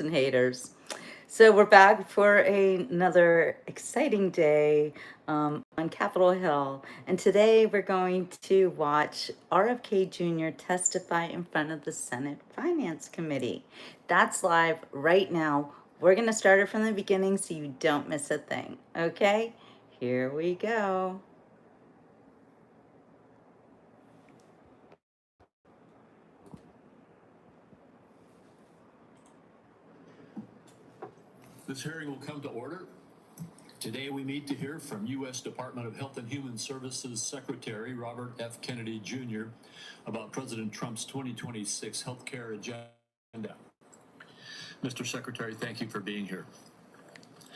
and haters. So we're back for another exciting day on Capitol Hill. And today we're going to watch RFK Jr. testify in front of the Senate Finance Committee. That's live right now. We're going to start it from the beginning so you don't miss a thing. Okay? Here we go. This hearing will come to order. Today we meet to hear from U.S. Department of Health and Human Services Secretary Robert F. Kennedy Jr. about President Trump's 2026 healthcare agenda. Mr. Secretary, thank you for being here.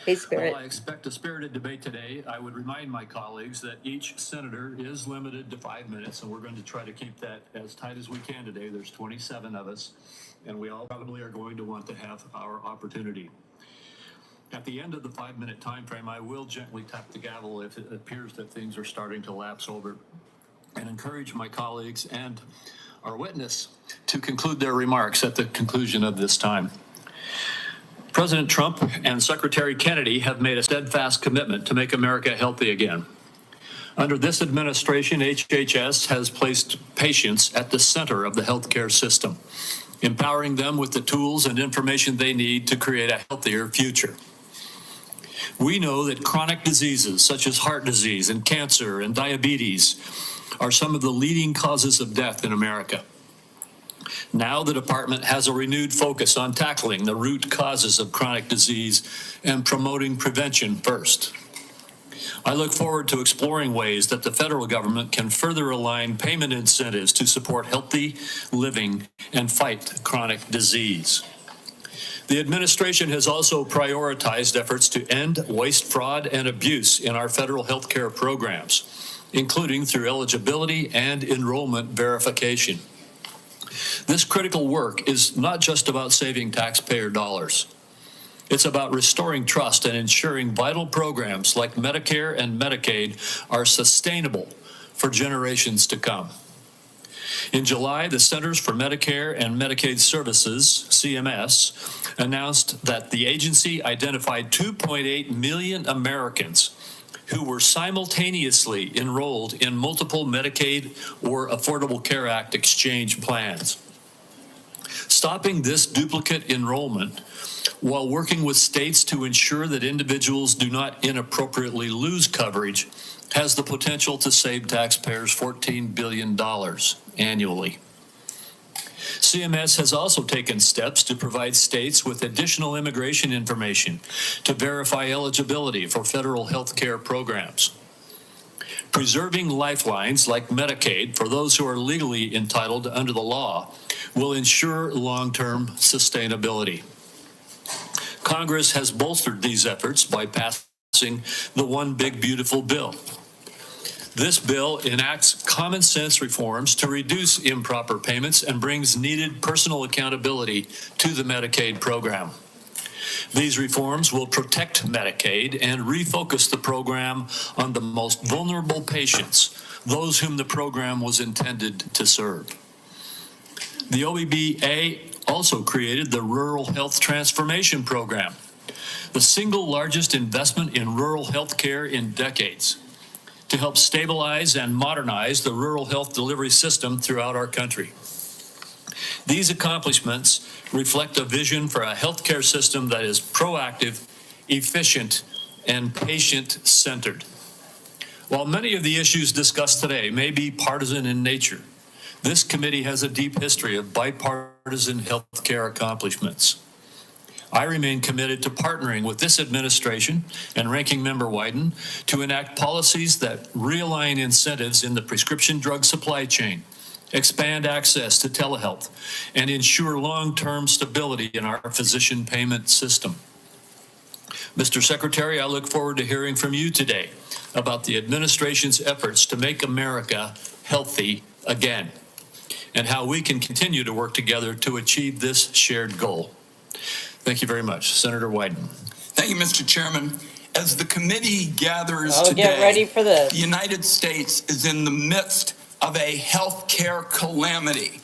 Hey, Spirit. While I expect a spirited debate today, I would remind my colleagues that each senator is limited to 5 minutes, and we're going to try to keep that as tight as we can today. There's 27 of us, and we all probably are going to want to have our opportunity. At the end of the 5-minute time frame, I will gently tap the gavel if it appears that things are starting to lapse over, and encourage my colleagues and our witness to conclude their remarks at the conclusion of this time. President Trump and Secretary Kennedy have made a steadfast commitment to make America healthy again. Under this administration, HHS has placed patients at the center of the healthcare system, empowering them with the tools and information they need to create a healthier future. We know that chronic diseases such as heart disease and cancer and diabetes are some of the leading causes of death in America. Now the department has a renewed focus on tackling the root causes of chronic disease and promoting prevention first. I look forward to exploring ways that the federal government can further align payment incentives to support healthy living and fight chronic disease. The administration has also prioritized efforts to end waste, fraud, and abuse in our federal health care programs, including through eligibility and enrollment verification. This critical work is not just about saving taxpayer dollars. It's about restoring trust and ensuring vital programs like Medicare and Medicaid are sustainable for generations to come. In July, the Centers for Medicare and Medicaid Services, CMS, announced that the agency identified 2.8 million Americans who were simultaneously enrolled in multiple Medicaid or Affordable Care Act exchange plans. Stopping this duplicate enrollment while working with states to ensure that individuals do not inappropriately lose coverage has the potential to save taxpayers $14 billion annually. CMS has also taken steps to provide states with additional immigration information to verify eligibility for federal health care programs. Preserving lifelines like Medicaid for those who are legally entitled under the law will ensure long-term sustainability. Congress has bolstered these efforts by passing the One Big Beautiful Bill. This bill enacts common sense reforms to reduce improper payments and brings needed personal accountability to the Medicaid program. These reforms will protect Medicaid and refocus the program on the most vulnerable patients, those whom the program was intended to serve. The OBBA also created the Rural Health Transformation Program, the single largest investment in rural health care in decades, to help stabilize and modernize the rural health delivery system throughout our country. These accomplishments reflect a vision for a healthcare system that is proactive, efficient, and patient-centered. While many of the issues discussed today may be partisan in nature, this committee has a deep history of bipartisan healthcare accomplishments. I remain committed to partnering with this administration and Ranking Member Wyden to enact policies that realign incentives in the prescription drug supply chain, expand access to telehealth, and ensure long-term stability in our physician payment system. Mr. Secretary, I look forward to hearing from you today about the administration's efforts to make America healthy again and how we can continue to work together to achieve this shared goal. Thank you very much. Senator Wyden. Thank you, Mr. Chairman. As the committee gathers today, get ready for this. The United States is in the midst of a health care calamity.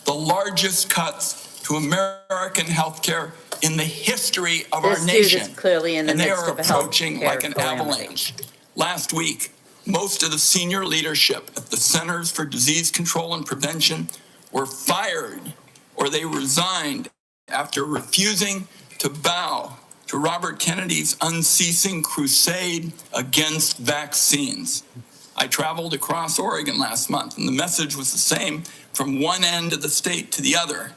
The largest cuts to American health care in the history of This our dude nation. is clearly in the And they midst are of a approaching healthcare like an calamity. avalanche. Last week, most of the senior leadership at the Centers for Disease Control and Prevention were fired or they resigned after refusing to bow to Robert Kennedy's unceasing crusade against vaccines. I traveled across Oregon last month, and the message was the same from one end of the state to the other.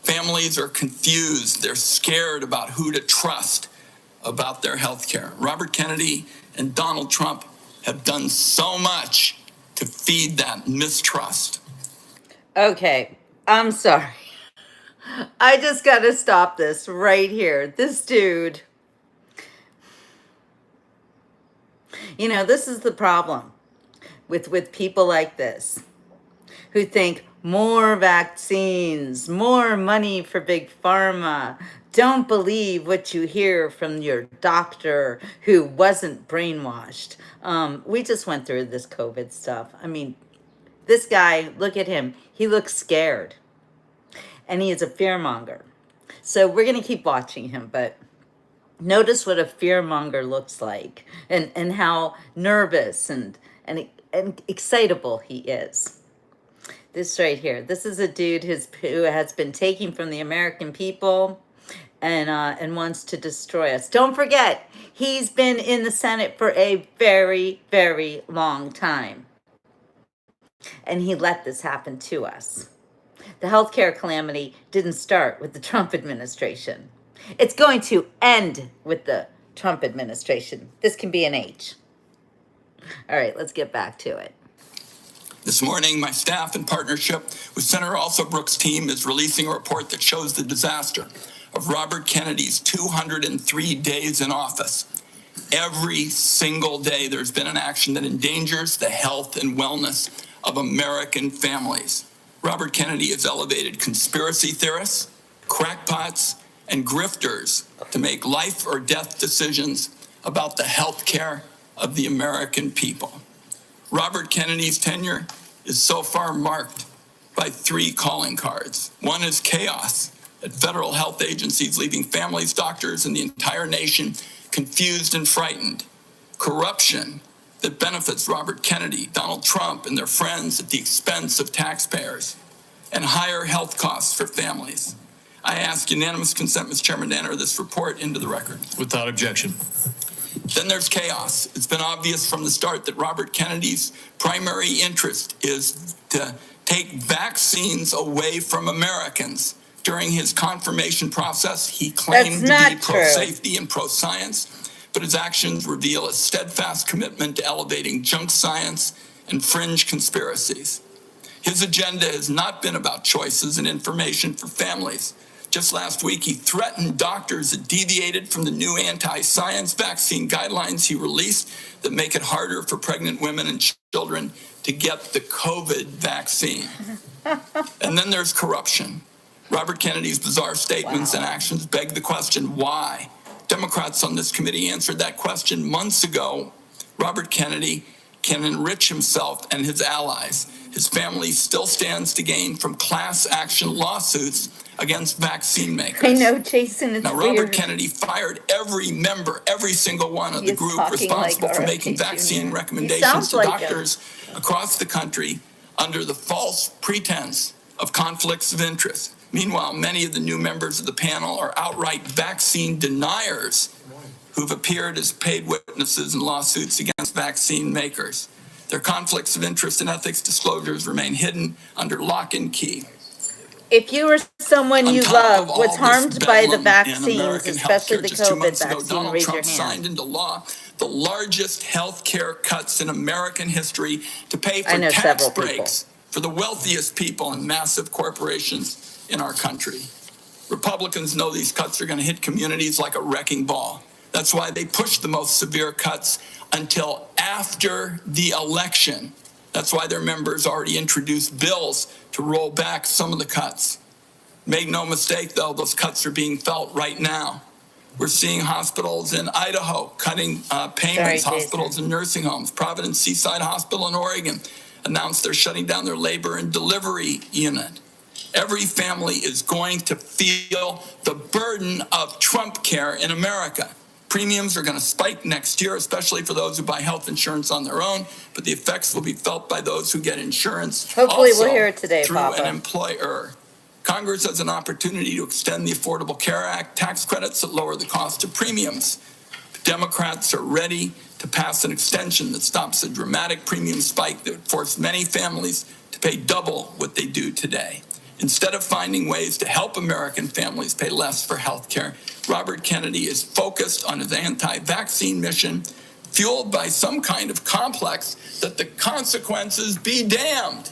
Families are confused. They're scared about who to trust about their health care. Robert Kennedy and Donald Trump have done so much to feed that mistrust. Okay, I'm sorry. I just got to stop this right here. This dude, you know, this is the problem with people like this who think more vaccines, more money for big pharma. Don't believe what you hear from your doctor who wasn't brainwashed. We just went through this COVID stuff. I mean, this guy, look at him. He looks scared. And he is a fearmonger. So we're going to keep watching him, but notice what a fearmonger looks like and how nervous and excitable he is. This right here, this is a dude who has been taking from the American people and wants to destroy us. Don't forget, he's been in the Senate for a very, very long time. And he let this happen to us. The healthcare calamity didn't start with the Trump administration. It's going to end with the Trump administration. This can be an H. All right, let's get back to it. This morning, my staff, in partnership with Senator Alsobrook's team, is releasing a report that shows the disaster of Robert Kennedy's 203 days in office. Every single day, there's been an action that endangers the health and wellness of American families. Robert Kennedy has elevated conspiracy theorists, crackpots, and grifters to make life or death decisions about the health care of the American people. Robert Kennedy's tenure is so far marked by 3 calling cards. One is chaos at federal health agencies, leaving families, doctors, and the entire nation confused and frightened. Corruption that benefits Robert Kennedy, Donald Trump, and their friends at the expense of taxpayers. And higher health costs for families. I ask unanimous consent, Mr. Chairman, to enter this report into the record. Without objection. Then there's chaos. It's been obvious from the start that Robert Kennedy's primary interest is to take vaccines away from Americans. During his confirmation process, he claimed to be pro-safety and pro-science, but his actions reveal a steadfast commitment to elevating junk science and fringe conspiracies. His agenda has not been about choices and information for families. Just last week, he threatened doctors that deviated from the new anti-science vaccine guidelines he released that make it harder for pregnant women and children to get the COVID vaccine. And then there's corruption. Robert Kennedy's bizarre statements and actions beg the question, why? Democrats on this committee answered that question months ago. Robert Kennedy can enrich himself and his allies. His family still stands to gain from class action lawsuits against vaccine makers. I know, Jason, it's now, weird. Robert Kennedy fired every member, every single one of the group responsible for making vaccine recommendations to doctors across the country under the false pretense of conflicts of interest. Meanwhile, many of the new members of the panel are outright vaccine deniers who've appeared as paid witnesses in lawsuits against vaccine makers. Their conflicts of interest and ethics disclosures remain hidden under lock and key. If you or someone you love was harmed by the vaccines, especially the COVID vaccine, raise your hand. Signed into law the largest health care cuts in American history to pay for tax breaks for the wealthiest people and massive corporations in our country. Republicans know these cuts are going to hit communities like a wrecking ball. That's why they pushed the most severe cuts until after the election. That's why their members already introduced bills to roll back some of the cuts. Make no mistake, though, those cuts are being felt right now. We're seeing hospitals in Idaho cutting payments, hospitals and nursing homes. Providence Seaside Hospital in Oregon announced they're shutting down their labor and delivery unit. Every family is going to feel the burden of Trump care in America. Premiums are going to spike next year, especially for those who buy health insurance on their own, but the effects will be felt by those who get insurance. Hopefully also we'll hear it today, through Papa. an employer. Congress has an opportunity to extend the Affordable Care Act tax credits that lower the cost of premiums. The Democrats are ready to pass an extension that stops a dramatic premium spike that would force many families to pay double what they do today. Instead of finding ways to help American families pay less for health care, Robert Kennedy is focused on his anti-vaccine mission, fueled by some kind of complex that the consequences be damned.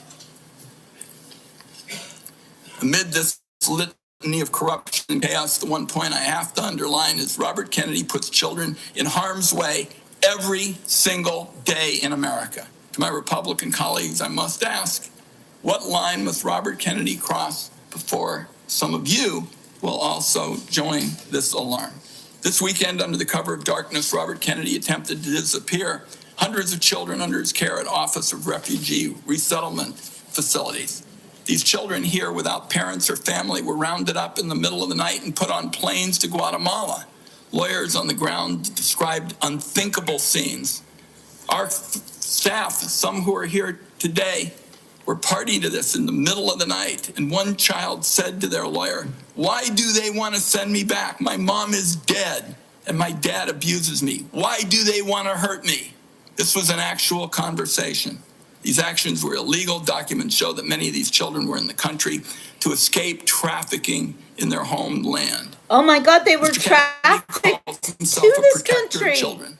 Amid this litany of corruption and chaos, the one point I have to underline is Robert Kennedy puts children in harm's way every single day in America. To my Republican colleagues, I must ask, what line must Robert Kennedy cross before some of you will also join this alarm? This weekend, under the cover of darkness, Robert Kennedy attempted to disappear hundreds of children under his care at Office of Refugee Resettlement facilities. These children here without parents or family were rounded up in the middle of the night and put on planes to Guatemala. Lawyers on the ground described unthinkable scenes. Our staff, some who are here today, were party to this in the middle of the night, and one child said to their lawyer, "Why do they want to send me back? My mom is dead, and my dad abuses me. Why do they want to hurt me?" This was an actual conversation. These actions were illegal. Documents show that many of these children were in the country to escape trafficking in their homeland. Oh my God, they were trafficked to this country. Children.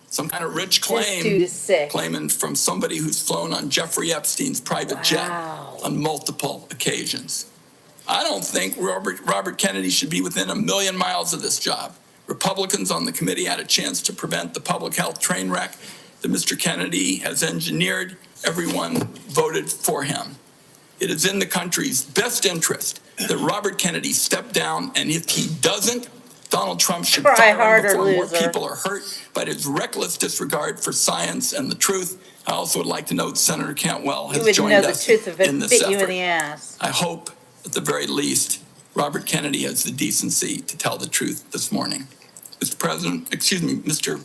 Some kind of rich claim, This dude is sick. claiming from somebody who's flown on Jeffrey Epstein's private jet Wow. on multiple occasions. I don't think Robert Kennedy should be within 1,000,000 miles of this job. Republicans on the committee had a chance to prevent the public health train wreck that Mr. Kennedy has engineered. Everyone voted for him. It is in the country's best interest that Robert Kennedy step down, and if he doesn't, Donald Trump should Try fire him harder, before more loser. people are hurt by his reckless disregard for science and the truth. I also would like to note Senator Cantwell You has wouldn't joined know the us truth if it in this bit you in effort. the ass. I hope, at the very least, Robert Kennedy has the decency to tell the truth this morning. Mr.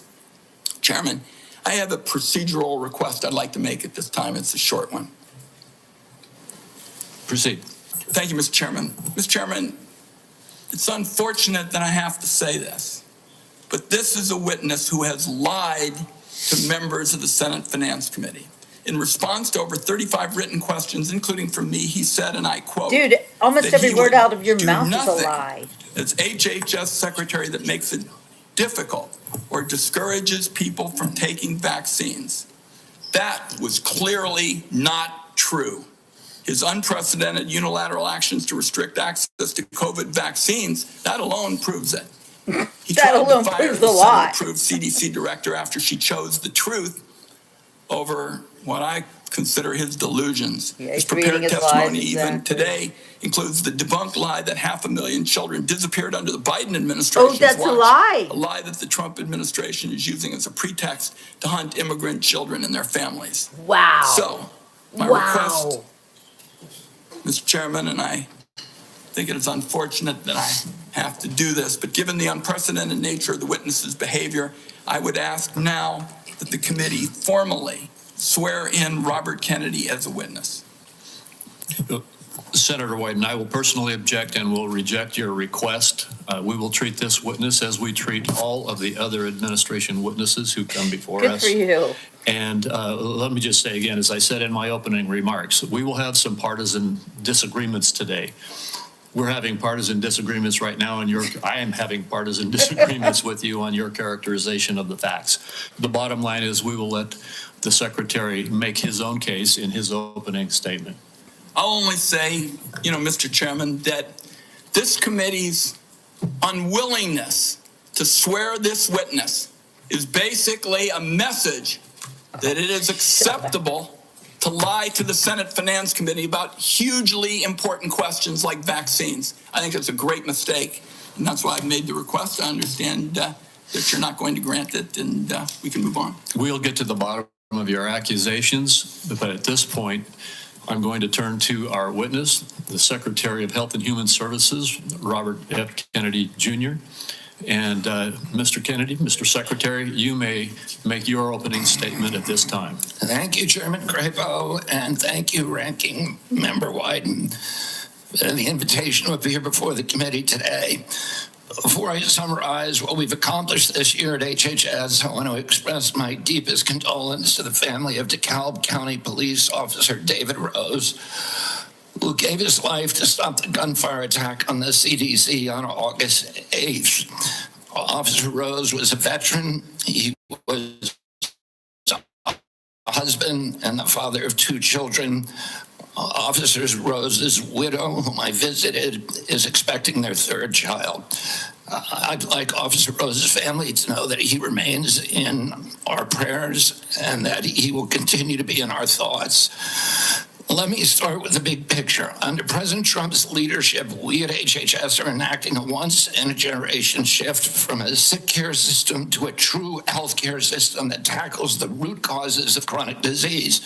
Chairman, I have a procedural request I'd like to make at this time. It's a short one. Proceed. Thank you, Mr. Chairman. Mr. Chairman, it's unfortunate that I have to say this, but this is a witness who has lied to members of the Senate Finance Committee. In response to over 35 written questions, including from me, he said, and I quote, Dude, almost that every he word would out of your do mouth is a nothing lie. as HHS secretary that makes it difficult or discourages people from taking vaccines. That was clearly not true. His unprecedented unilateral actions to restrict access to COVID vaccines, that alone proves it. He That tried alone to fire proves the a lot. Senate-approved CDC director after she chose the truth over what I consider his delusions. Yeah, His he's reading prepared his testimony lies, even exactly. today includes the debunked lie that 500,000 children disappeared under the Biden administration's Oh, that's a watch. lie. A lie that the Trump administration is using as a pretext to hunt immigrant children and their families. Wow. So, my request, Wow. Mr. Chairman, and I think it is unfortunate that I have to do this, but given the unprecedented nature of the witness's behavior, I would ask now that the committee formally swear in Robert Kennedy as a witness. Senator White and I will personally object and will reject your request. We will treat this witness as we treat all of the other administration witnesses who come before Good us. for you. And let me just say again, as I said in my opening remarks, we will have some partisan disagreements today. We're having partisan disagreements right now, and I am having partisan disagreements with you on your characterization of the facts. The bottom line is we will let the secretary make his own case in his opening statement. I'll only say, Mr. Chairman, that this committee's unwillingness to swear this witness is basically a message that it is acceptable to lie to the Senate Finance Committee about hugely important questions like vaccines. I think it's a great mistake, and that's why I've made the request. I understand that you're not going to grant it, and we can move on. We'll get to the bottom of your accusations, but at this point, I'm going to turn to our witness, the Secretary of Health and Human Services, Robert F. Kennedy, Jr. And Mr. Kennedy, Mr. Secretary, you may make your opening statement at this time. Thank you, Chairman Crapo, and thank you, Ranking Member Wyden, for the invitation to appear before the committee today. Before I summarize what we've accomplished this year at HHS, I want to express my deepest condolence to the family of DeKalb County Police Officer David Rose, who gave his life to stop the gunfire attack on the CDC on August 8th. Officer Rose was a veteran. He was a husband and the father of 2 children. Officer Rose's widow, whom I visited, is expecting their 3rd child. I'd like Officer Rose's family to know that he remains in our prayers and that he will continue to be in our thoughts. Let me start with the big picture. Under President Trump's leadership, we at HHS are enacting a once-in-a-generation shift from a sick care system to a true healthcare system that tackles the root causes of chronic disease.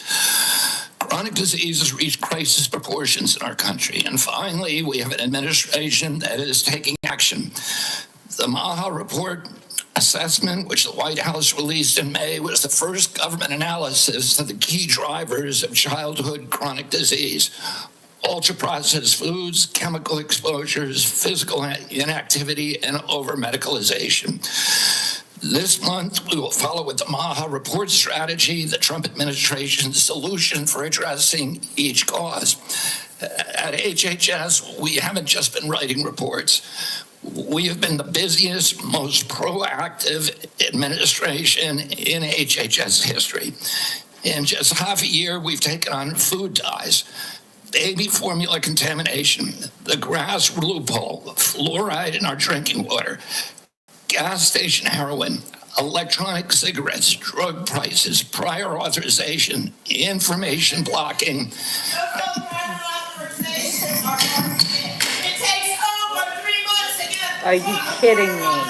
Chronic diseases reach crisis proportions in our country. And finally, we have an administration that is taking action. The MAHA report assessment, which the White House released in May, was the first government analysis of the key drivers of childhood chronic disease: ultra-processed foods, chemical exposures, physical inactivity, and over-medicalization. This month, we will follow with the MAHA report strategy, the Trump administration's solution for addressing each cause. At HHS, we haven't just been writing reports. We have been the busiest, most proactive administration in HHS history. In just half a year, we've taken on food dyes, baby formula contamination, the grass loophole, fluoride in our drinking water, gas station heroin, electronic cigarettes, drug prices, prior authorization, information blocking. Are you kidding me?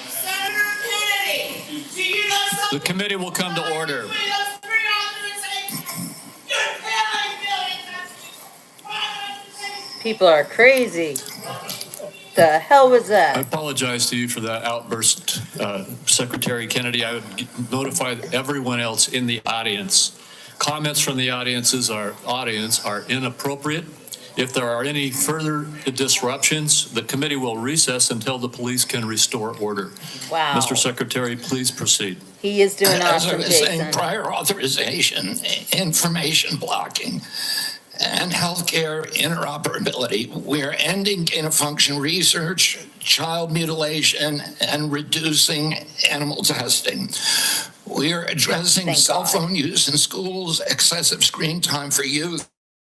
Senator Kennedy, do you know something? The committee will come to order. People are crazy. The hell was I that? apologize to you for that outburst, Secretary Kennedy. I would notify everyone else in the audience. Comments from the audience are inappropriate. If there are any further disruptions, the committee will recess until the police can restore order. Wow. Mr. Secretary, please proceed. He is doing As I awesome, was saying, Jason. prior authorization, information blocking, and healthcare interoperability. We're ending gain-of-function research, child mutilation, and reducing animal testing. We are addressing Thank cell God. phone use in schools, excessive screen time for youth,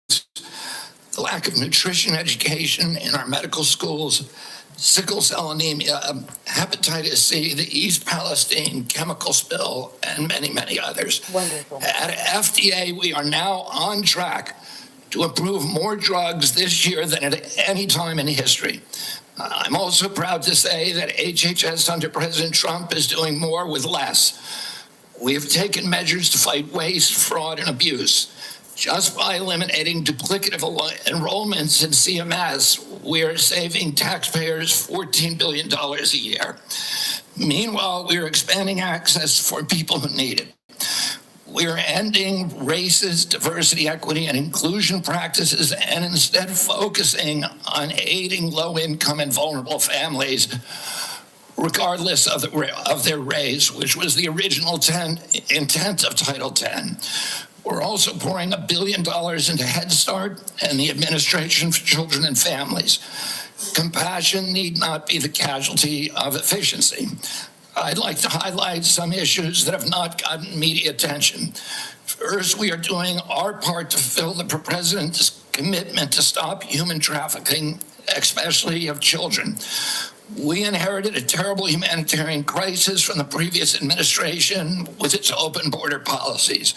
the lack of nutrition education in our medical schools, sickle cell anemia, hepatitis C, the East Palestine chemical spill, and many, many others. Wonderful. At FDA, we are now on track to approve more drugs this year than at any time in history. I'm also proud to say that HHS under President Trump is doing more with less. We have taken measures to fight waste, fraud, and abuse. Just by eliminating duplicative enrollments in CMS, we are saving taxpayers $14 billion a year. Meanwhile, we are expanding access for people who need it. We are ending racist diversity, equity, and inclusion practices and instead focusing on aiding low-income and vulnerable families, regardless of their race, which was the original intent of Title X. We're also pouring $1 billion into Head Start and the Administration for Children and Families. Compassion need not be the casualty of efficiency. I'd like to highlight some issues that have not gotten media attention. First, we are doing our part to fulfill the President's commitment to stop human trafficking, especially of children. We inherited a terrible humanitarian crisis from the previous administration with its open border policies,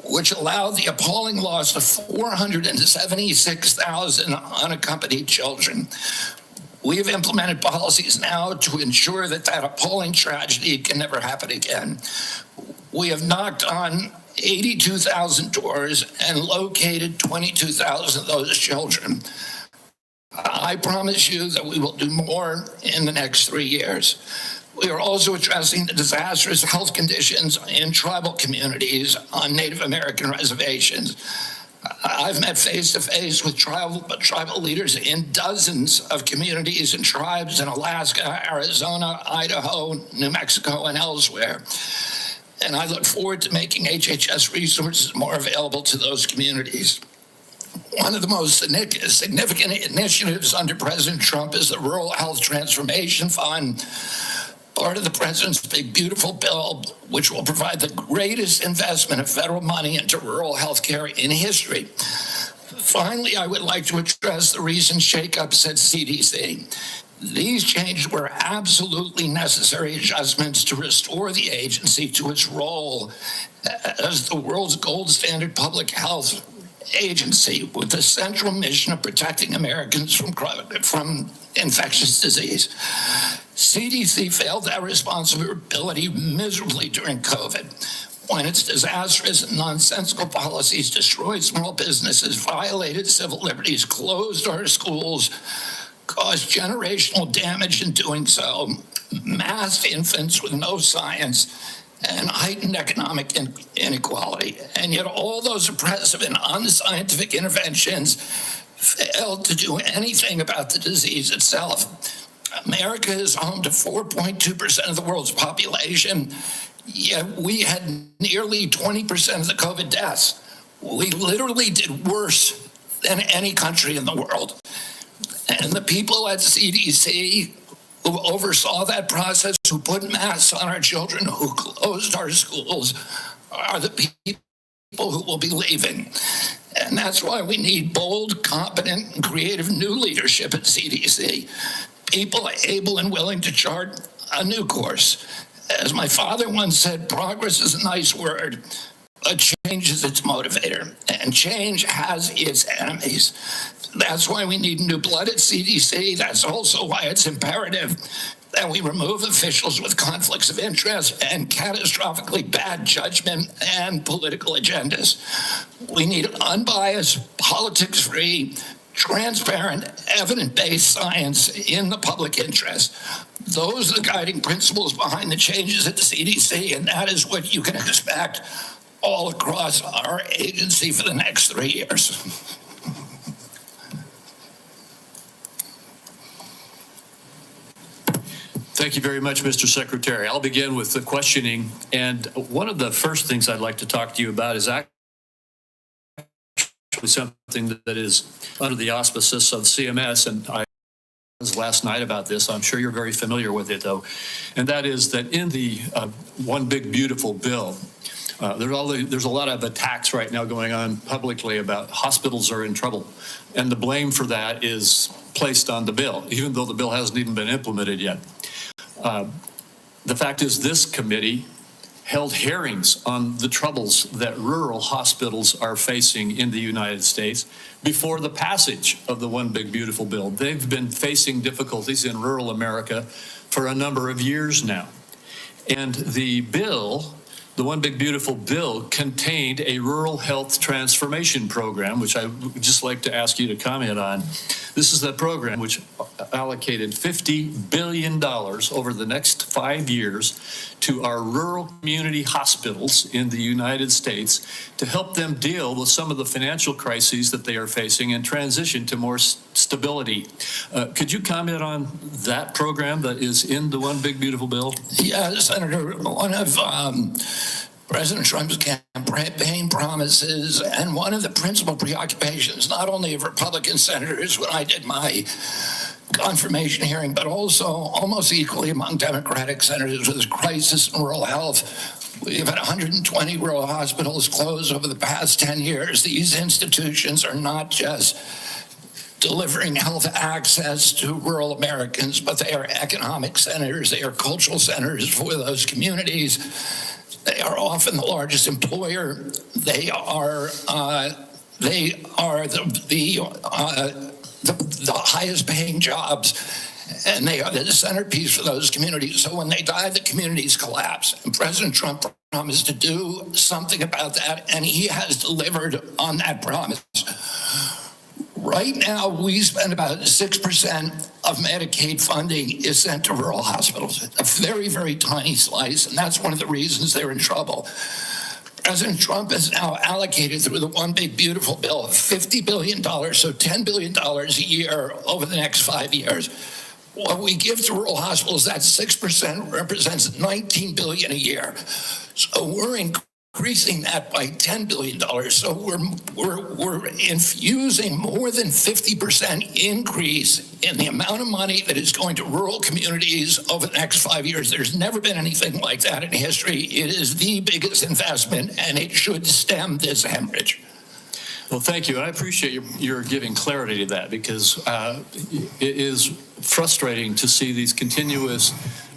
which allowed the appalling loss of 476,000 unaccompanied children. We have implemented policies now to ensure that appalling tragedy can never happen again. We have knocked on 82,000 doors and located 22,000 of those children. I promise you that we will do more in the next 3 years. We are also addressing the disastrous health conditions in tribal communities on Native American reservations. I've met face-to-face with tribal leaders in dozens of communities and tribes in Alaska, Arizona, Idaho, New Mexico, and elsewhere. And I look forward to making HHS resources more available to those communities. One of the most significant initiatives under President Trump is the Rural Health Transformation Fund, part of the president's big, beautiful bill, which will provide the greatest investment of federal money into rural health care in history. Finally, I would like to address the recent shakeups at CDC. These changes were absolutely necessary adjustments to restore the agency to its role as the world's gold standard public health agency with the central mission of protecting Americans from infectious disease. CDC failed that responsibility miserably during COVID, when its disastrous and nonsensical policies destroyed small businesses, violated civil liberties, closed our schools, caused generational damage in doing so, massed infants with no science, and heightened economic inequality. And yet all those oppressive and unscientific interventions failed to do anything about the disease itself. America is home to 4.2% of the world's population, yet we had nearly 20% of the COVID deaths. We literally did worse than any country in the world. And the people at CDC who oversaw that process, who put masks on our children, who closed our schools, are the people who will be leaving. And that's why we need bold, competent, and creative new leadership at CDC. People able and willing to chart a new course. As my father once said, progress is a nice word, but change is its motivator, and change has its enemies. That's why we need new blood at CDC. That's also why it's imperative that we remove officials with conflicts of interest and catastrophically bad judgment and political agendas. We need unbiased, politics-free, transparent, evidence-based science in the public interest. Those are the guiding principles behind the changes at the CDC, and that is what you can expect all across our agency for the next 3 years. Thank you very much, Mr. Secretary. I'll begin with the questioning. And one of the first things I'd like to talk to you about is actually something that is under the auspices of CMS. And I was last night about this. I'm sure you're very familiar with it, though. And that is that in the One Big Beautiful Bill, there's a lot of attacks right now going on publicly about hospitals are in trouble. And the blame for that is placed on the bill, even though the bill hasn't even been implemented yet. The fact is, this committee held hearings on the troubles that rural hospitals are facing in the United States before the passage of the One Big Beautiful Bill. They've been facing difficulties in rural America for a number of years now. And the bill, the One Big Beautiful Bill, contained a rural health transformation program, which I would just like to ask you to comment on. This is that program which allocated $50 billion over the next 5 years to our rural community hospitals in the United States to help them deal with some of the financial crises that they are facing and transition to more stability. Could you comment on that program that is in the One Big Beautiful Bill? Yeah, Senator, one of President Trump's campaign promises and one of the principal preoccupations, not only of Republican senators when I did my confirmation hearing, but also almost equally among Democratic senators, with this crisis in rural health. We've had 120 rural hospitals close over the past 10 years. These institutions are not just delivering health access to rural Americans, but they are economic centers. They are cultural centers for those communities. They are often the largest employer. They are the highest paying jobs, and they are the centerpiece for those communities. So when they die, the communities collapse. And President Trump promised to do something about that, and he has delivered on that promise. Right now, we spend about 6% of Medicaid funding is sent to rural hospitals, a very, very tiny slice, and that's one of the reasons they're in trouble. President Trump has now allocated through the One Big Beautiful Bill $50 billion, so $10 billion a year over the next 5 years. What we give to rural hospitals, that 6% represents $19 billion a year. So we're increasing that by $10 billion. So we're infusing more than 50% increase in the amount of money that is going to rural communities over the next 5 years. There's never been anything like that in history. It is the biggest investment, and it should stem this hemorrhage. Well, thank you. I appreciate your giving clarity to that, because it is frustrating to see these continuous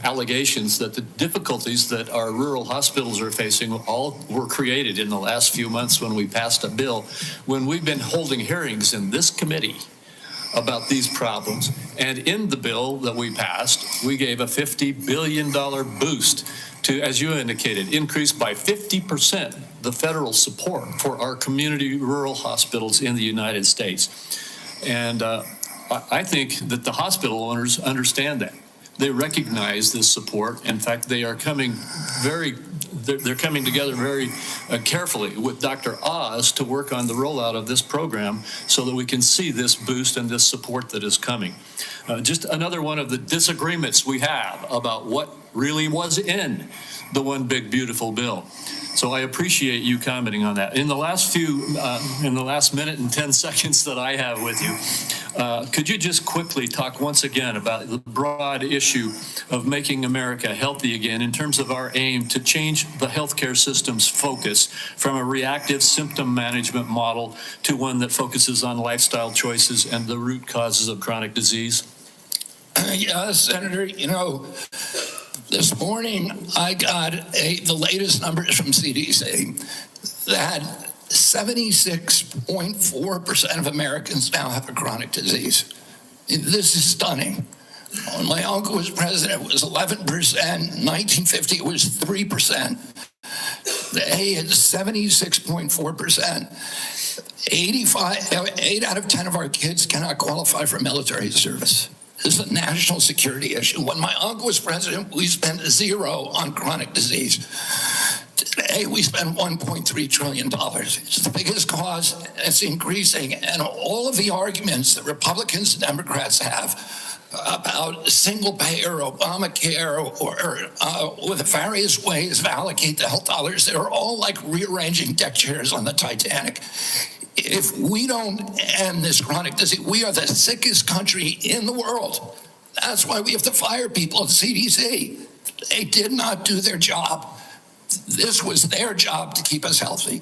allegations that the difficulties that our rural hospitals are facing all were created in the last few months when we passed a bill, when we've been holding hearings in this committee about these problems. And in the bill that we passed, we gave a $50 billion boost to, as you indicated, increase by 50% the federal support for our community rural hospitals in the United States. And I think that the hospital owners understand that. They recognize this support. In fact, they are coming they're coming together very carefully with Dr. Oz to work on the rollout of this program so that we can see this boost and this support that is coming. Just another one of the disagreements we have about what really was in the One Big Beautiful Bill. So I appreciate you commenting on that. In the last minute and 10 seconds that I have with you, could you just quickly talk once again about the broad issue of making America healthy again in terms of our aim to change the healthcare system's focus from a reactive symptom management model to one that focuses on lifestyle choices and the root causes of chronic disease? Yes, Senator, this morning I got the latest numbers from CDC that 76.4% of Americans now have a chronic disease. This is stunning. When my uncle was president, it was 11%. In 1950, it was 3%. Today, it's 76.4%. 8 out of 10 of our kids cannot qualify for military service. This is a national security issue. When my uncle was president, we spent zero on chronic disease. Today, we spend $1.3 trillion. It's the biggest cause, and it's increasing. And all of the arguments that Republicans and Democrats have about single-payer, Obamacare, or the various ways of allocate the health dollars, they're all like rearranging deck chairs on the Titanic. If we don't end this chronic disease, we are the sickest country in the world. That's why we have to fire people at CDC. They did not do their job. This was their job to keep us healthy.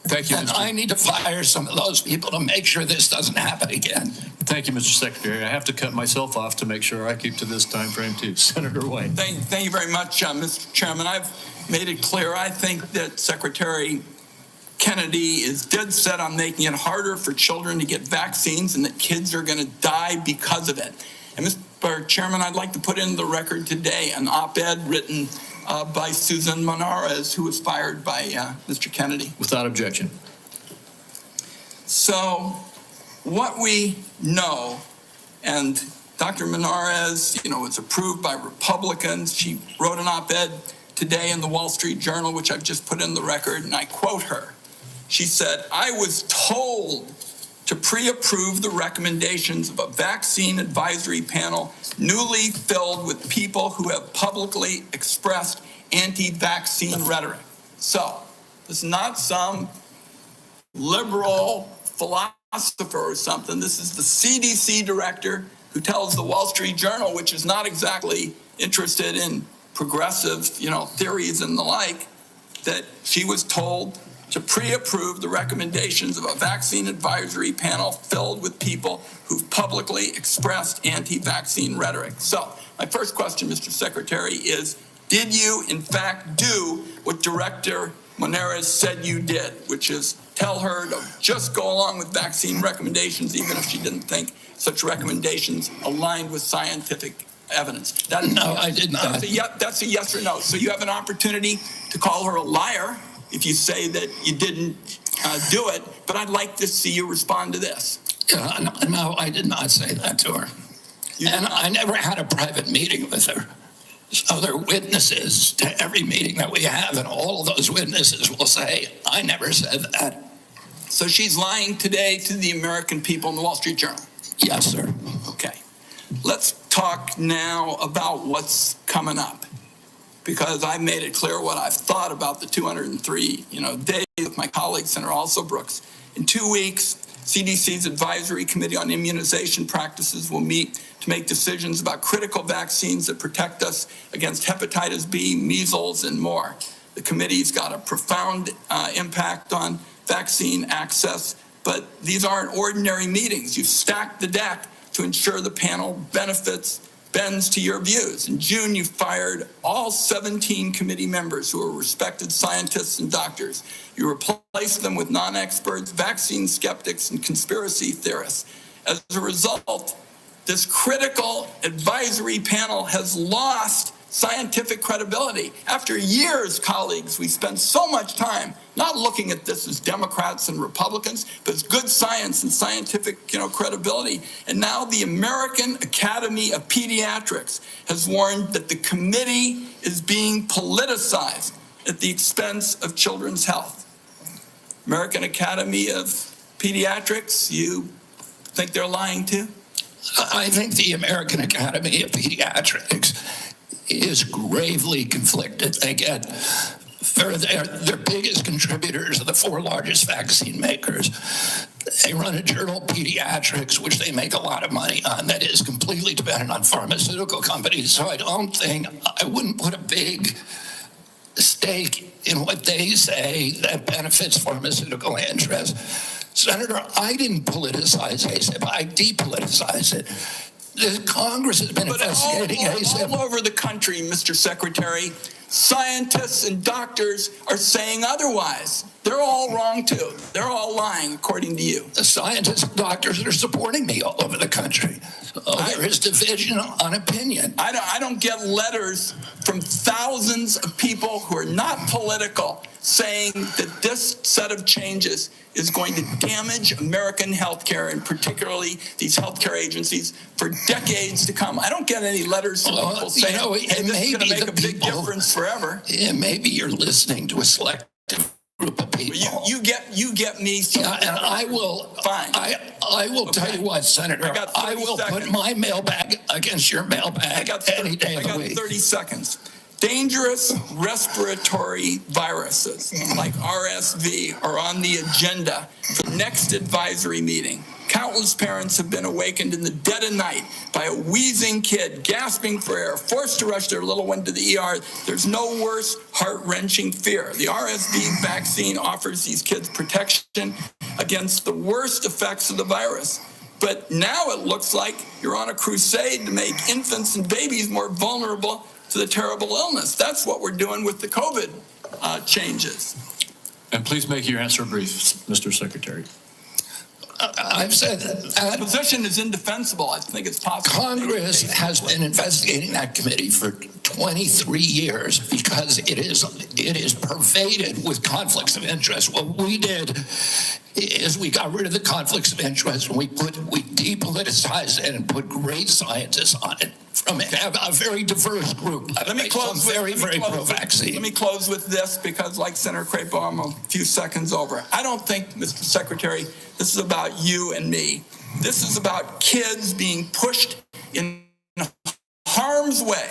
Thank you, and Mr. I need to fire some of those people to make sure this doesn't happen again. Thank you, Mr. Secretary. I have to cut myself off to make sure I keep to this time frame too. Senator White. Thank you very much, Mr. Chairman. I've made it clear. I think that Secretary Kennedy is dead set on making it harder for children to get vaccines and that kids are going to die because of it. And Mr. Chairman, I'd like to put in the record today an op-ed written by Susan Monarez, who was fired by Mr. Kennedy. Without objection. So what we know, and Dr. Monarez, was approved by Republicans. She wrote an op-ed today in the Wall Street Journal, which I've just put in the record, and I quote her. She said, "I was told to pre-approve the recommendations of a vaccine advisory panel newly filled with people who have publicly expressed anti-vaccine rhetoric." So this is not some liberal philosopher or something. This is the CDC director who tells the Wall Street Journal, which is not exactly interested in progressive, theories and the like, that she was told to pre-approve the recommendations of a vaccine advisory panel filled with people who've publicly expressed anti-vaccine rhetoric. So my first question, Mr. Secretary, is, did you in fact do what Director Monarez said you did, which is tell her to just go along with vaccine recommendations, even if she didn't think such recommendations aligned with scientific evidence? No, I did not. That's a yes or no. So you have an opportunity to call her a liar if you say that you didn't do it, but I'd like to see you respond to this. No, I did not say that to her. And I never had a private meeting with her. So there are witnesses to every meeting that we have, and all of those witnesses will say, I never said that. So she's lying today to the American people in the Wall Street Journal? Yes, sir. Okay. Let's talk now about what's coming up, because I've made it clear what I've thought about the 203, days with my colleague, Senator Also Brooks. In 2 weeks, CDC's Advisory Committee on Immunization Practices will meet to make decisions about critical vaccines that protect us against hepatitis B, measles, and more. The committee's got a profound impact on vaccine access, but these aren't ordinary meetings. You've stacked the deck to ensure the panel bends to your views. In June, you fired all 17 committee members who are respected scientists and doctors. You replaced them with non-experts, vaccine skeptics, and conspiracy theorists. As a result, this critical advisory panel has lost scientific credibility. After years, colleagues, we spent so much time not looking at this as Democrats and Republicans, but as good science and scientific, credibility. And now the American Academy of Pediatrics has warned that the committee is being politicized at the expense of children's health. American Academy of Pediatrics, you think they're lying too? I think the American Academy of Pediatrics is gravely conflicted. They get, their biggest contributors are the 4 largest vaccine makers. They run a journal, Pediatrics, which they make a lot of money on, that is completely dependent on pharmaceutical companies. So I wouldn't put a big stake in what they say that benefits pharmaceutical interests. Senator, I didn't politicize ASAP. I depoliticized it. The Congress has been investigating ASAP. All over the country, Mr. Secretary, scientists and doctors are saying otherwise. They're all wrong, too. They're all lying, according to you. The scientists and doctors are supporting me all over the country. There is division on opinion. I don't get letters from thousands of people who are not political saying that this set of changes is going to damage American healthcare, and particularly these healthcare agencies, for decades to come. I don't get any letters from people saying, hey, this is going to make a big difference forever. Yeah, maybe you're listening to a selective group of people. You get me. Yeah, and I will. Fine. I will tell you what, Senator. I will put my mailbag against your mailbag any day of the week. 30 seconds. Dangerous respiratory viruses like RSV are on the agenda for the next advisory meeting. Countless parents have been awakened in the dead of night by a wheezing kid gasping for air, forced to rush their little one to the ER. There's no worse heart-wrenching fear. The RSV vaccine offers these kids protection against the worst effects of the virus. But now it looks like you're on a crusade to make infants and babies more vulnerable to the terrible illness. That's what we're doing with the COVID changes. And please make your answer brief, Mr. Secretary. I've said that. The position is indefensible. I think it's possible. Congress has been investigating that committee for 23 years because it is pervaded with conflicts of interest. What we did is we got rid of the conflicts of interest and we depoliticized it and put great scientists on it from a very diverse group. Let me close very pro-vaccine. Let me close with this, because like Senator Crapo, I'm a few seconds over. I don't think, Mr. Secretary, this is about you and me. This is about kids being pushed in harm's way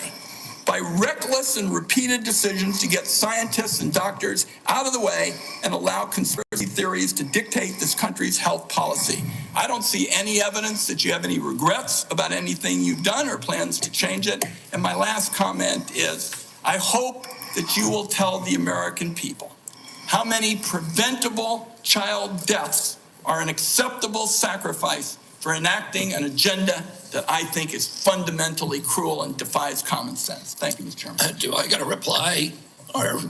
by reckless and repeated decisions to get scientists and doctors out of the way and allow conspiracy theories to dictate this country's health policy. I don't see any evidence that you have any regrets about anything you've done or plans to change it. And my last comment is, I hope that you will tell the American people how many preventable child deaths are an acceptable sacrifice for enacting an agenda that I think is fundamentally cruel and defies common sense. Thank you, Mr. Chairman. Do I got a reply? Or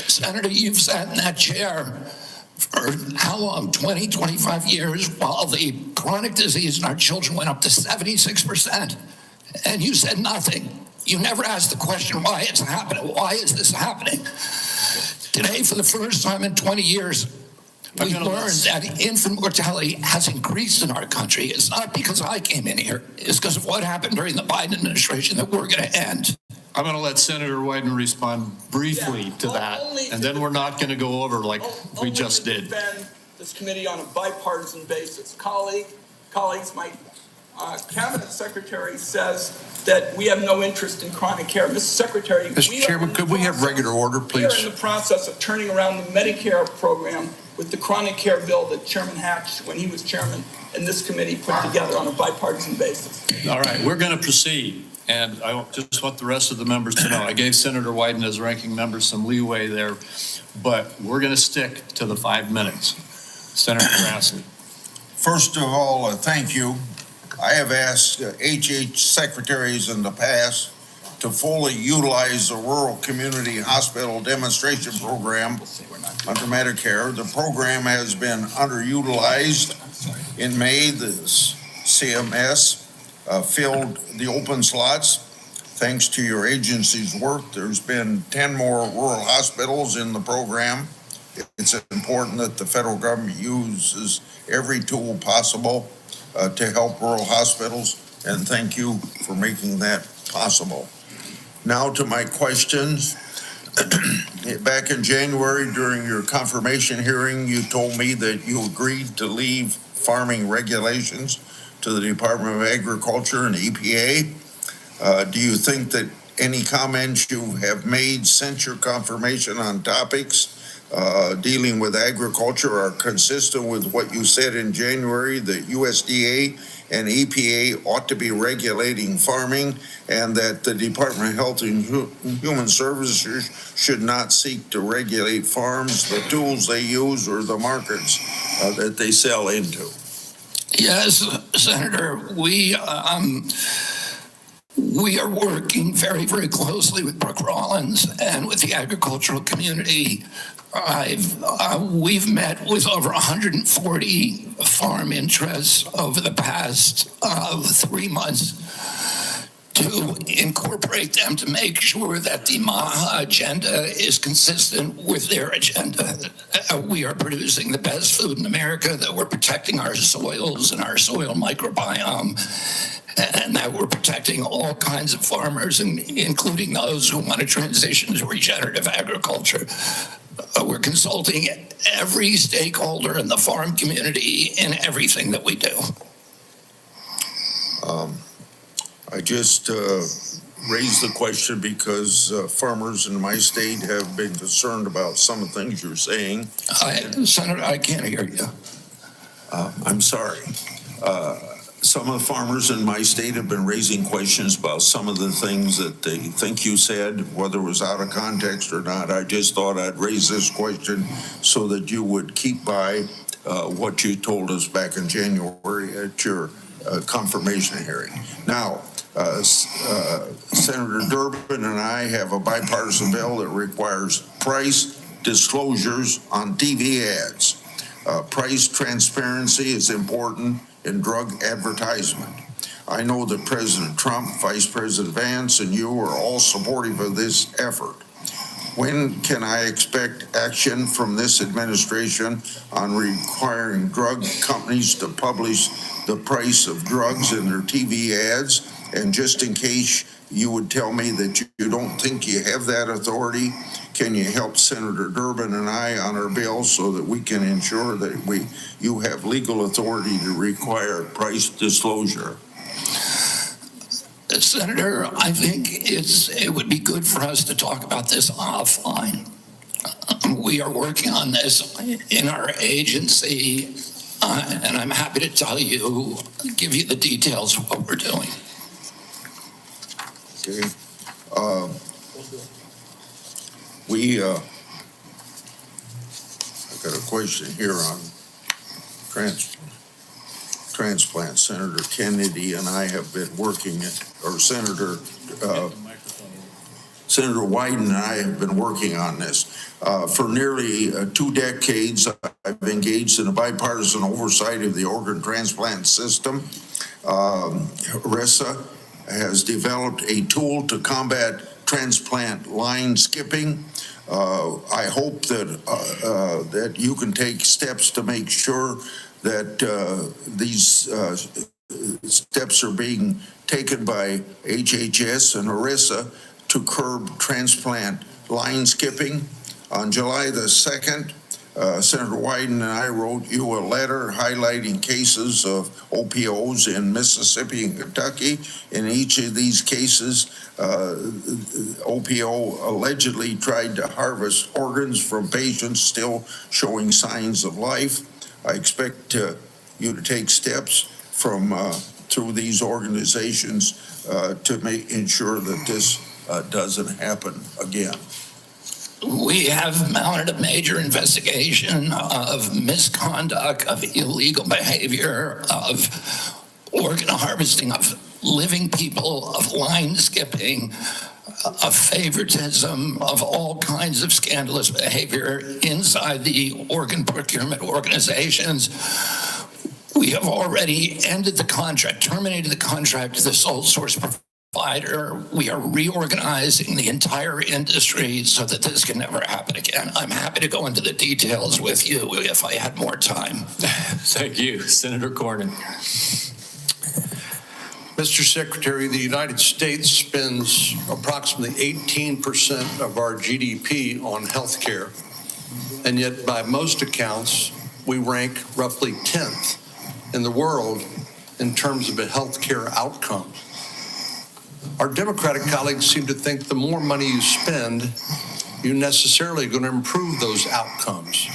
Senator, you've sat in that chair for how long? 20, 25 years, while the chronic disease in our children went up to 76%. And you said nothing. You never asked the question why it's happening. Why is this happening? Today, for the first time in 20 years, we learned that infant mortality has increased in our country. It's not because I came in here. It's because of what happened during the Biden administration that we're going to end. I'm going to let Senator Wyden respond briefly to that, and then we're not going to go over like we just did. Defend this committee on a bipartisan basis. Colleagues, my cabinet secretary says that we have no interest in chronic care. Mr. Secretary, Mr. Chairman, could we have regular order, we are please? in the process of turning around the Medicare program with the chronic care bill that Chairman Hatch, when he was chairman, and this committee put together on a bipartisan basis. All right, we're going to proceed. And I just want the rest of the members to know, I gave Senator Wyden as ranking member some leeway there, but we're going to stick to the 5 minutes. Senator Grassley. First of all, thank you. I have asked HHS secretaries in the past to fully utilize the Rural Community Hospital Demonstration Program under Medicare. The program has been underutilized. In May, the CMS filled the open slots. Thanks to your agency's work, there's been 10 more rural hospitals in the program. It's important that the federal government uses every tool possible to help rural hospitals, and thank you for making that possible. Now to my questions. Back in January, during your confirmation hearing, you told me that you agreed to leave farming regulations to the Department of Agriculture and EPA. Do you think that any comments you have made since your confirmation on topics dealing with agriculture are consistent with what you said in January, that USDA and EPA ought to be regulating farming, and that the Department of Health and Human Services should not seek to regulate farms, the tools they use, or the markets that they sell into? Yes, Senator, we are working very, very closely with Brooke Rollins and with the agricultural community. We've met with over 140 farm interests over the past 3 months to incorporate them to make sure that the MAHA agenda is consistent with their agenda. We are producing the best food in America, that we're protecting our soils and our soil microbiome, and that we're protecting all kinds of farmers, including those who want to transition to regenerative agriculture. We're consulting every stakeholder in the farm community in everything that we do. I just raised the question because farmers in my state have been concerned about some of the things you're saying. Senator, I can't hear you. I'm sorry. Some of the farmers in my state have been raising questions about some of the things that they think you said, whether it was out of context or not. I just thought I'd raise this question so that you would keep by what you told us back in January at your confirmation hearing. Now, Senator Durbin and I have a bipartisan bill that requires price disclosures on TV ads. Price transparency is important in drug advertisement. I know that President Trump, Vice President Vance, and you are all supportive of this effort. When can I expect action from this administration on requiring drug companies to publish the price of drugs in their TV ads? And just in case you would tell me that you don't think you have that authority, can you help Senator Durbin and I on our bill so that we can ensure that you have legal authority to require price disclosure? Senator, I think it would be good for us to talk about this offline. We are working on this in our agency, and I'm happy to give you the details of what we're doing. Okay. I've got a question here on transplant. Senator Kennedy and I have been working, or Senator Senator Wyden and I have been working on this. For nearly 2 decades, I've engaged in a bipartisan oversight of the organ transplant system. HRSA has developed a tool to combat transplant line skipping. I hope that you can take steps to make sure that these steps are being taken by HHS and HRSA to curb transplant line skipping. On July the 2nd, Senator Wyden and I wrote you a letter highlighting cases of OPOs in Mississippi and Kentucky. In each of these cases, OPO allegedly tried to harvest organs from patients still showing signs of life. I expect you to take steps from through these organizations to ensure that this doesn't happen again. We have mounted a major investigation of misconduct, of illegal behavior, of organ harvesting, of living people, of line skipping, of favoritism, of all kinds of scandalous behavior inside the organ procurement organizations. We have already ended the contract, terminated the contract to the sole source provider. We are reorganizing the entire industry so that this can never happen again. I'm happy to go into the details with you if I had more time. Thank you. Senator Cornyn. Mr. Secretary, the United States spends approximately 18% of our GDP on health care, and yet by most accounts, we rank roughly 10th in the world in terms of a health care outcome. Our Democratic colleagues seem to think the more money you spend, you're necessarily going to improve those outcomes.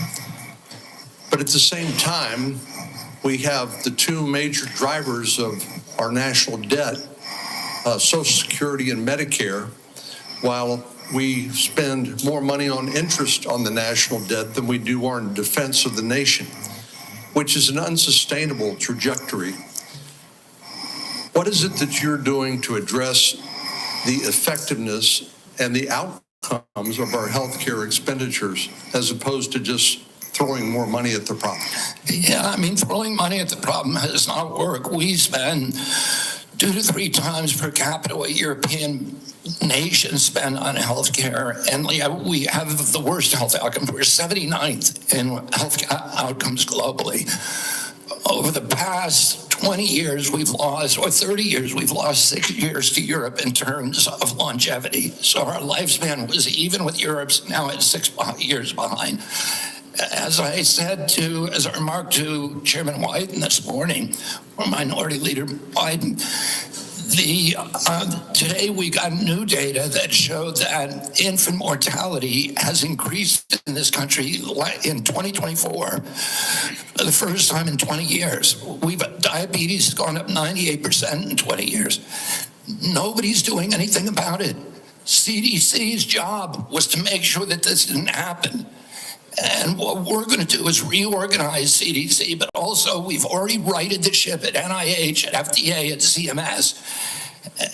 But at the same time, we have the two major drivers of our national debt, Social Security and Medicare, while we spend more money on interest on the national debt than we do on defense of the nation, which is an unsustainable trajectory. What is it that you're doing to address the effectiveness and the outcomes of our healthcare expenditures as opposed to just throwing more money at the problem? Yeah, I mean, throwing money at the problem does not work. We spend 2 to 3 times per capita what European nations spend on healthcare, and we have the worst health outcomes. We're 79th in health outcomes globally. Over the past 20 years, we've lost, or 30 years, we've lost 6 years to Europe in terms of longevity. So our lifespan was even with Europe's, now at 6 years behind. As I said as I remarked to Chairman Wyden this morning, or Minority Leader Biden, today we got new data that showed that infant mortality has increased in this country in 2024 for the first time in 20 years. Diabetes has gone up 98% in 20 years. Nobody's doing anything about it. CDC's job was to make sure that this didn't happen. And what we're going to do is reorganize CDC, but also we've already righted the ship at NIH, at FDA, at CMS,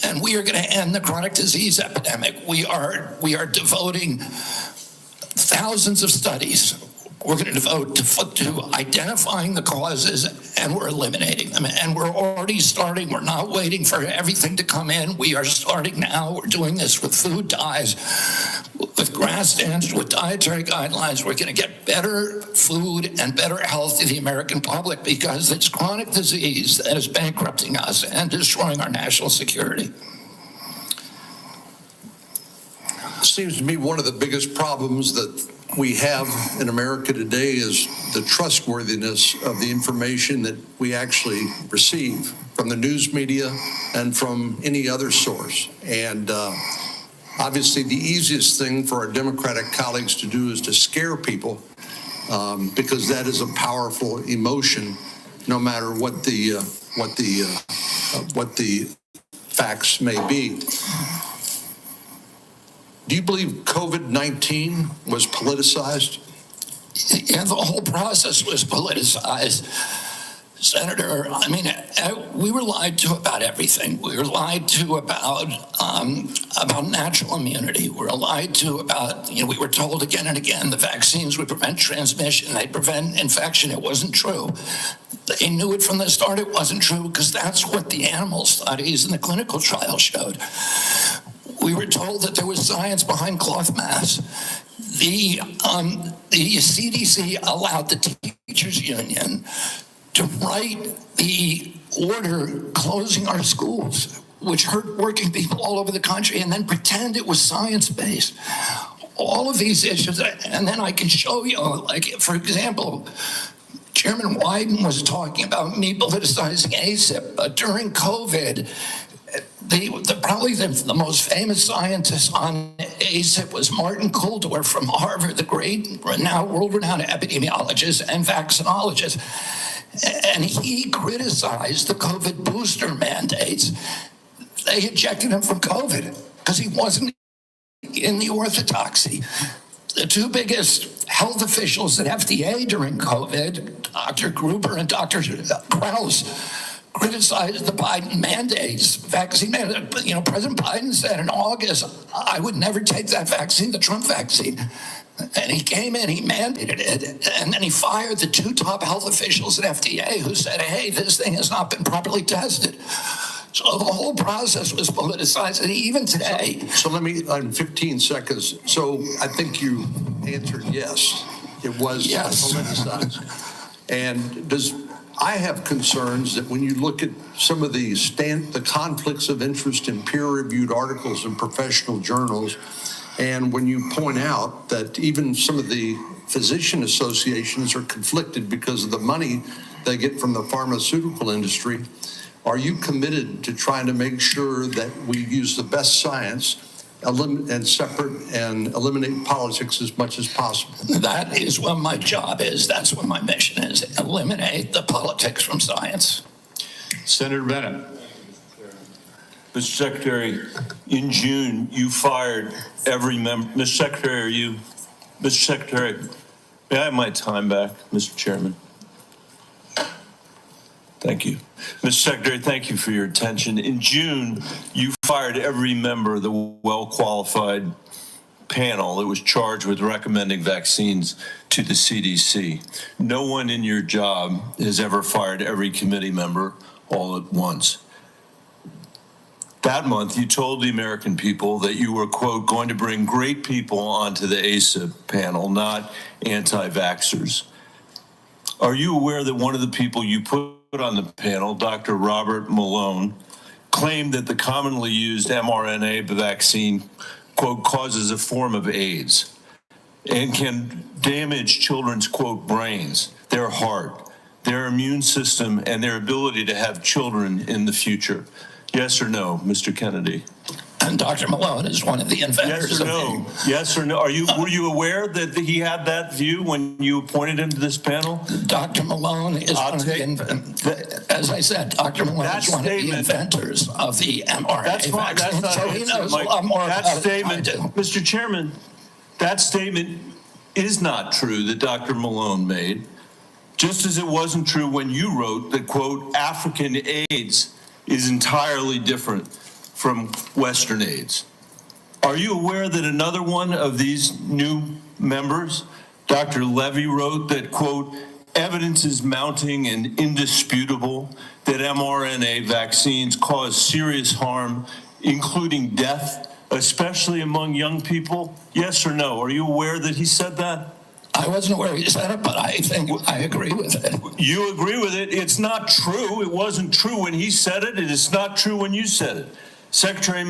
and we are going to end the chronic disease epidemic. We are devoting thousands of studies. We're going to devote to identifying the causes, and we're eliminating them. And we're already starting. We're not waiting for everything to come in. We are starting now. We're doing this with food dyes, with grass standards, with dietary guidelines. We're going to get better food and better health to the American public because it's chronic disease that is bankrupting us and destroying our national security. It seems to me one of the biggest problems that we have in America today is the trustworthiness of the information that we actually receive from the news media and from any other source. And obviously the easiest thing for our Democratic colleagues to do is to scare people because that is a powerful emotion, no matter what the facts may be. Do you believe COVID-19 was politicized? Yeah, the whole process was politicized. Senator, I mean, we were lied to about everything. We were lied to about natural immunity. We were lied to about, we were told again and again the vaccines would prevent transmission, they prevent infection. It wasn't true. They knew it from the start. It wasn't true because that's what the animal studies and the clinical trials showed. We were told that there was science behind cloth masks. The CDC allowed the teachers union to write the order closing our schools, which hurt working people all over the country, and then pretend it was science-based. All of these issues, and then I can show you, like, for example, Chairman Wyden was talking about me politicizing ACIP, but during COVID, probably the most famous scientist on ACIP was Martin Kulldorff from Harvard, the great, world-renowned epidemiologist and vaccinologist. And he criticized the COVID booster mandates. They ejected him from COVID because he wasn't in the orthodoxy. The two biggest health officials at FDA during COVID, Dr. Gruber and Dr. Krause, criticized the Biden mandates, vaccine mandate. President Biden said in August, I would never take that vaccine, the Trump vaccine. And he came in, he mandated it, and then he fired the two top health officials at FDA who said, hey, this thing has not been properly tested. So the whole process was politicized, and even today. So let me, in 15 seconds, so I think you answered yes. It was politicized. And I have concerns that when you look at some of the conflicts of interest in peer-reviewed articles in professional journals, and when you point out that even some of the physician associations are conflicted because of the money they get from the pharmaceutical industry, are you committed to trying to make sure that we use the best science and separate and eliminate politics as much as possible? That is what my job is. That's what my mission is. Eliminate the politics from science. Senator Bennett. Mr. Secretary, in June, you fired every member. Mr. Secretary, Mr. Secretary, may I have my time back, Mr. Chairman? Thank you. Mr. Secretary, thank you for your attention. In June, you fired every member of the well-qualified panel that was charged with recommending vaccines to the CDC. No one in your job has ever fired every committee member all at once. That month, you told the American people that you were, quote, going to bring great people onto the ACIP panel, not anti-vaxxers. Are you aware that one of the people you put on the panel, Dr. Robert Malone, claimed that the commonly used mRNA vaccine, quote, causes a form of AIDS and can damage children's, quote, brains, their heart, their immune system, and their ability to have children in the future? Yes or no, Mr. Kennedy? And Dr. Malone is one of the inventors. Yes or no? Yes or no? Were you aware that he had that view when you appointed him to this panel? Dr. Malone is one of the inventors. As I said, Dr. Malone is one of the inventors of the mRNA vaccine. So he knows a lot more about it than I do. Mr. Chairman, that statement is not true that Dr. Malone made, just as it wasn't true when you wrote that, quote, African AIDS is entirely different from Western AIDS. Are you aware that another one of these new members, Dr. Levy, wrote that, quote, evidence is mounting and indisputable that mRNA vaccines cause serious harm, including death, especially among young people? Yes or no? Are you aware that he said that? I wasn't aware he said it, but I think I agree with it. You agree with it? It's not true. It wasn't true when he said it. It is not true when you said it. Secretary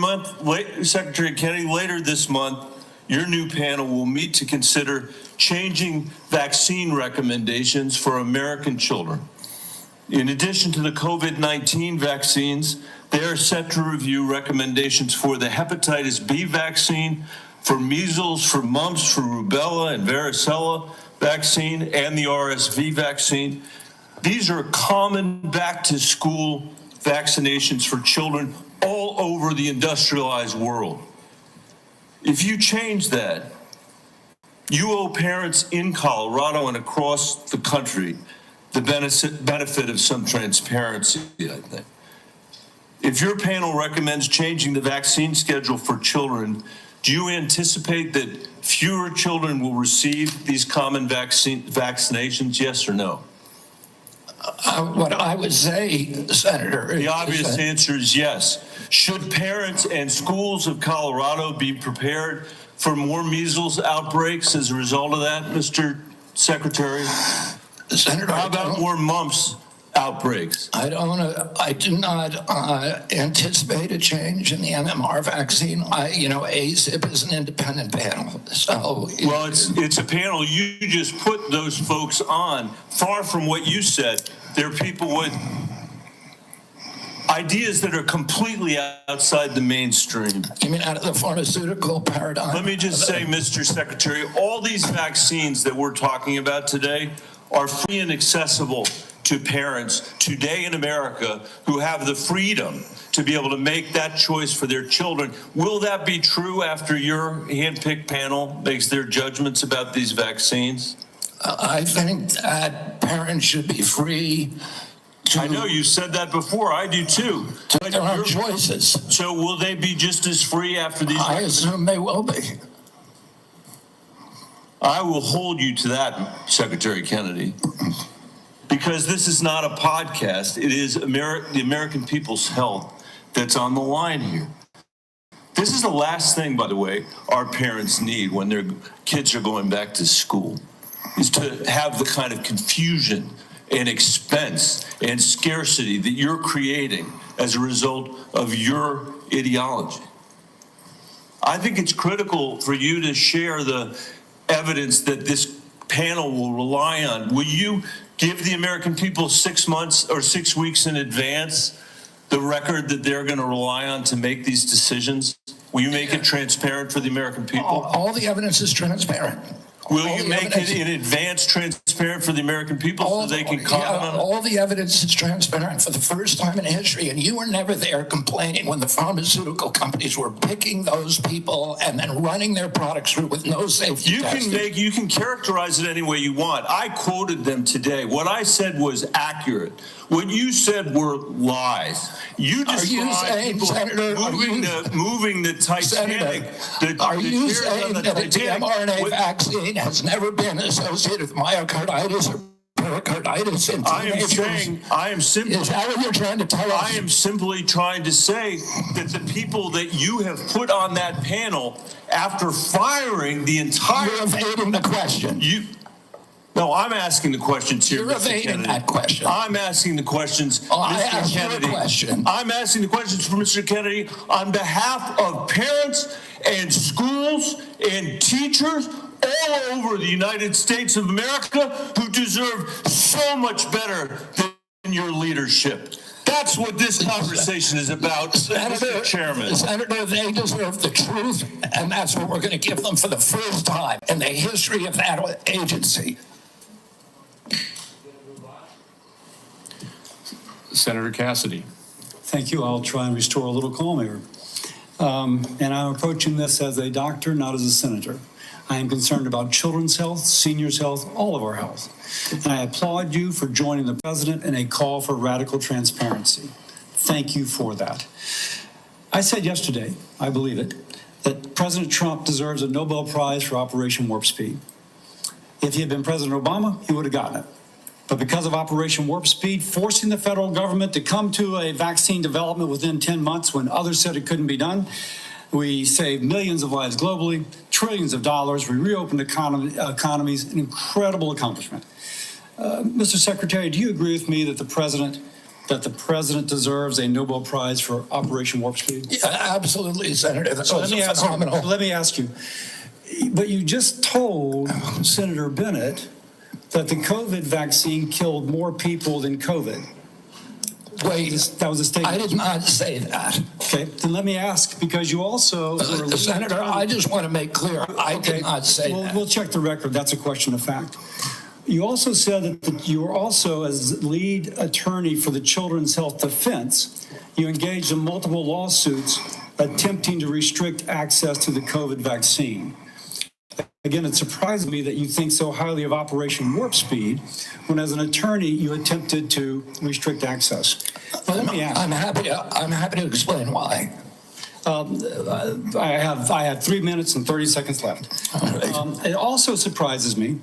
Kennedy, later this month, your new panel will meet to consider changing vaccine recommendations for American children. In addition to the COVID-19 vaccines, they are set to review recommendations for the hepatitis B vaccine, for measles, for mumps, for rubella and varicella vaccine, and the RSV vaccine. These are common back-to-school vaccinations for children all over the industrialized world. If you change that, you owe parents in Colorado and across the country the benefit of some transparency, I think. If your panel recommends changing the vaccine schedule for children, do you anticipate that fewer children will receive these common vaccinations, yes or no? What I would say, Senator, The obvious answer is yes. Should parents and schools of Colorado be prepared for more measles outbreaks as a result of that, Mr. Secretary? Senator, How about more mumps outbreaks? I do not anticipate a change in the MMR vaccine. ACIP is an independent panel. So, well, it's a panel you just put those folks on. Far from what you said, they're people with ideas that are completely outside the mainstream. You mean out of the pharmaceutical paradigm? Let me just say, Mr. Secretary, all these vaccines that we're talking about today are free and accessible to parents today in America who have the freedom to be able to make that choice for their children. Will that be true after your handpicked panel makes their judgments about these vaccines? I think that parents should be free to... I know you said that before. I do too. But there are choices. So will they be just as free after these? I assume they will be. I will hold you to that, Secretary Kennedy, because this is not a podcast. It is the American people's health that's on the line here. This is the last thing, by the way, our parents need when their kids are going back to school, is to have the kind of confusion and expense and scarcity that you're creating as a result of your ideology. I think it's critical for you to share the evidence that this panel will rely on. Will you give the American people 6 months or 6 weeks in advance the record that they're going to rely on to make these decisions? Will you make it transparent for the American people? All the evidence is transparent. Will you make it in advance transparent for the American people so they can comment on it? All the evidence is transparent for the first time in history, and you were never there complaining when the pharmaceutical companies were picking those people and then running their products through with no safety testing. You can characterize it any way you want. I quoted them today. What I said was accurate. What you said were lies. You described people moving the Titanic. Are you saying that the mRNA vaccine has never been associated with myocarditis or pericarditis in teenagers? I am simply. Is that what you're trying to tell us? I am simply trying to say that the people that you have put on that panel, after firing the entire. You're evading the question. No, I'm asking the questions here, You're Mr. evading Kennedy. that question. I'm asking the questions, I Mr. asked Kennedy. You a question. I'm asking the questions for Mr. Kennedy on behalf of parents and schools and teachers all over the United States of America who deserve so much better than your leadership. That's what this conversation is about, Mr. Chairman. Senator, they deserve the truth, and that's what we're going to give them for the first time in the history of that agency. Senator Cassidy. Thank you. I'll try and restore a little calm here. And I'm approaching this as a doctor, not as a senator. I am concerned about children's health, seniors' health, all of our health. And I applaud you for joining the president in a call for radical transparency. Thank you for that. I said yesterday, I believe it, that President Trump deserves a Nobel Prize for Operation Warp Speed. If he had been President Obama, he would have gotten it. But because of Operation Warp Speed, forcing the federal government to come to a vaccine development within 10 months when others said it couldn't be done, we saved millions of lives globally, trillions of dollars. We reopened economies, an incredible accomplishment. Mr. Secretary, do you agree with me that the president deserves a Nobel Prize for Operation Warp Speed? Yeah, absolutely, Senator. That was phenomenal. Let me ask you, but you just told Senator Bennett that the COVID vaccine killed more people than COVID. Wait, that was a statement. I did not say that. Okay, then let me ask, because you also... Senator, I just want to make clear, I did not say that. We'll check the record. That's a question of fact. You also said that you were also, as lead attorney for the Children's Health Defense, you engaged in multiple lawsuits attempting to restrict access to the COVID vaccine. Again, it surprises me that you think so highly of Operation Warp Speed when, as an attorney, you attempted to restrict access. But let me ask. I'm happy to explain why. I had 3 minutes and 30 seconds left. It also surprises me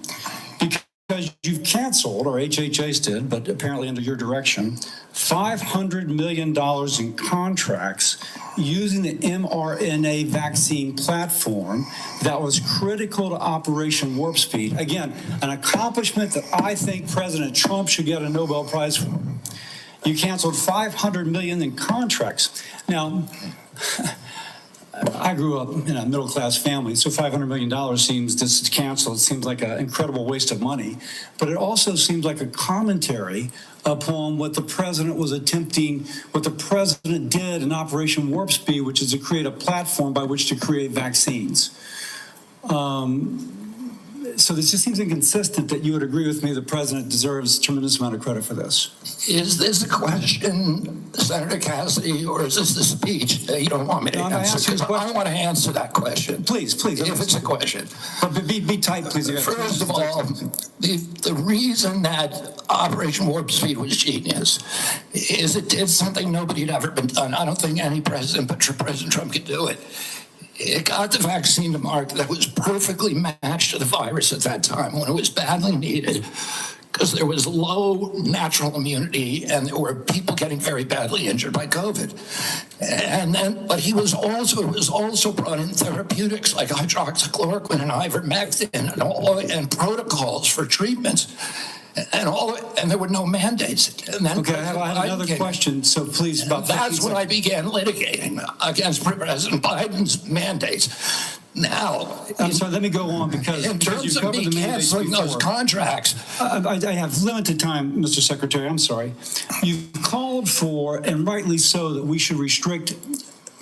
because you've canceled, or HHS did, but apparently under your direction, $500 million in contracts using the mRNA vaccine platform that was critical to Operation Warp Speed. Again, an accomplishment that I think President Trump should get a Nobel Prize for. You canceled $500 million in contracts. Now, I grew up in a middle-class family, so $500 million seems to cancel. It seems like an incredible waste of money. But it also seems like a commentary upon what the president was attempting, what the president did in Operation Warp Speed, which is to create a platform by which to create vaccines. So this just seems inconsistent that you would agree with me the president deserves a tremendous amount of credit for this. Is this a question, Senator Cassidy, or is this the speech that you don't want me to answer? Because I want to answer that question. Please. If it's a question. But be tight, please. First of all, the reason that Operation Warp Speed was genius is it did something nobody had ever been done. I don't think any president but President Trump could do it. It got the vaccine to market that was perfectly matched to the virus at that time when it was badly needed, because there was low natural immunity and there were people getting very badly injured by COVID. But it was also brought in therapeutics like hydroxychloroquine and ivermectin and protocols for treatments. And there were no mandates. And then okay, I have another question, so please. That's when I began litigating against President Biden's mandates. Now, I'm sorry, let me go on because in terms of me canceling those contracts. I have limited time, Mr. Secretary, I'm sorry. You called for, and rightly so, that we should restrict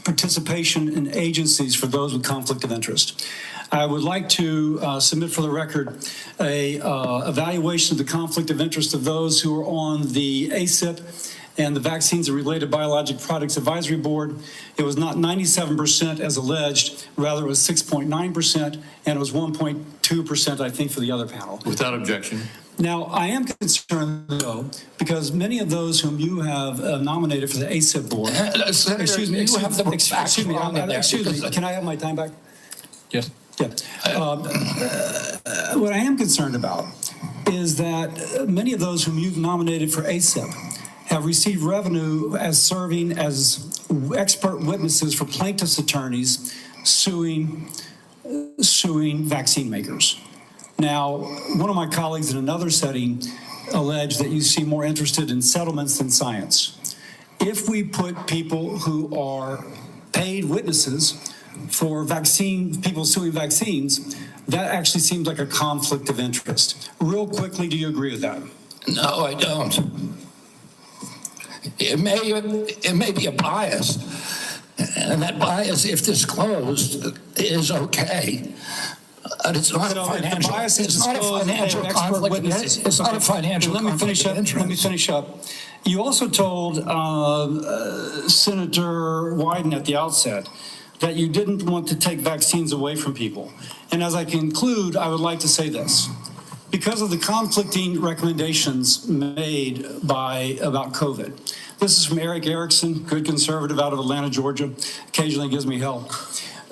participation in agencies for those with conflict of interest. I would like to submit for the record a evaluation of the conflict of interest of those who are on the ACIP and the Vaccines and Related Biologic Products Advisory Board. It was not 97% as alleged, rather it was 6.9%, and it was 1.2%, I think, for the other panel. Without objection. Now, I am concerned, though, because many of those whom you have nominated for the ACIP board, excuse me, can I have my time back? Yes. Yeah. What I am concerned about is that many of those whom you've nominated for ACIP have received revenue as serving as expert witnesses for plaintiffs' attorneys suing vaccine makers. Now, one of my colleagues in another setting alleged that you seem more interested in settlements than science. If we put people who are paid witnesses for people suing vaccines, that actually seems like a conflict of interest. Real quickly, do you agree with that? No, I don't. It may be a bias, and that bias, if disclosed, is okay. But it's not a financial. It's not a financial conflict. It's not a financial. Let me finish up. Let me finish up. You also told Senator Wyden at the outset that you didn't want to take vaccines away from people. And as I conclude, I would like to say this. Because of the conflicting recommendations made about COVID. This is from Eric Erickson, good conservative out of Atlanta, Georgia, occasionally gives me hell.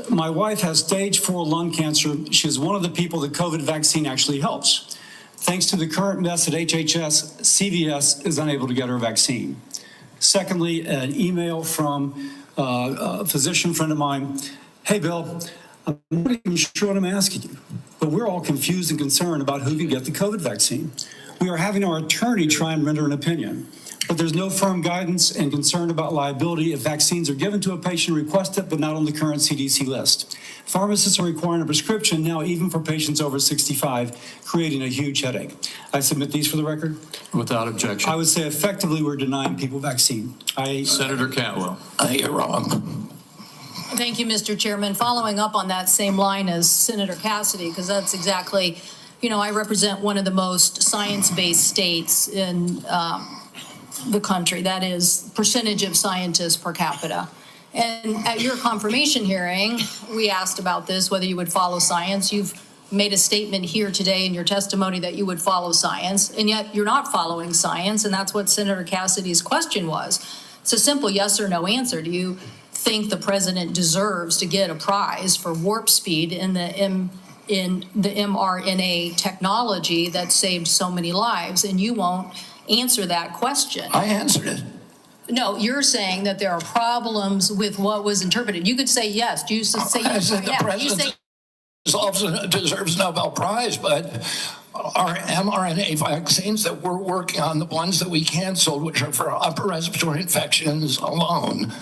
My wife has stage 4 lung cancer. She's one of the people the COVID vaccine actually helps. Thanks to the current mess at HHS, CVS is unable to get her vaccine. Secondly, an email from a physician friend of mine. Hey, Bill, I'm not even sure what I'm asking you, but we're all confused and concerned about who can get the COVID vaccine. We are having our attorney try and render an opinion, but there's no firm guidance and concern about liability if vaccines are given to a patient requested but not on the current CDC list. Pharmacists are requiring a prescription now even for patients over 65, creating a huge headache. I submit these for the record. Without objection. I would say effectively we're denying people vaccine. Senator Cantwell. You're wrong. Thank you, Mr. Chairman. Following up on that same line as Senator Cassidy, because that's exactly, I represent one of the most science-based states in the country. That is percentage of scientists per capita. And at your confirmation hearing, we asked about this, whether you would follow science. You've made a statement here today in your testimony that you would follow science, and yet you're not following science, and that's what Senator Cassidy's question was. It's a simple yes or no answer. Do you think the president deserves to get a prize for warp speed in the mRNA technology that saved so many lives? And you won't answer that question. I answered it. No, you're saying that there are problems with what was interpreted. You could say yes. Do you say I said the yeah. You president say deserves a Nobel Prize, but our mRNA vaccines that we're working on, the ones that we canceled, which are for upper respiratory infections alone,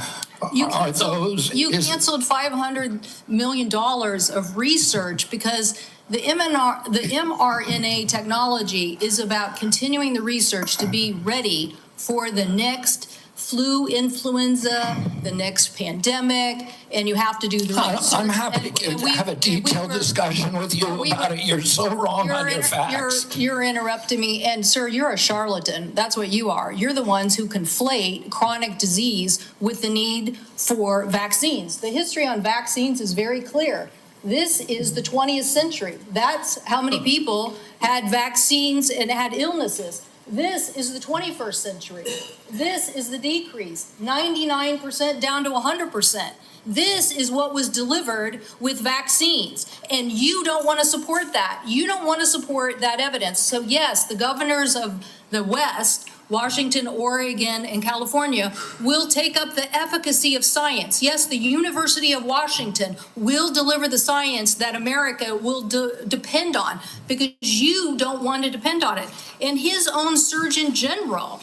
you are those. You canceled $500 million of research because the mRNA technology is about continuing the research to be ready for the next flu, influenza, the next pandemic, and you have to do the research. I'm happy to have a detailed discussion with you about it. You're so wrong on your facts. You're interrupting me, and sir, you're a charlatan. That's what you are. You're the ones who conflate chronic disease with the need for vaccines. The history on vaccines is very clear. This is the 20th century. That's how many people had vaccines and had illnesses. This is the 21st century. This is the decrease, 99% down to 100%. This is what was delivered with vaccines, and you don't want to support that. You don't want to support that evidence. So yes, the governors of the West, Washington, Oregon, and California, will take up the efficacy of science. Yes, the University of Washington will deliver the science that America will depend on, because you don't want to depend on it. And his own Surgeon General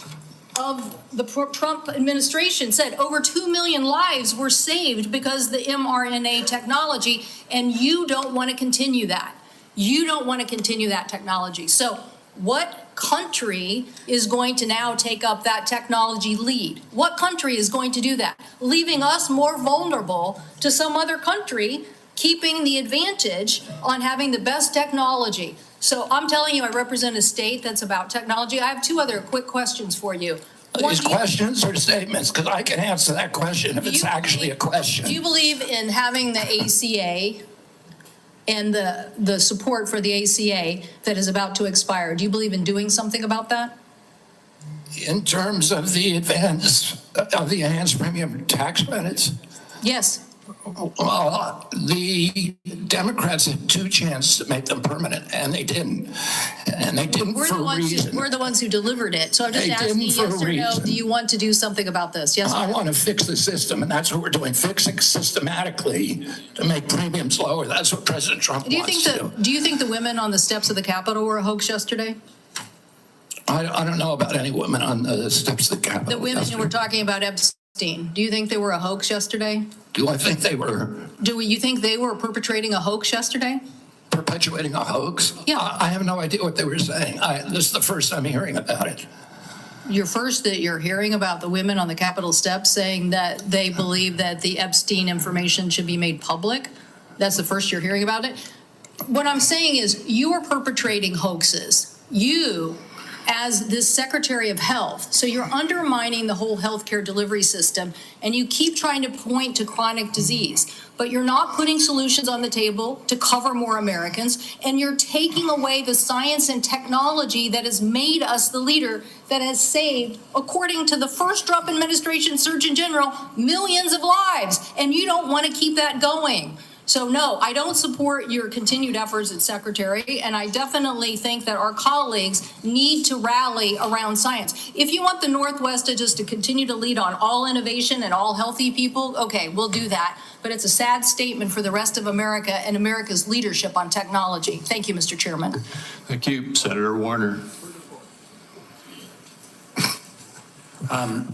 of the Trump administration said over 2 million lives were saved because of the mRNA technology, and you don't want to continue that. You don't want to continue that technology. So what country is going to now take up that technology lead? What country is going to do that? Leaving us more vulnerable to some other country, keeping the advantage on having the best technology. So I'm telling you, I represent a state that's about technology. I have two other quick questions for you. These questions or statements? Because I can answer that question if it's actually a question. Do you believe in having the ACA and the support for the ACA that is about to expire? Do you believe in doing something about that? In terms of the enhanced premium tax credits? Yes. Well, the Democrats had two chances to make them permanent, and they didn't. And they didn't for a reason. We're the ones who delivered it. So I'm just asking yes or no, do you want to do something about this? Yes or no? I want to fix the system, and that's what we're doing, fixing systematically to make premiums lower. That's what President Trump wants to do. Do you think the women on the steps of the Capitol were a hoax yesterday? I don't know about any women on the steps of the Capitol. The women who were talking about Epstein, do you think they were a hoax yesterday? Do I think they were? Do you think they were perpetrating a hoax yesterday? Perpetuating a hoax? Yeah. I have no idea what they were saying. This is the first I'm hearing about it. You're hearing about the women on the Capitol steps saying that they believe that the Epstein information should be made public? That's the first you're hearing about it? What I'm saying is you are perpetrating hoaxes. You, as this Secretary of Health, so you're undermining the whole healthcare delivery system, and you keep trying to point to chronic disease, but you're not putting solutions on the table to cover more Americans, and you're taking away the science and technology that has made us the leader that has saved, according to the first Trump administration Surgeon General, millions of lives, and you don't want to keep that going. So no, I don't support your continued efforts as Secretary, and I definitely think that our colleagues need to rally around science. If you want the Northwest to continue to lead on all innovation and all healthy people, okay, we'll do that. But it's a sad statement for the rest of America and America's leadership on technology. Thank you, Mr. Chairman. Thank you, Senator Warner. Mr.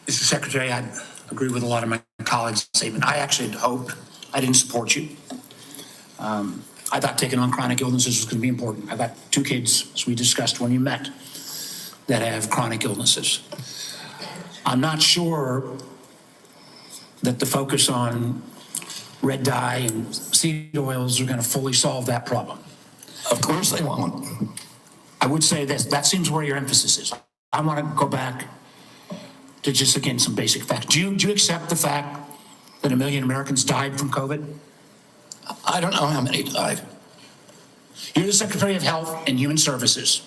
Secretary, I agree with a lot of my colleagues' statement. I actually had hoped I didn't support you. I thought taking on chronic illnesses was going to be important. I've got two kids, as we discussed when you met, that have chronic illnesses. I'm not sure that the focus on red dye and seed oils are going to fully solve that problem. Of course they won't. I would say this, that seems where your emphasis is. I want to go back to just, again, some basic facts. Do you accept the fact that 1 million Americans died from COVID? I don't know how many died. You're the Secretary of Health and Human Services.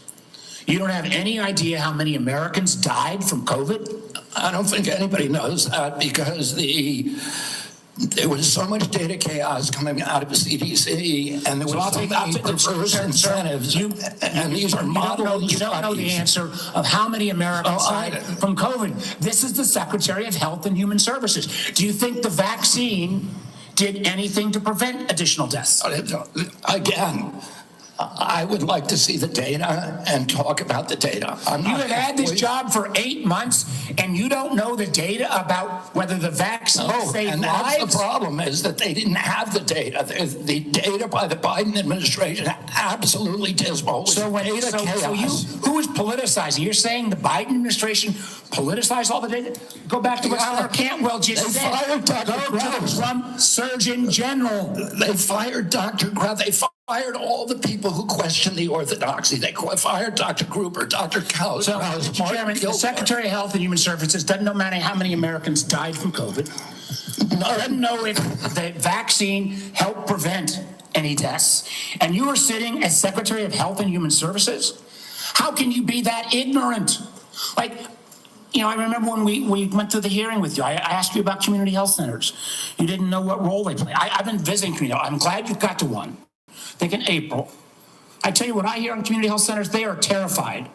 You don't have any idea how many Americans died from COVID? I don't think anybody knows that because there was so much data chaos coming out of the CDC, and there was so many perverse incentives. And these are modeled You don't know the answer of how many Americans died from COVID. This is the Secretary of Health and Human Services. Do you think the vaccine did anything to prevent additional deaths? Again, I would like to see the data and talk about the data. You have had this job for 8 months, and you don't know the data about whether the vaccine saved and lives? that's the problem, is that they didn't have the data. The data by the Biden administration absolutely dismal. So who is politicizing? You're saying the Biden administration politicized all the data? Go back to what Senator Cantwell just said. Fired Dr. Go to the Trump Surgeon General. They fired Dr. Grau. They fired all the people who questioned the orthodoxy. They fired Dr. Gruber, Dr. Kaus. So, Mr. Chairman, the Secretary of Health and Human Services doesn't matter how many Americans died from COVID. Doesn't know if the vaccine helped prevent any deaths. And you are sitting as Secretary of Health and Human Services? How can you be that ignorant? Like, you know, I remember when we went through the hearing with you, I asked you about community health centers. You didn't know what role they play. I've been visiting community. I'm glad you got to one. I think in April. I tell you what I hear on community health centers, they are terrified,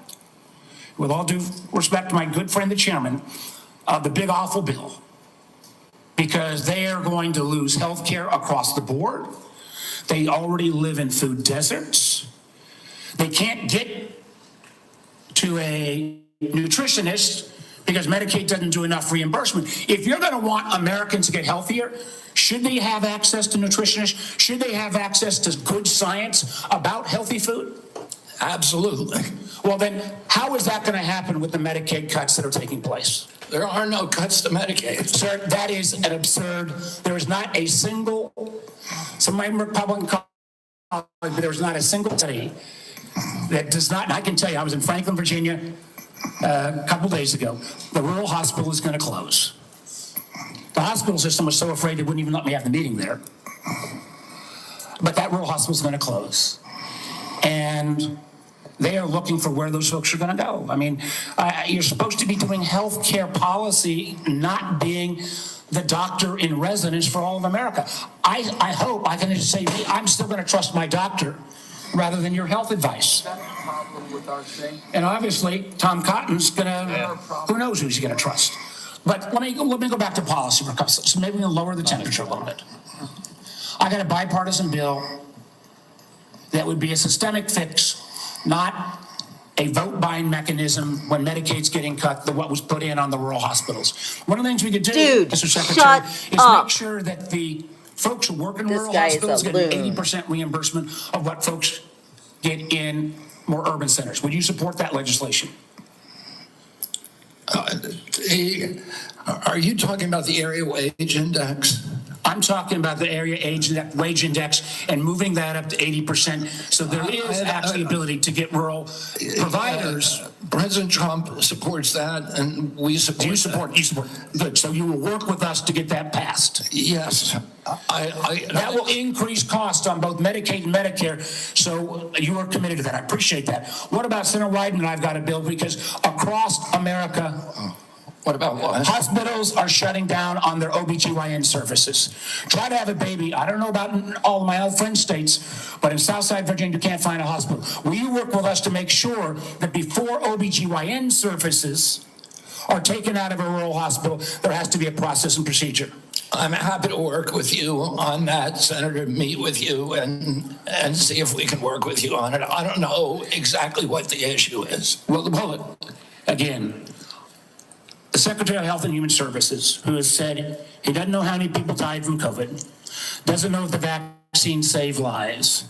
with all due respect to my good friend, the chairman, of the big awful bill, because they are going to lose health care across the board. They already live in food deserts. They can't get to a nutritionist because Medicaid doesn't do enough reimbursement. If you're going to want Americans to get healthier, should they have access to nutritionists? Should they have access to good science about healthy food? Absolutely. Well, then how is that going to happen with the Medicaid cuts that are taking place? There are no cuts to Medicaid. Sir, that is an absurd. There is not a single, some of my Republican colleagues, but there is not a single study that does not, and I can tell you, I was in Franklin, Virginia, a couple days ago. The rural hospital is going to close. The hospital system was so afraid they wouldn't even let me have the meeting there. But that rural hospital is going to close. And they are looking for where those folks are going to go. I mean, you're supposed to be doing health care policy, not being the doctor in residence for all of America. I hope I can just say, I'm still going to trust my doctor rather than your health advice. That's the problem with our state. And obviously, Tom Cotton's going to, who knows who he's going to trust. But let me go back to policy for a couple, so maybe we'll lower the temperature a little bit. I got a bipartisan bill that would be a systemic fix, not a vote buying mechanism when Medicaid's getting cut, what was put in on the rural hospitals. One of the things we could do, Mr. Secretary, is make sure that the folks who work in rural hospitals get 80% reimbursement of what folks get in more urban centers. Would you support that legislation? Are you talking about the area wage index? I'm talking about the area wage index and moving that up to 80%. So there is actually ability to get rural providers. President Trump supports that, and we support. Do you support? You support. Good. So you will work with us to get that passed. Yes. That will increase costs on both Medicaid and Medicare. So you are committed to that. I appreciate that. What about Senator Wyden and I've got a bill because across America. What about what? Hospitals are shutting down on their OBGYN services. Try to have a baby. I don't know about all of my other friend states, but in Southside Virginia, you can't find a hospital. Will you work with us to make sure that before OBGYN services are taken out of a rural hospital, there has to be a process and procedure? I'm happy to work with you on that, Senator, meet with you and see if we can work with you on it. I don't know exactly what the issue is. Well, again, the Secretary of Health and Human Services, who has said he doesn't know how many people died from COVID, doesn't know if the vaccine saved lives,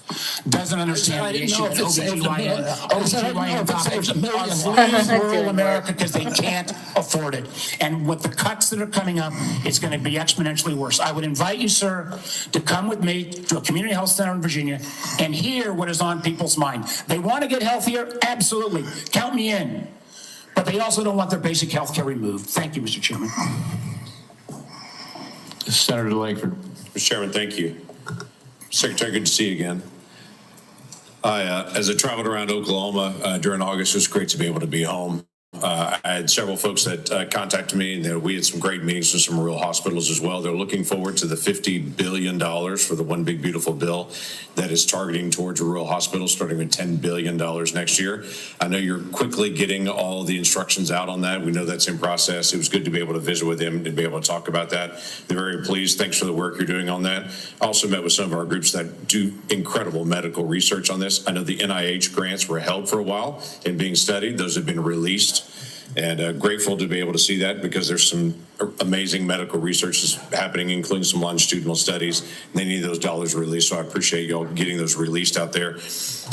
doesn't understand the issue that OBGYN doctors are fleeing rural America because they can't afford it. And with the cuts that are coming up, it's going to be exponentially worse. I would invite you, sir, to come with me to a community health center in Virginia and hear what is on people's mind. They want to get healthier? Absolutely. Count me in. But they also don't want their basic health care removed. Thank you, Mr. Chairman. Senator Langford. Mr. Chairman, thank you. Secretary, good to see you again. As I traveled around Oklahoma during August, it was great to be able to be home. I had several folks that contacted me, and we had some great meetings with some rural hospitals as well. They're looking forward to the $50 billion for the One Big Beautiful Bill that is targeting towards rural hospitals, starting with $10 billion next year. I know you're quickly getting all the instructions out on that. We know that's in process. It was good to be able to visit with them and be able to talk about that. They're very pleased. Thanks for the work you're doing on that. I also met with some of our groups that do incredible medical research on this. I know the NIH grants were held for a while and being studied. Those have been released. And grateful to be able to see that, because there's some amazing medical research that's happening, including some longitudinal studies. And they need those dollars released, so I appreciate y'all getting those released out there.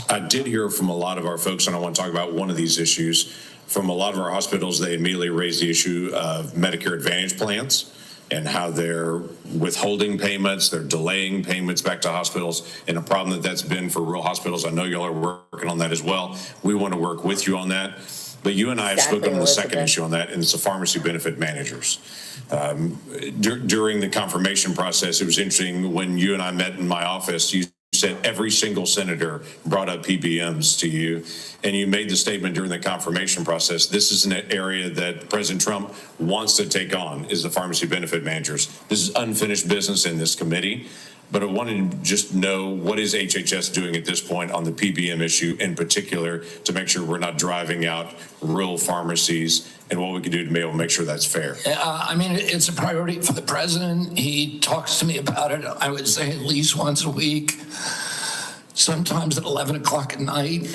I did hear from a lot of our folks, and I want to talk about one of these issues. From a lot of our hospitals, they immediately raised the issue of Medicare Advantage plans and how they're withholding payments, they're delaying payments back to hospitals, and a problem that's been for rural hospitals. I know y'all are working on that as well. We want to work with you on that. But you and I have spoken on the second issue on that, and it's the pharmacy benefit managers. During the confirmation process, it was interesting when you and I met in my office, you said every single senator brought up PBMs to you, and you made the statement during the confirmation process, this is an area that President Trump wants to take on, is the pharmacy benefit managers. This is unfinished business in this committee. But I wanted to just know, what is HHS doing at this point on the PBM issue in particular to make sure we're not driving out rural pharmacies, and what we can do to be able to make sure that's fair? I mean, it's a priority for the president. He talks to me about it, I would say, at least once a week, sometimes at 11 o'clock at night.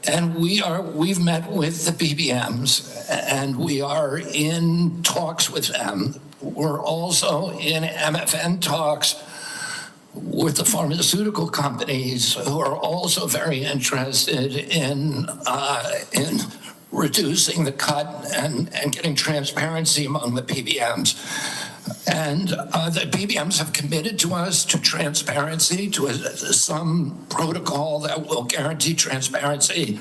And we've met with the PBMs, and we are in talks with them. We're also in MFN talks with the pharmaceutical companies, who are also very interested in reducing the cut and getting transparency among the PBMs. And the PBMs have committed to us to transparency, to some protocol that will guarantee transparency.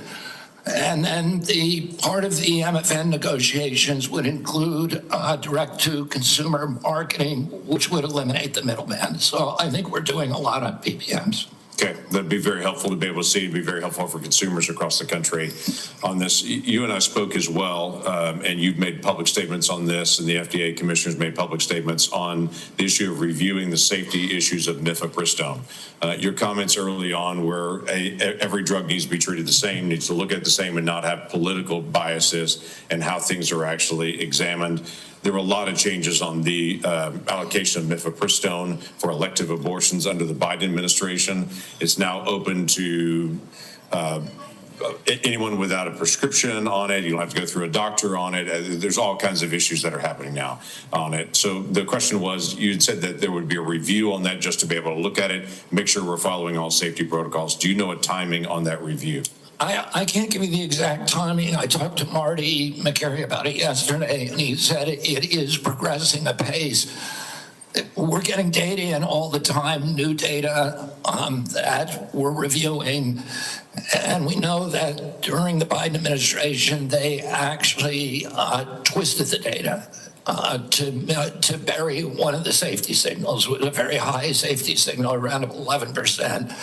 And then the part of the MFN negotiations would include direct-to-consumer marketing, which would eliminate the middleman. So I think we're doing a lot on PBMs. Okay, that'd be very helpful to be able to see. It'd be very helpful for consumers across the country on this. You and I spoke as well, and you've made public statements on this, and the FDA commissioners made public statements on the issue of reviewing the safety issues of mifepristone. Your comments early on were every drug needs to be treated the same, needs to look at the same, and not have political biases, and how things are actually examined. There were a lot of changes on the allocation of mifepristone for elective abortions under the Biden administration. It's now open to anyone without a prescription on it. You don't have to go through a doctor on it. There's all kinds of issues that are happening now on it. So the question was, you had said that there would be a review on that just to be able to look at it, make sure we're following all safety protocols. Do you know a timing on that review? I can't give you the exact timing. I talked to Marty McCary about it yesterday, and he said it is progressing apace. We're getting data in all the time, new data that we're reviewing. And we know that during the Biden administration, they actually twisted the data to bury one of the safety signals with a very high safety signal, around 11%.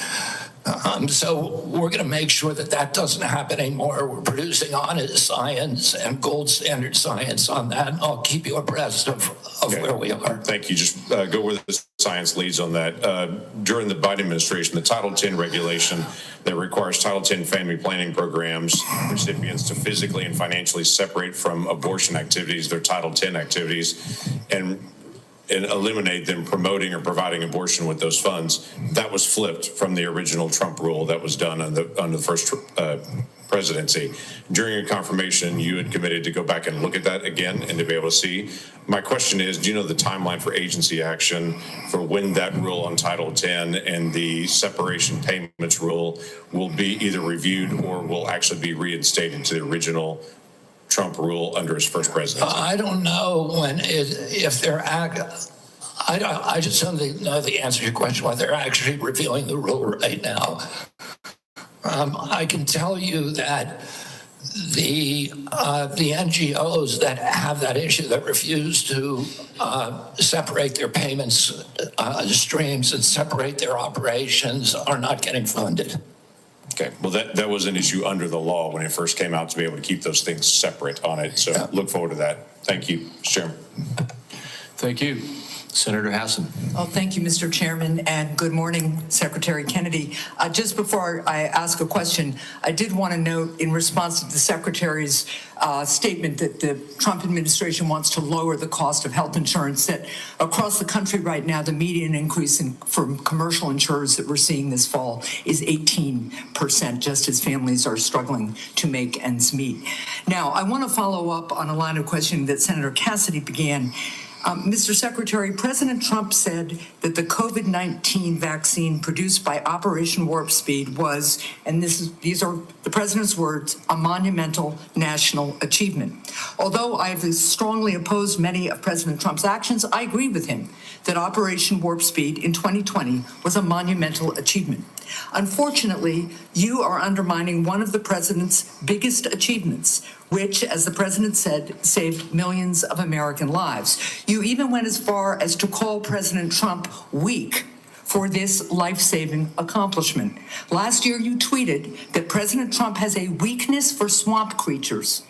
So we're going to make sure that that doesn't happen anymore. We're producing honest science and gold standard science on that. And I'll keep you abreast of where we are. Thank you. Just go where the science leads on that. During the Biden administration, the Title X regulation that requires Title X family planning programs recipients to physically and financially separate from abortion activities, their Title X activities, and eliminate them promoting or providing abortion with those funds. That was flipped from the original Trump rule that was done on the first presidency. During your confirmation, you had committed to go back and look at that again and to be able to see. My question is, do you know the timeline for agency action for when that rule on Title X and the separation payments rule will be either reviewed or will actually be reinstated to the original Trump rule under his first presidency? I don't know if they're I just don't know the answer to your question, why they're actually reviewing the rule right now. I can tell you that the NGOs that have that issue, that refuse to separate their payments streams and separate their operations, are not getting funded. Okay, well, that was an issue under the law when it first came out, to be able to keep those things separate on it. So look forward to that. Thank you, Mr. Chairman. Thank you. Senator Hassan. Oh, thank you, Mr. Chairman, and good morning, Secretary Kennedy. Just before I ask a question, I did want to note, in response to the Secretary's statement that the Trump administration wants to lower the cost of health insurance, that across the country right now, the median increase from commercial insurers that we're seeing this fall is 18%, just as families are struggling to make ends meet. Now, I want to follow up on a line of questioning that Senator Cassidy began. Mr. Secretary, President Trump said that the COVID-19 vaccine produced by Operation Warp Speed was, and these are the president's words, a monumental national achievement. Although I have strongly opposed many of President Trump's actions, I agree with him that Operation Warp Speed in 2020 was a monumental achievement. Unfortunately, you are undermining one of the president's biggest achievements, which, as the president said, saved millions of American lives. You even went as far as to call President Trump weak for this life-saving accomplishment. Last year, you tweeted that President Trump has a weakness for swamp creatures,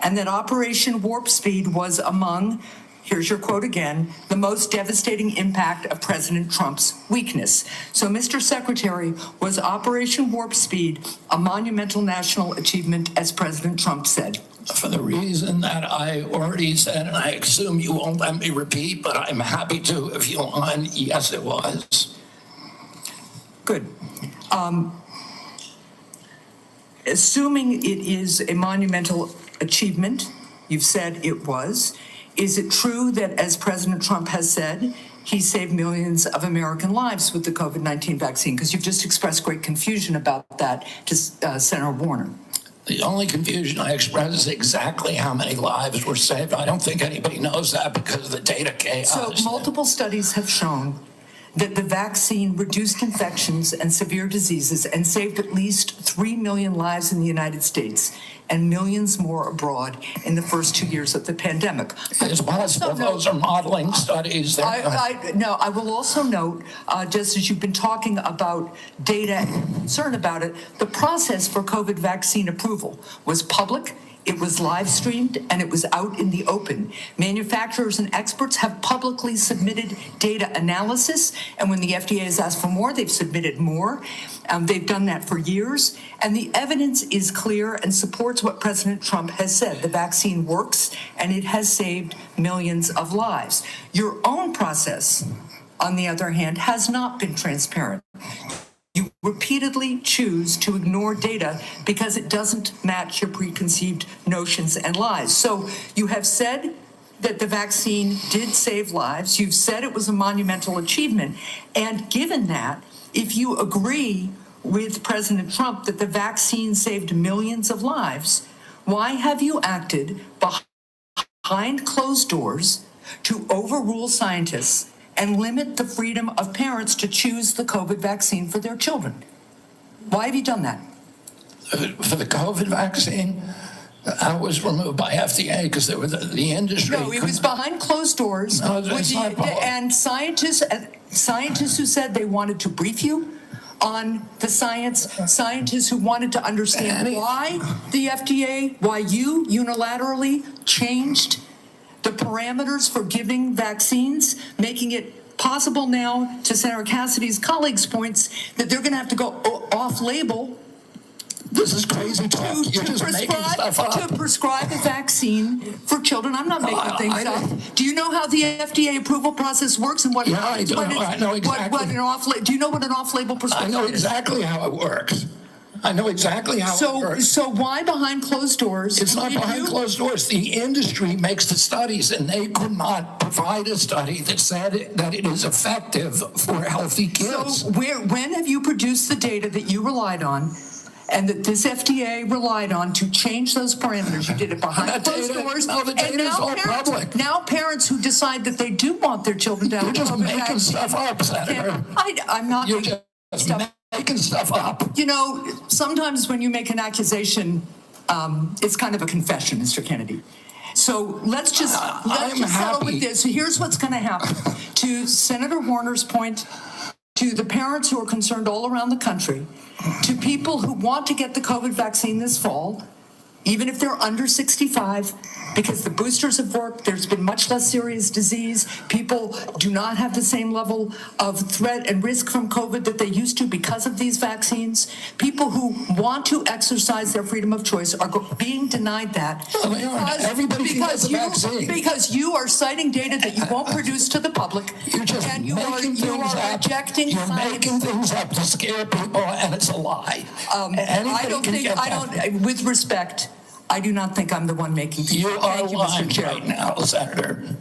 and that Operation Warp Speed was among, here's your quote again, the most devastating impact of President Trump's weakness. So, Mr. Secretary, was Operation Warp Speed a monumental national achievement, as President Trump said? For the reason that I already said, and I assume you won't let me repeat, but I'm happy to if you want, yes, it was. Good. Assuming it is a monumental achievement, you've said it was, is it true that, as President Trump has said, he saved millions of American lives with the COVID-19 vaccine? Because you've just expressed great confusion about that to Senator Warner. The only confusion I express is exactly how many lives were saved. I don't think anybody knows that because the data chaos. So multiple studies have shown that the vaccine reduced infections and severe diseases and saved at least 3 million lives in the United States and millions more abroad in the first 2 years of the pandemic. It's possible those are modeling studies. I will also note, just as you've been talking about data and concern about it, the process for COVID vaccine approval was public, it was live streamed, and it was out in the open. Manufacturers and experts have publicly submitted data analysis, and when the FDA has asked for more, they've submitted more. They've done that for years, and the evidence is clear and supports what President Trump has said. The vaccine works, and it has saved millions of lives. Your own process, on the other hand, has not been transparent. You repeatedly choose to ignore data because it doesn't match your preconceived notions and lies. So you have said that the vaccine did save lives. You've said it was a monumental achievement. And given that, if you agree with President Trump that the vaccine saved millions of lives, why have you acted behind closed doors to overrule scientists and limit the freedom of parents to choose the COVID vaccine for their children? Why have you done that? For the COVID vaccine, I was removed by FDA because there was the industry. No, it was behind closed doors. No, it's not and scientists who said they wanted to brief you on the science, scientists who wanted to understand why the FDA, why you unilaterally changed the parameters for giving vaccines, making it possible now, to Senator Cassidy's colleagues' points, that they're going to have to go off-label. This is crazy talk. You're just making stuff up. To prescribe a vaccine for children. I'm not making things up. Do you know how the FDA approval process works and what? Yeah, I do. I know exactly. Do you know what an off-label prescription is? I know exactly how it works. I know exactly how it works. So why behind closed doors? It's not behind closed doors. The industry makes the studies, and they could not provide a study that said that it is effective for healthy kids. So when have you produced the data that you relied on and that this FDA relied on to change those parameters? You did it behind closed doors. No, the data is all public. Now parents who decide that they do want their children to have You're just making stuff up, Senator. I'm not You're just making stuff up. You know, sometimes when you make an accusation It's kind of a confession, Mr. Kennedy. So let's just settle with this. So here's what's going to happen. To Senator Warner's point, to the parents who are concerned all around the country, to people who want to get the COVID vaccine this fall, even if they're under 65, because the boosters have worked, there's been much less serious disease. People do not have the same level of threat and risk from COVID that they used to because of these vaccines. People who want to exercise their freedom of choice are being denied that because you are citing data that you won't produce to the public. And you are rejecting science. You're making things up to scare people, and it's a lie. With respect, I do not think I'm the one making things. You are lying right now, Senator.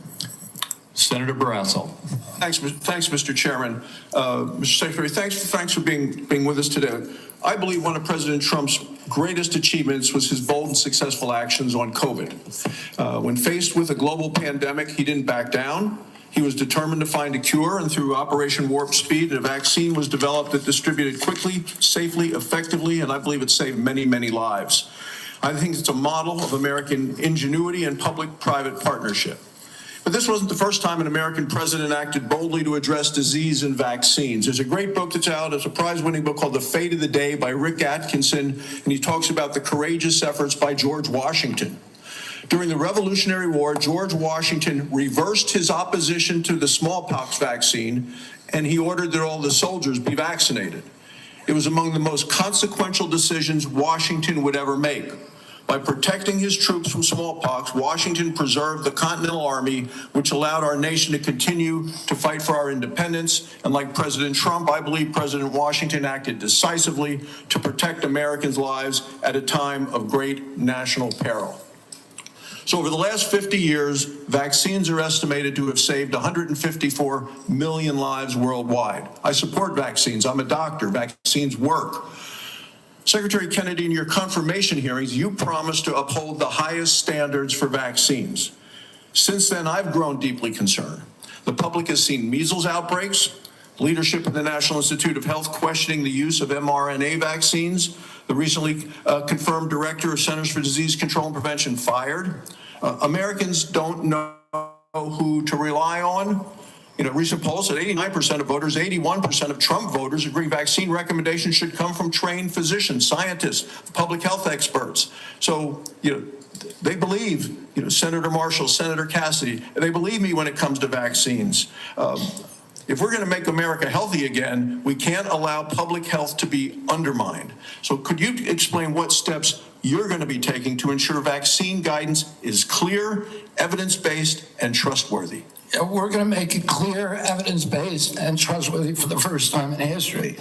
Senator Barrasso. Thanks, Mr. Chairman. Mr. Secretary, thanks for being with us today. I believe one of President Trump's greatest achievements was his bold and successful actions on COVID. When faced with a global pandemic, he didn't back down. He was determined to find a cure, and through Operation Warp Speed, a vaccine was developed that distributed quickly, safely, effectively, and I believe it saved many, many lives. I think it's a model of American ingenuity and public-private partnership. But this wasn't the first time an American president acted boldly to address disease and vaccines. There's a great book that's out, it's a prize-winning book called The Fate of the Day by Rick Atkinson, and he talks about the courageous efforts by George Washington. During the Revolutionary War, George Washington reversed his opposition to the smallpox vaccine, and he ordered that all the soldiers be vaccinated. It was among the most consequential decisions Washington would ever make. By protecting his troops from smallpox, Washington preserved the Continental Army, which allowed our nation to continue to fight for our independence. And like President Trump, I believe President Washington acted decisively to protect Americans' lives at a time of great national peril. So over the last 50 years, vaccines are estimated to have saved 154 million lives worldwide. I support vaccines. I'm a doctor. Vaccines work. Secretary Kennedy, in your confirmation hearings, you promised to uphold the highest standards for vaccines. Since then, I've grown deeply concerned. The public has seen measles outbreaks, leadership in the National Institute of Health questioning the use of mRNA vaccines, the recently confirmed director of Centers for Disease Control and Prevention fired. Americans don't know who to rely on. In a recent poll said 89% of voters, 81% of Trump voters agree vaccine recommendations should come from trained physicians, scientists, public health experts. So, they believe, Senator Marshall, Senator Cassidy, they believe me when it comes to vaccines. If we're going to make America healthy again, we can't allow public health to be undermined. So could you explain what steps you're going to be taking to ensure vaccine guidance is clear, evidence-based, and trustworthy? We're going to make it clear, evidence-based, and trustworthy for the first time in history.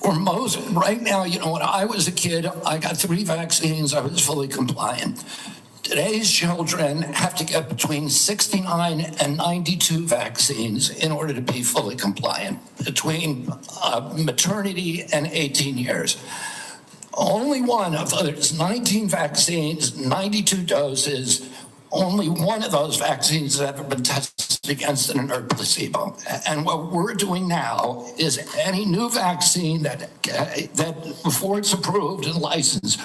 Right now, when I was a kid, I got 3 vaccines. I was fully compliant. Today's children have to get between 69 and 92 vaccines in order to be fully compliant, between maternity and 18 years. Only one of those 19 vaccines, 92 doses, only one of those vaccines has ever been tested against an inert placebo. And what we're doing now is any new vaccine that before it's approved and licensed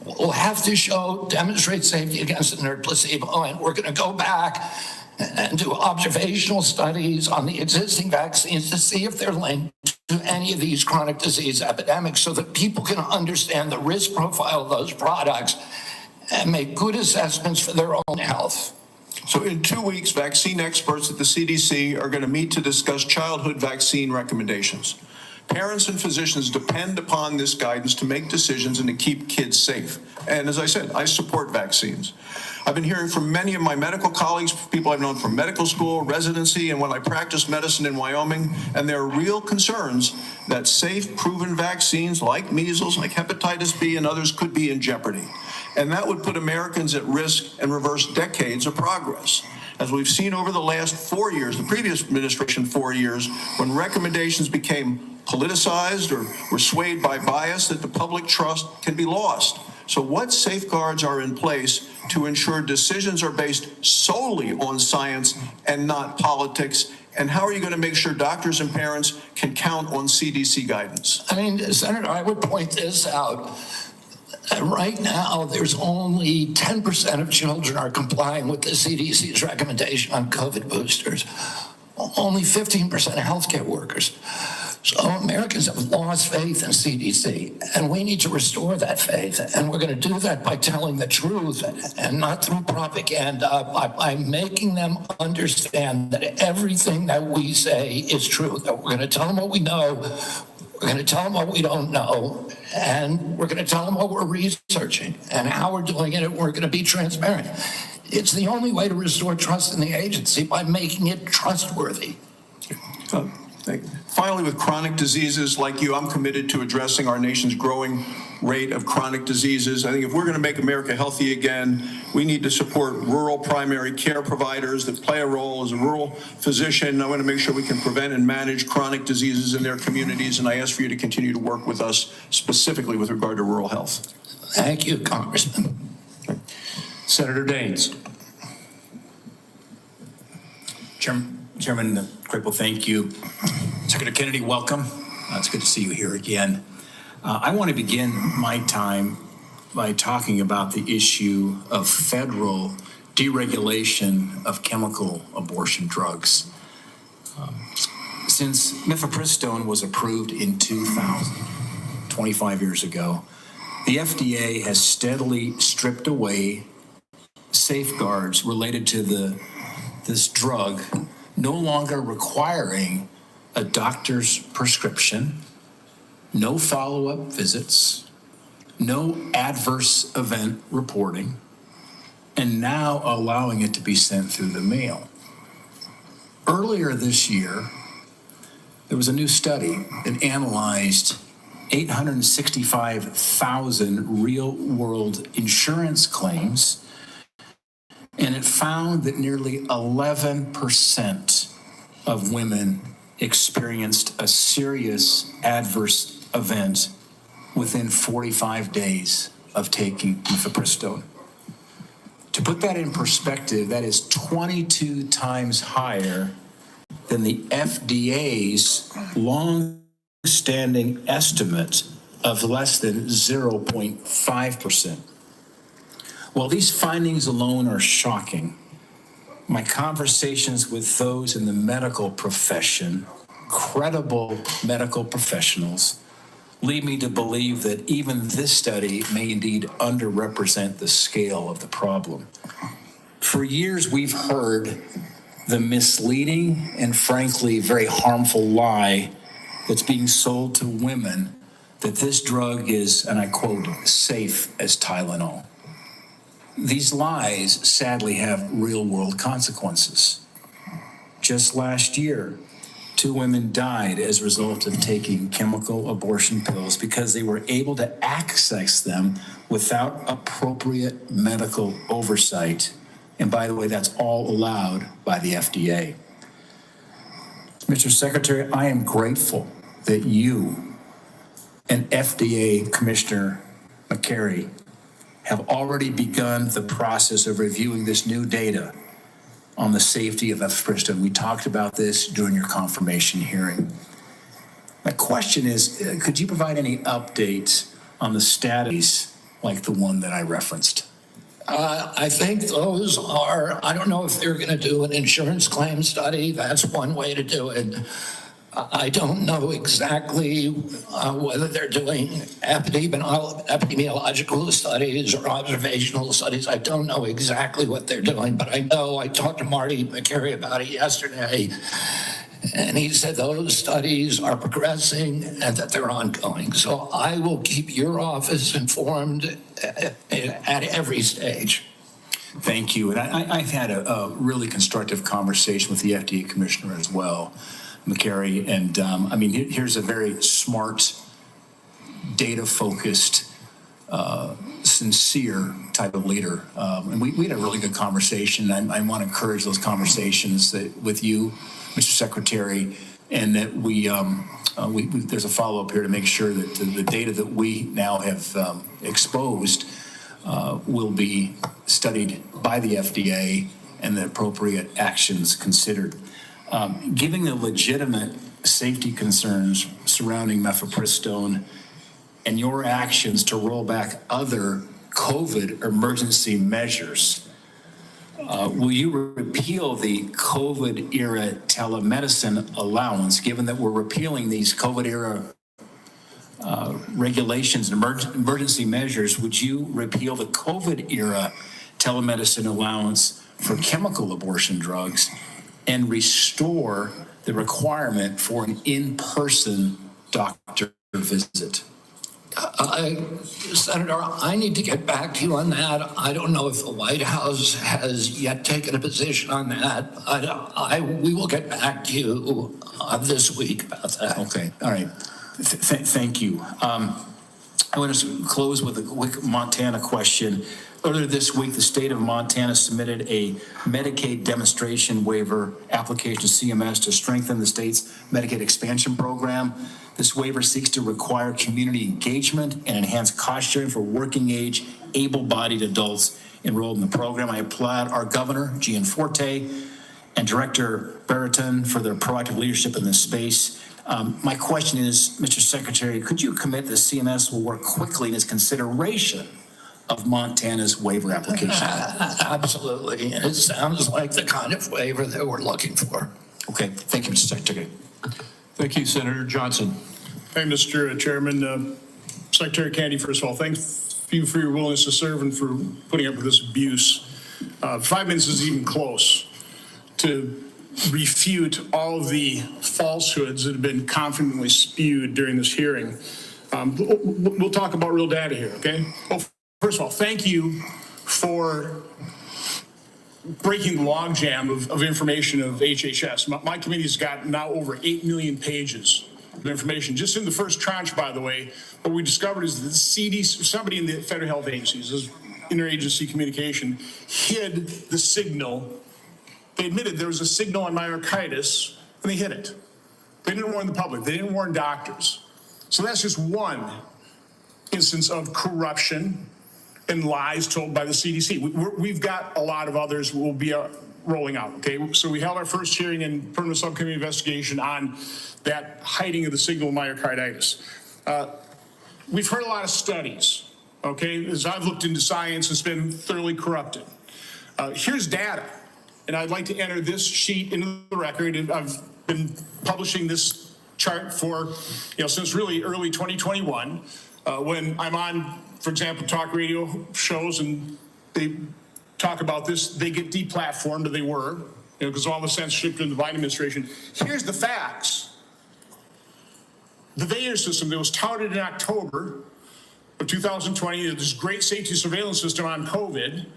will have to demonstrate safety against an inert placebo. And we're going to go back and do observational studies on the existing vaccines to see if they're linked to any of these chronic disease epidemics so that people can understand the risk profile of those products and make good assessments for their own health. So in 2 weeks, vaccine experts at the CDC are going to meet to discuss childhood vaccine recommendations. Parents and physicians depend upon this guidance to make decisions and to keep kids safe. And as I said, I support vaccines. I've been hearing from many of my medical colleagues, people I've known from medical school, residency, and when I practiced medicine in Wyoming, and there are real concerns that safe, proven vaccines like measles, like hepatitis B, and others could be in jeopardy. And that would put Americans at risk and reverse decades of progress. As we've seen over the last 4 years, the previous administration 4 years, when recommendations became politicized or were swayed by bias, that the public trust can be lost. So what safeguards are in place to ensure decisions are based solely on science and not politics? And how are you going to make sure doctors and parents can count on CDC guidance? Senator, I would point this out. And right now, there's only 10% of children are complying with the CDC's recommendation on COVID boosters. Only 15% of healthcare workers. So Americans have lost faith in CDC, and we need to restore that faith. And we're going to do that by telling the truth and not through propaganda, by making them understand that everything that we say is true, that we're going to tell them what we know, we're going to tell them what we don't know, and we're going to tell them what we're researching and how we're doing it, and we're going to be transparent. It's the only way to restore trust in the agency, by making it trustworthy. Finally, with chronic diseases like you, I'm committed to addressing our nation's growing rate of chronic diseases. I think if we're going to make America healthy again, we need to support rural primary care providers that play a role. As a rural physician, I want to make sure we can prevent and manage chronic diseases in their communities, and I ask for you to continue to work with us specifically with regard to rural health. Thank you, Congressman. Senator Daines. Chairman Crapo, thank you. Secretary Kennedy, welcome. It's good to see you here again. I want to begin my time by talking about the issue of federal deregulation of chemical abortion drugs. Since mifepristone was approved in 2000, 25 years ago, the FDA has steadily stripped away safeguards related to this drug, no longer requiring a doctor's prescription, no follow-up visits, no adverse event reporting, and now allowing it to be sent through the mail. Earlier this year, there was a new study that analyzed 865,000 real-world insurance claims, and it found that nearly 11% of women experienced a serious adverse event within 45 days of taking mifepristone. To put that in perspective, that is 22 times higher than the FDA's long-standing estimate of less than 0.5%. While these findings alone are shocking, my conversations with those in the medical profession, credible medical professionals, lead me to believe that even this study may indeed underrepresent the scale of the problem. For years, we've heard the misleading and frankly very harmful lie that's being sold to women that this drug is, and I quote, safe as Tylenol. These lies sadly have real-world consequences. Just last year, 2 women died as a result of taking chemical abortion pills because they were able to access them without appropriate medical oversight. And by the way, that's all allowed by the FDA. Mr. Secretary, I am grateful that you and FDA Commissioner McCary have already begun the process of reviewing this new data on the safety of mifepristone. We talked about this during your confirmation hearing. My question is, could you provide any updates on the status like the one that I referenced? I think those are, I don't know if they're going to do an insurance claim study. That's one way to do it. I don't know exactly whether they're doing epidemiological studies or observational studies. I don't know exactly what they're doing, but I know I talked to Marty McCary about it yesterday, and he said those studies are progressing and that they're ongoing. So I will keep your office informed at every stage. Thank you. And I've had a really constructive conversation with the FDA Commissioner as well, McCary, and I mean, here's a very smart, data-focused, sincere type of leader. And we had a really good conversation. I want to encourage those conversations with you, Mr. Secretary, and that there's a follow-up here to make sure that the data that we now have exposed will be studied by the FDA and the appropriate actions considered. Given the legitimate safety concerns surrounding mifepristone and your actions to roll back other COVID emergency measures, will you repeal the COVID era telemedicine allowance, given that we're repealing these COVID era regulations and emergency measures? Would you repeal the COVID era telemedicine allowance for chemical abortion drugs and restore the requirement for an in-person doctor visit? Senator, I need to get back to you on that. I don't know if the White House has yet taken a position on that. We will get back to you this week about that. Okay, all right. Thank you. I want to close with a quick Montana question. Earlier this week, the state of Montana submitted a Medicaid demonstration waiver application to CMS to strengthen the state's Medicaid expansion program. This waiver seeks to require community engagement and enhance cost sharing for working age, able-bodied adults enrolled in the program. I applaud our governor, Gianforte, and Director Brereton for their proactive leadership in this space. My question is, Mr. Secretary, could you commit that CMS will work quickly in its consideration of Montana's waiver application? Absolutely, and it sounds like the kind of waiver that we're looking for. Okay, thank you, Mr. Secretary. Thank you, Senator Johnson. Hey, Mr. Chairman. Secretary Kennedy, first of all, thank you for your willingness to serve and for putting up with this abuse. 5 minutes is even close to refute all of the falsehoods that have been confidently spewed during this hearing. We'll talk about real data here, okay? Well, first of all, thank you for breaking the logjam of information of HHS. My committee's got now over 8 million pages of information. Just in the first tranche, by the way, what we discovered is that the CDC, somebody in the federal health agencies, this interagency communication, hid the signal. They admitted there was a signal on myocarditis, and they hid it. They didn't warn the public. They didn't warn doctors. So that's just one instance of corruption and lies told by the CDC. We've got a lot of others we'll be rolling out, okay? So we held our first hearing in permanent subcommittee investigation on that hiding of the signal myocarditis. We've heard a lot of studies, okay? As I've looked into science, it's been thoroughly corrupted. Here's data, and I'd like to enter this sheet into the record. And I've been publishing this chart for, since really early 2021, when I'm on, for example, talk radio shows and they talk about this, they get deplatformed, or they were, because all the censorship in the Biden administration. Here's the facts. The VAERS system that was touted in October of 2020, this great safety surveillance system on COVID, a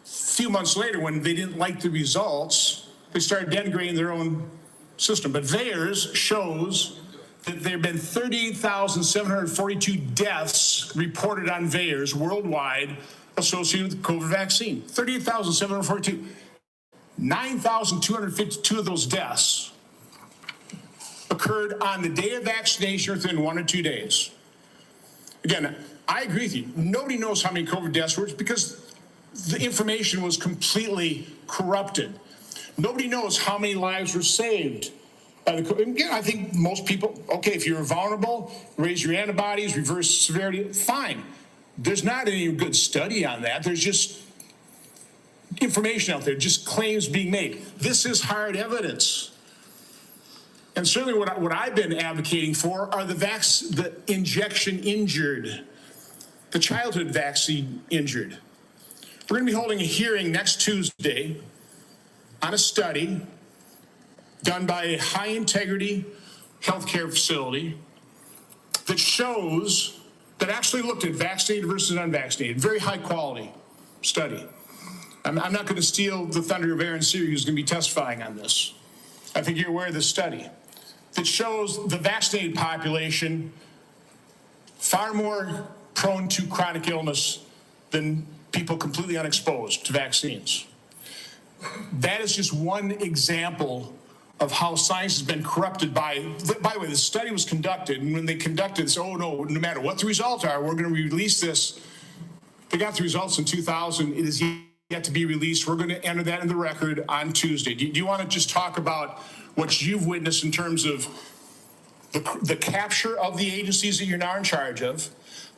few months later, when they didn't like the results, they started denigrating their own system. But VAERS shows that there have been 38,742 deaths reported on VAERS worldwide associated with the COVID vaccine. 38,742. 9,252 of those deaths occurred on the day of vaccination within 1 or 2 days. Again, I agree with you. Nobody knows how many COVID deaths were because the information was completely corrupted. Nobody knows how many lives were saved by the COVID. Again, I think most people, okay, if you're vulnerable, raise your antibodies, reverse severity, fine. There's not any good study on that. There's just information out there, just claims being made. This is hard evidence. And certainly what I've been advocating for are the injection injured, the childhood vaccine injured. We're going to be holding a hearing next Tuesday on a study done by a high integrity healthcare facility that shows, that actually looked at vaccinated versus unvaccinated, very high quality study. I'm not going to steal the thunder of Aaron Seary, who's going to be testifying on this. I think you're aware of this study that shows the vaccinated population far more prone to chronic illness than people completely unexposed to vaccines. That is just one example of how science has been corrupted by the way, the study was conducted, and when they conducted this, oh no matter what the results are, we're going to release this. They got the results in 2000. It is yet to be released. We're going to enter that in the record on Tuesday. Do you want to just talk about what you've witnessed in terms of the capture of the agencies that you're now in charge of,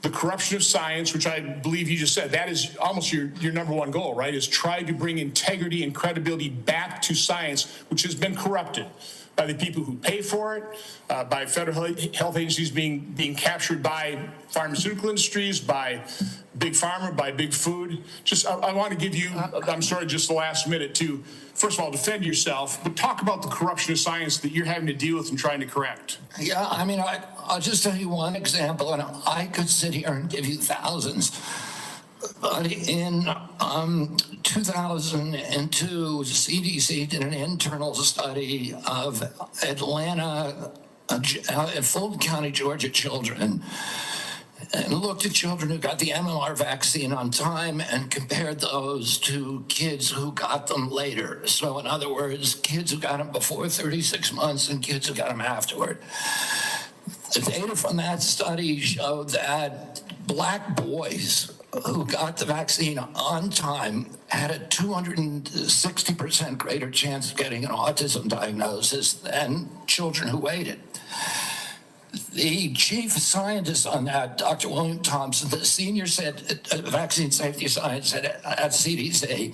the corruption of science, which I believe you just said, that is almost your number one goal, right? Is try to bring integrity and credibility back to science, which has been corrupted by the people who pay for it, by federal health agencies being captured by pharmaceutical industries, by big pharma, by big food. Just, I want to give you, I'm sorry, just the last minute to, first of all, defend yourself, but talk about the corruption of science that you're having to deal with and trying to correct. Yeah, I mean, I'll just tell you one example, and I could sit here and give you thousands. But in 2002, CDC did an internal study of Atlanta, Fulton County, Georgia children, and looked at children who got the MMR vaccine on time and compared those to kids who got them later. So in other words, kids who got them before 36 months and kids who got them afterward. The data from that study showed that Black boys who got the vaccine on time had a 260% greater chance of getting an autism diagnosis than children who waited. The chief scientist on that, Dr. William Thompson, the senior vaccine safety scientist at CDC,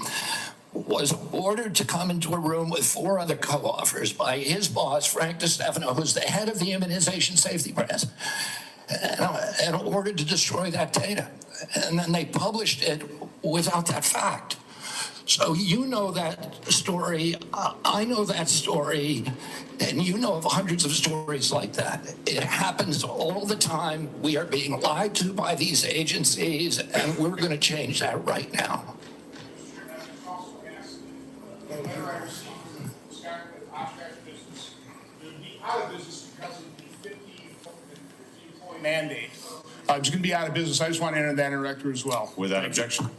was ordered to come into a room with 4 other co-authors by his boss, Frank DiStefano, who's the head of the immunization safety branch, and ordered to destroy that data. And then they published it without that fact. So you know that story, I know that story, and you know of hundreds of stories like that. It happens all the time. We are being lied to by these agencies, and we're going to change that right now. Out of business because of the 50 employee mandate. It's going to be out of business. I just want to enter that in the record as well. Without objection.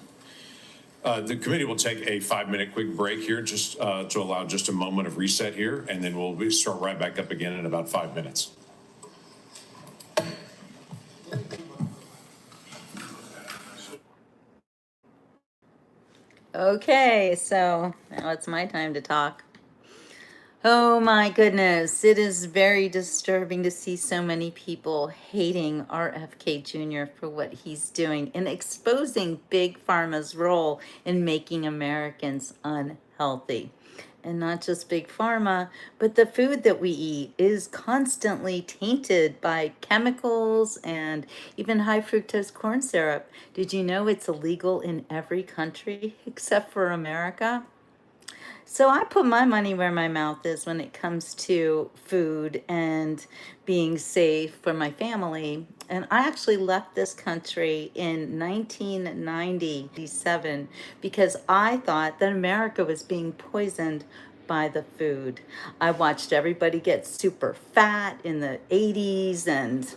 The committee will take a 5-minute quick break here just to allow just a moment of reset here, and then we'll start right back up again in about 5 minutes. Okay, so now it's my time to talk. Oh my goodness, it is very disturbing to see so many people hating RFK Jr. for what he's doing and exposing Big Pharma's role in making Americans unhealthy. And not just Big Pharma, but the food that we eat is constantly tainted by chemicals and even high fructose corn syrup. Did you know it's illegal in every country except for America? So I put my money where my mouth is when it comes to food and being safe for my family. And I actually left this country in 1997 because I thought that America was being poisoned by the food. I watched everybody get super fat in the 80s, and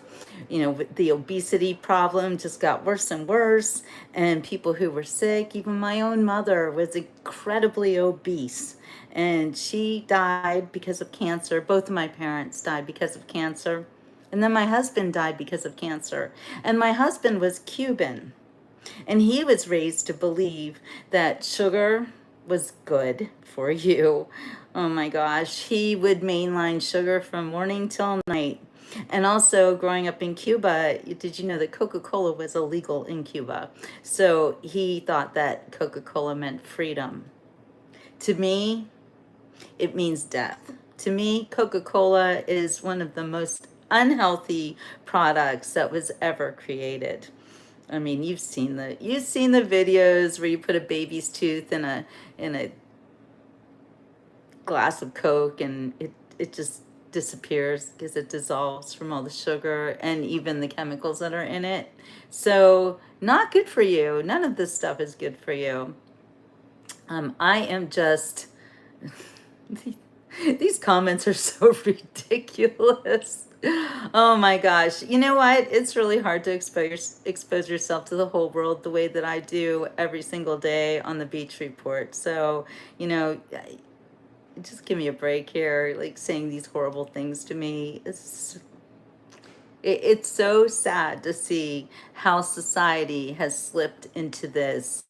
the obesity problem just got worse and worse, and people who were sick, even my own mother was incredibly obese, and she died because of cancer. Both of my parents died because of cancer, and then my husband died because of cancer. And my husband was Cuban, and he was raised to believe that sugar was good for you. Oh my gosh, he would mainline sugar from morning till night. And also, growing up in Cuba, did you know that Coca-Cola was illegal in Cuba? So he thought that Coca-Cola meant freedom. To me, it means death. To me, Coca-Cola is one of the most unhealthy products that was ever created. I mean, you've seen the videos where you put a baby's tooth in a glass of Coke, and it just disappears because it dissolves from all the sugar and even the chemicals that are in it. So not good for you. None of this stuff is good for you. I am just these comments are so ridiculous. Oh my gosh. You know what? It's really hard to expose yourself to the whole world the way that I do every single day on the Beach Report. So, just give me a break here, like saying these horrible things to me. It's It's so sad to see how society has slipped into this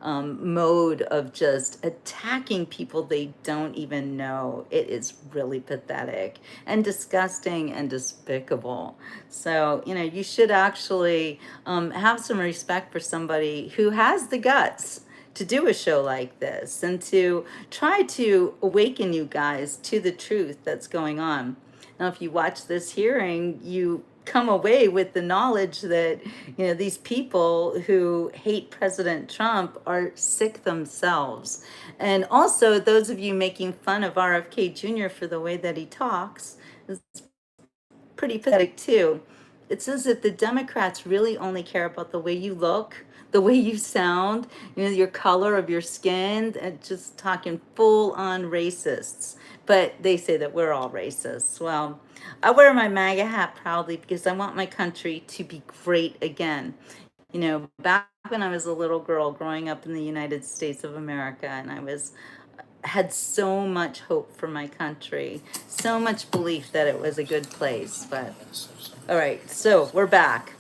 mode of just attacking people they don't even know. It is really pathetic and disgusting and despicable. So, you know, you should actually have some respect for somebody who has the guts to do a show like this and to try to awaken you guys to the truth that's going on. Now, if you watch this hearing, you come away with the knowledge that, you know, these people who hate President Trump are sick themselves. And also, those of you making fun of RFK Jr. for the way that he talks is pretty pathetic too. It's as if the Democrats really only care about the way you look, the way you sound, you know, your color of your skin, and just talking full on racists. But they say that we're all racists. Well, I wear my MAGA hat proudly because I want my country to be great again. You know, back when I was a little girl growing up in the United States of America, and I had so much hope for my country, so much belief that it was a good place. But all right, so we're back.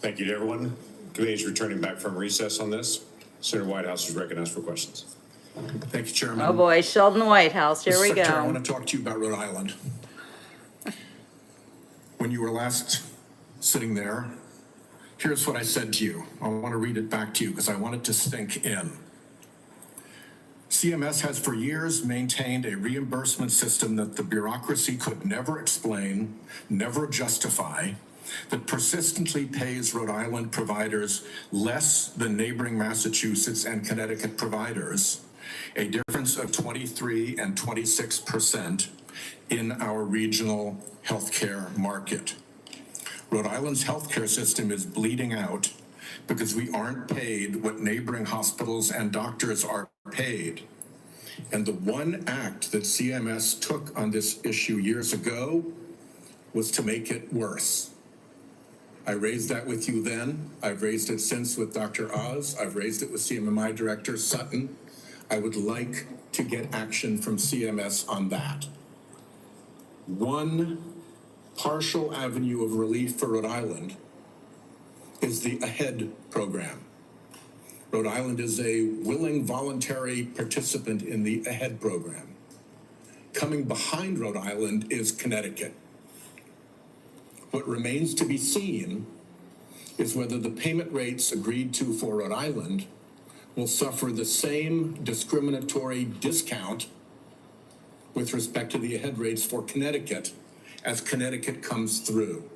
Thank you to everyone. Committee is returning back from recess on this. Senator Whitehouse is recognized for questions. Thank you, Chairman. Oh boy, Sheldon Whitehouse, here we Mr. Secretary, I go. want to talk to you about Rhode Island. When you were last sitting there, here's what I said to you. I want to read it back to you because I want it to sink in. CMS has for years maintained a reimbursement system that the bureaucracy could never explain, never justify, that persistently pays Rhode Island providers less than neighboring Massachusetts and Connecticut providers, a difference of 23 and 26% in our regional healthcare market. Rhode Island's healthcare system is bleeding out because we aren't paid what neighboring hospitals and doctors are paid. And the one act that CMS took on this issue years ago was to make it worse. I raised that with you then. I've raised it since with Dr. Oz. I've raised it with CMMI Director Sutton. I would like to get action from CMS on that. One partial avenue of relief for Rhode Island is the AHEAD program. Rhode Island is a willing voluntary participant in the AHEAD program. Coming behind Rhode Island is Connecticut. What remains to be seen is whether the payment rates agreed to for Rhode Island will suffer the same discriminatory discount with respect to the AHEAD rates for Connecticut as Connecticut comes through.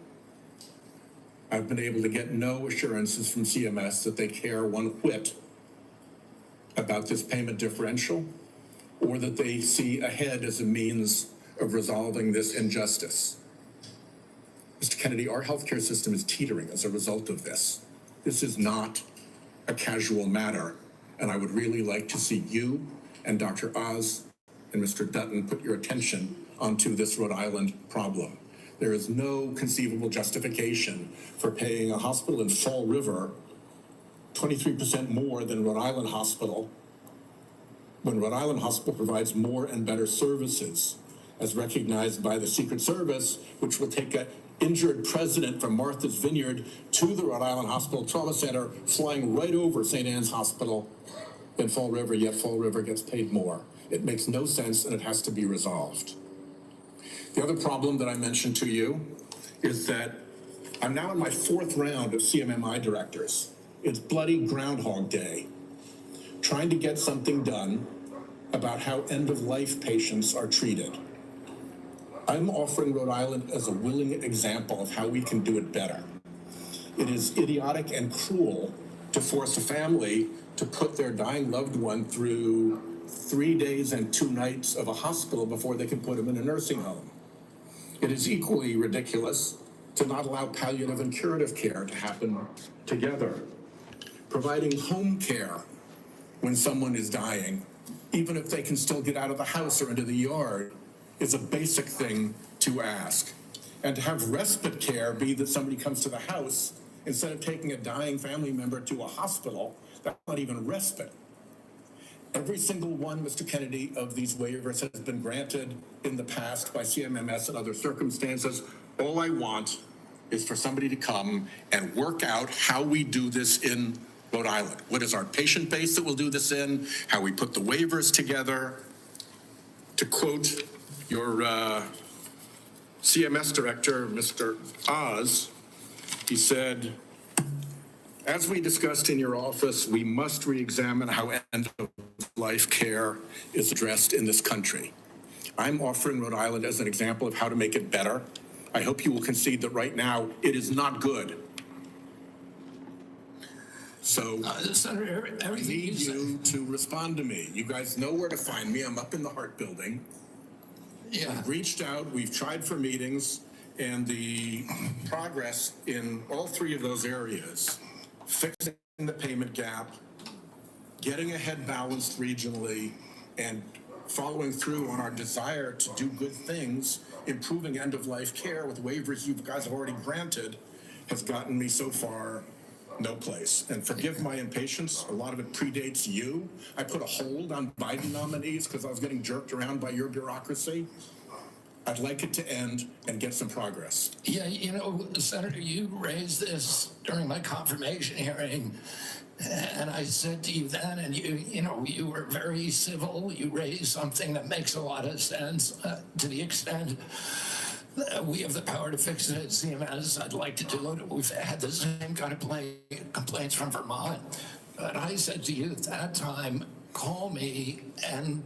I've been able to get no assurances from CMS that they care one whit about this payment differential or that they see AHEAD as a means of resolving this injustice. Mr. Kennedy, our healthcare system is teetering as a result of this. This is not a casual matter, and I would really like to see you and Dr. Oz and Mr. Dutton put your attention onto this Rhode Island problem. There is no conceivable justification for paying a hospital in Fall River 23% more than Rhode Island Hospital when Rhode Island Hospital provides more and better services, as recognized by the Secret Service, which will take an injured president from Martha's Vineyard to the Rhode Island Hospital Trauma Center, flying right over St. Anne's Hospital in Fall River, yet Fall River gets paid more. It makes no sense, and it has to be resolved. The other problem that I mentioned to you is that I'm now in my fourth round of CMMI directors. It's bloody Groundhog Day, trying to get something done about how end-of-life patients are treated. I'm offering Rhode Island as a willing example of how we can do it better. It is idiotic and cruel to force a family to put their dying loved one through 3 days and 2 nights of a hospital before they can put them in a nursing home. It is equally ridiculous to not allow palliative and curative care to happen together. Providing home care when someone is dying, even if they can still get out of the house or into the yard, is a basic thing to ask. And to have respite care be that somebody comes to the house instead of taking a dying family member to a hospital, that's not even respite. Every single one, Mr. Kennedy, of these waivers has been granted in the past by CMMS and other circumstances. All I want is for somebody to come and work out how we do this in Rhode Island. What is our patient base that we'll do this in? How we put the waivers together? To quote your CMS director, Mr. Oz, he said, as we discussed in your office, we must re-examine how end-of-life care is addressed in this country. I'm offering Rhode Island as an example of how to make it better. I hope you will concede that right now it is not good. So Senator, I everything need you to respond to me. You guys know where to find me. I'm up in the Hart Building. Yeah. I've reached out, we've tried for meetings, and the progress in all three of those areas, fixing the payment gap, getting ahead balanced regionally, and following through on our desire to do good things, improving end-of-life care with waivers you guys have already granted, has gotten me so far no place. And forgive my impatience, a lot of it predates you. I put a hold on Biden nominees because I was getting jerked around by your bureaucracy. I'd like it to end and get some progress. Yeah, you know, Senator, you raised this during my confirmation hearing, and I said to you then, and you were very civil. You raised something that makes a lot of sense to the extent that we have the power to fix it at CMS. I'd like to do it. We've had the same kind of complaints from Vermont. But I said to you at that time, call me and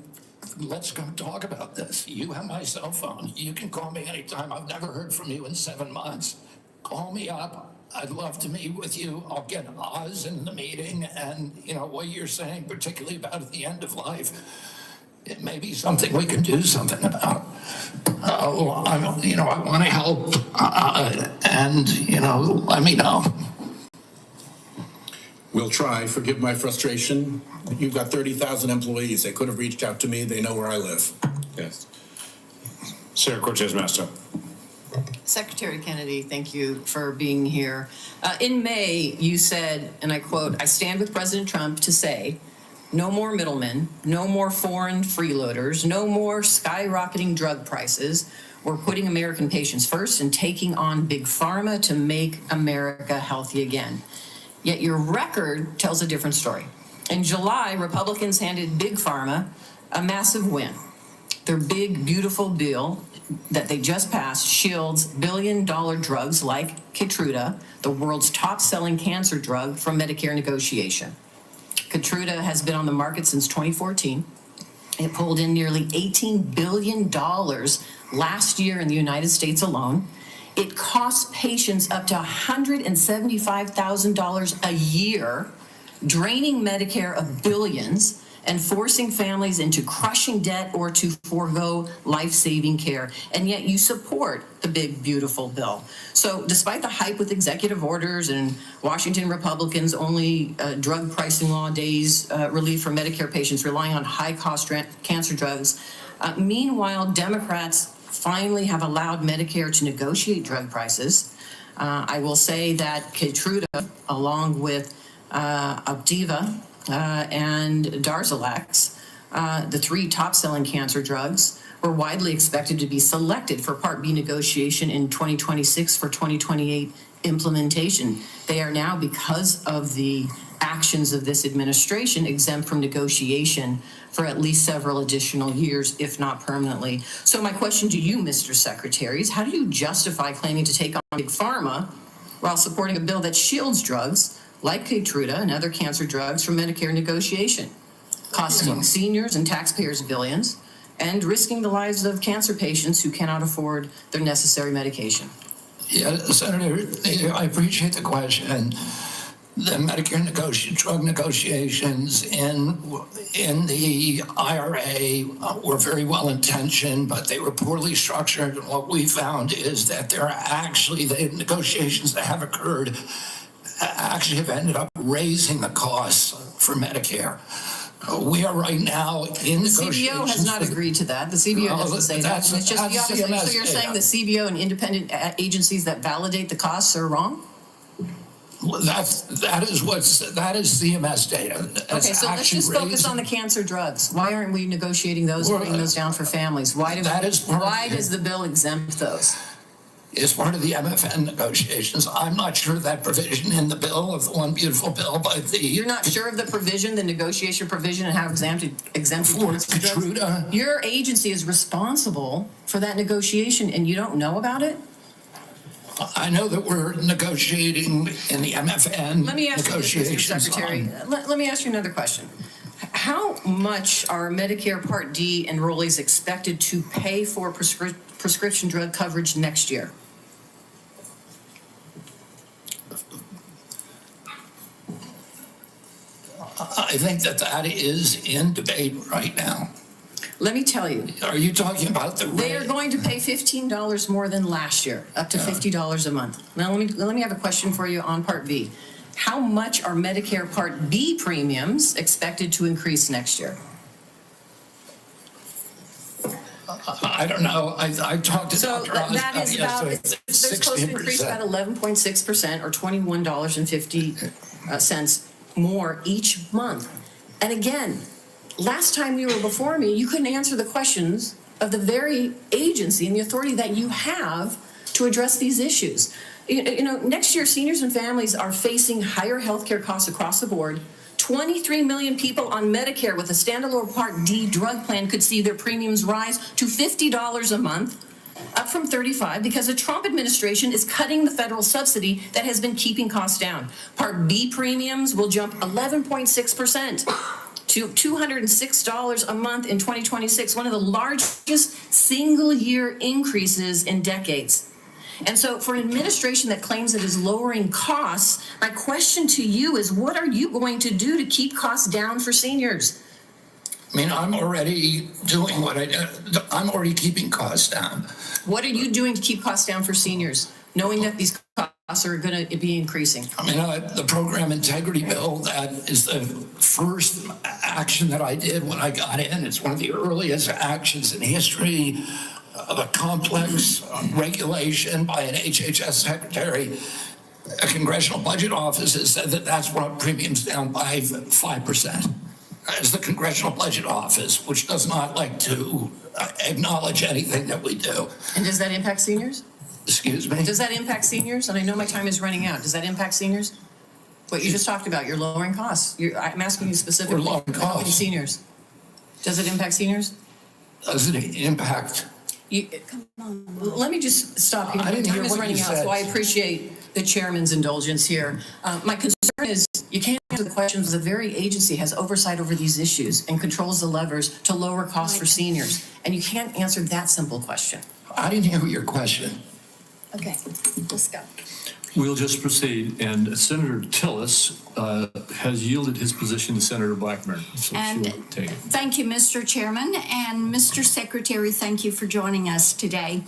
let's go talk about this. You have my cell phone. You can call me anytime. I've never heard from you in 7 months. Call me up. I'd love to meet with you. I'll get Oz in the meeting, and what you're saying, particularly about the end of life, it may be something we can do something about. I want to help, and let me know. We'll try. Forgive my frustration. You've got 30,000 employees. They could have reached out to me. They know where I live. Yes. Sarah Cortez Masto. Secretary Kennedy, thank you for being here. In May, you said, and I quote, "I stand with President Trump to say, no more middlemen, no more foreign freeloaders, no more skyrocketing drug prices. We're putting American patients first and taking on big pharma to make America healthy again." Yet your record tells a different story. In July, Republicans handed big pharma a massive win. Their big, beautiful bill that they just passed shields billion-dollar drugs like Keytruda, the world's top-selling cancer drug, from Medicare negotiation. Keytruda has been on the market since 2014. It pulled in nearly $18 billion last year in the United States alone. It costs patients up to $175,000 a year, draining Medicare of billions and forcing families into crushing debt or to forego life-saving care. And yet you support the big, beautiful bill. So despite the hype with executive orders and Washington Republicans' only drug pricing law days relief for Medicare patients relying on high-cost cancer drugs, meanwhile, Democrats finally have allowed Medicare to negotiate drug prices. I will say that Keytruda, along with Opdivo and Darzalex, the three top-selling cancer drugs, were widely expected to be selected for Part B negotiation in 2026 for 2028 implementation. They are now, because of the actions of this administration, exempt from negotiation for at least several additional years, if not permanently. So my question to you, Mr. Secretary, is how do you justify claiming to take on big pharma while supporting a bill that shields drugs like Keytruda and other cancer drugs from Medicare negotiation, costing seniors and taxpayers billions, and risking the lives of cancer patients who cannot afford their necessary medication? Yeah, Senator, I appreciate the question. The Medicare drug negotiations in the IRA were very well intentioned, but they were poorly structured. And what we found is that the negotiations that have occurred actually have ended up raising the costs for Medicare. We are right now in negotiations. The CBO has not agreed to that. The CBO doesn't say that. It's just the opposite. So you're saying the CBO and independent agencies that validate the costs are wrong? That is CMS data. Okay, so let's just focus on the cancer drugs. Why aren't we negotiating those, bringing those down for families? Why does the bill exempt those? Is part of the MFN negotiations. I'm not sure that provision in the bill, of the one beautiful bill by the... You're not sure of the provision, the negotiation provision, and how exempted for Keytruda? Your agency is responsible for that negotiation, and you don't know about it? I know that we're negotiating in the MFN Let me ask you this, Mr. Secretary. Let me ask you another question. How much are Medicare Part D enrollees expected to pay for prescription drug coverage next year? I think that is in debate right now. Let me tell you. Are you talking about the rate? They are going to pay $15 more than last year, up to $50 a month. Now, let me have a question for you on Part B. How much are Medicare Part B premiums expected to increase next year? I don't know. I talked to Dr. Oz. That is about, they're supposed to increase about 11.6% or $21.50 more each month. And again, last time you were before me, you couldn't answer the questions of the very agency and the authority that you have to address these issues. You know, next year, seniors and families are facing higher healthcare costs across the board. 23 million people on Medicare with a standalone Part D drug plan could see their premiums rise to $50 a month, up from $35, because the Trump administration is cutting the federal subsidy that has been keeping costs down. Part B premiums will jump 11.6% to $206 a month in 2026, one of the largest single-year increases in decades. And so for an administration that claims it is lowering costs, my question to you is, what are you going to do to keep costs down for seniors? I mean, I'm already doing what I'm already keeping costs down. What are you doing to keep costs down for seniors, knowing that these costs are going to be increasing? I mean, the program integrity bill, that is the first action that I did when I got in. It's one of the earliest actions in history of a complex regulation by an HHS secretary. A congressional budget office has said that that's brought premiums down by 5%. As the congressional budget office, which does not like to acknowledge anything that we do. And does that impact seniors? Excuse me? Does that impact seniors? And I know my time is running out. Does that impact seniors? What you just talked about, you're lowering costs. I'm asking you specifically. We're lowering costs. Seniors. Does it impact seniors? Does it impact? Come on. Let me just stop here. I didn't hear Time is what running you out, said. so I appreciate the chairman's indulgence here. My concern is you can't answer the questions. The very agency has oversight over these issues and controls the levers to lower costs for seniors. And you can't answer that simple question. I didn't hear your question. Okay, let's go. We'll just proceed. And Senator Tillis has yielded his position to Senator Blackburn. So And she'll take it. thank you, Mr. Chairman, and Mr. Secretary, thank you for joining us today.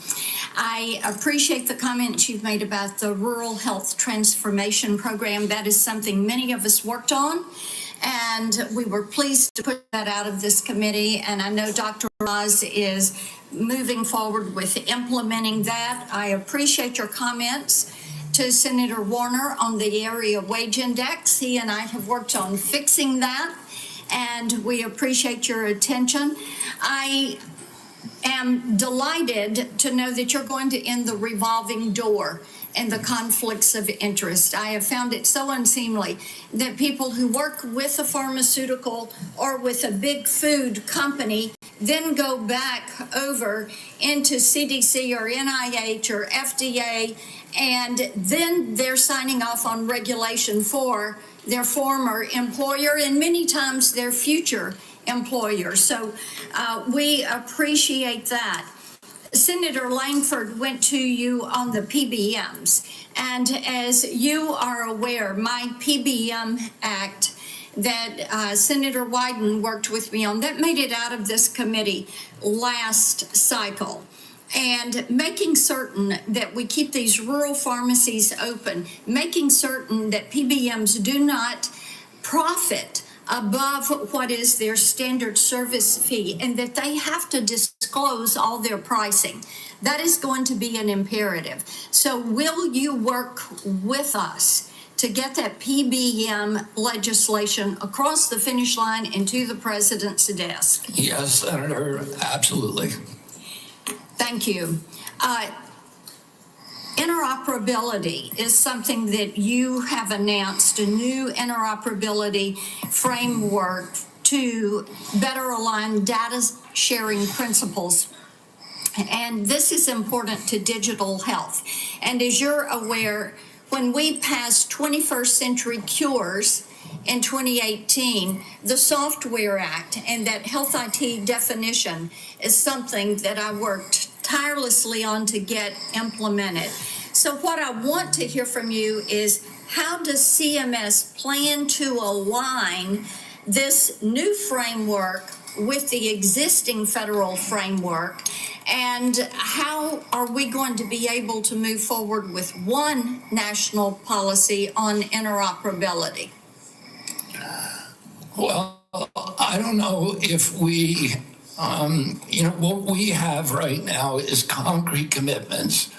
I appreciate the comments you've made about the Rural Health Transformation Program. That is something many of us worked on, and we were pleased to put that out of this committee. And I know Dr. Oz is moving forward with implementing that. I appreciate your comments to Senator Warner on the area wage index. He and I have worked on fixing that, and we appreciate your attention. I am delighted to know that you're going to end the revolving door and the conflicts of interest. I have found it so unseemly that people who work with a pharmaceutical or with a big food company then go back over into CDC or NIH or FDA, and then they're signing off on regulation for their former employer and many times their future employer. So we appreciate that. Senator Langford went to you on the PBMs, and as you are aware, my PBM Act that Senator Wyden worked with me on, that made it out of this committee last cycle. And making certain that we keep these rural pharmacies open, making certain that PBMs do not profit above what is their standard service fee, and that they have to disclose all their pricing. That is going to be an imperative. So will you work with us to to get that PBM legislation across the finish line and to the president's desk? Yes, Senator, absolutely. Thank you. Interoperability is something that you have announced, a new interoperability framework to better align data sharing principles. And this is important to digital health. And as you're aware, when we passed 21st Century Cures in 2018, the Software Act and that health IT definition is something that I worked tirelessly on to get implemented. So what I want to hear from you is, how does CMS plan to align this new framework with the existing federal framework? And how are we going to be able to move forward with one national policy on interoperability? Well, I don't know if we, what we have right now is concrete commitments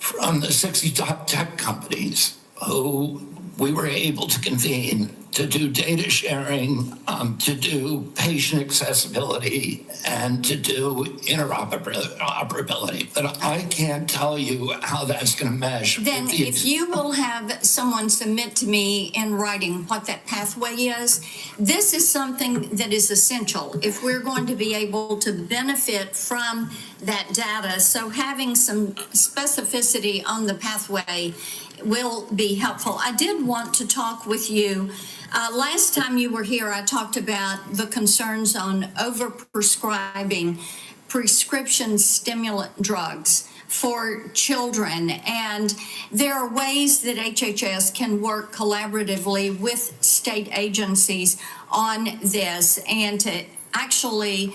from the 60 top tech companies who we were able to convene to do data sharing, to do patient accessibility, and to do interoperability. But I can't tell you how that's going to mesh. Then if you will have someone submit to me in writing what that pathway is, this is something that is essential if we're going to be able to benefit from that data. So having some specificity on the pathway will be helpful. I did want to talk with you. Last time you were here, I talked about the concerns on overprescribing prescription stimulant drugs for children. And there are ways that HHS can work collaboratively with state agencies on this and to actually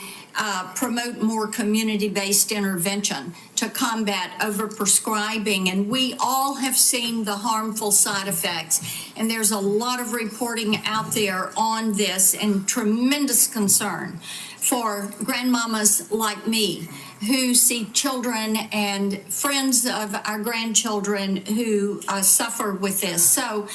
promote more community-based intervention to combat overprescribing. And we all have seen the harmful side effects. And there's a lot of reporting out there on this and tremendous concern for grandmamas like me who see children and friends of our grandchildren who suffer with this. So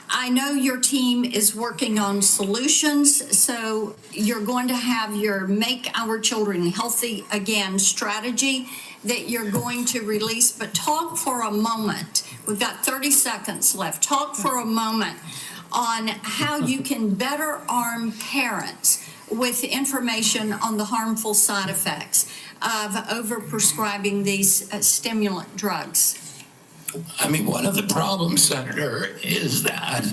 I know your team is working on solutions, so you're going to have your Make Our Children Healthy Again strategy that you're going to release. But talk for a moment. We've got 30 seconds left. Talk for a moment on how you can better arm parents with information on the harmful side effects of overprescribing these stimulant drugs. I mean, one of the problems, Senator, is that,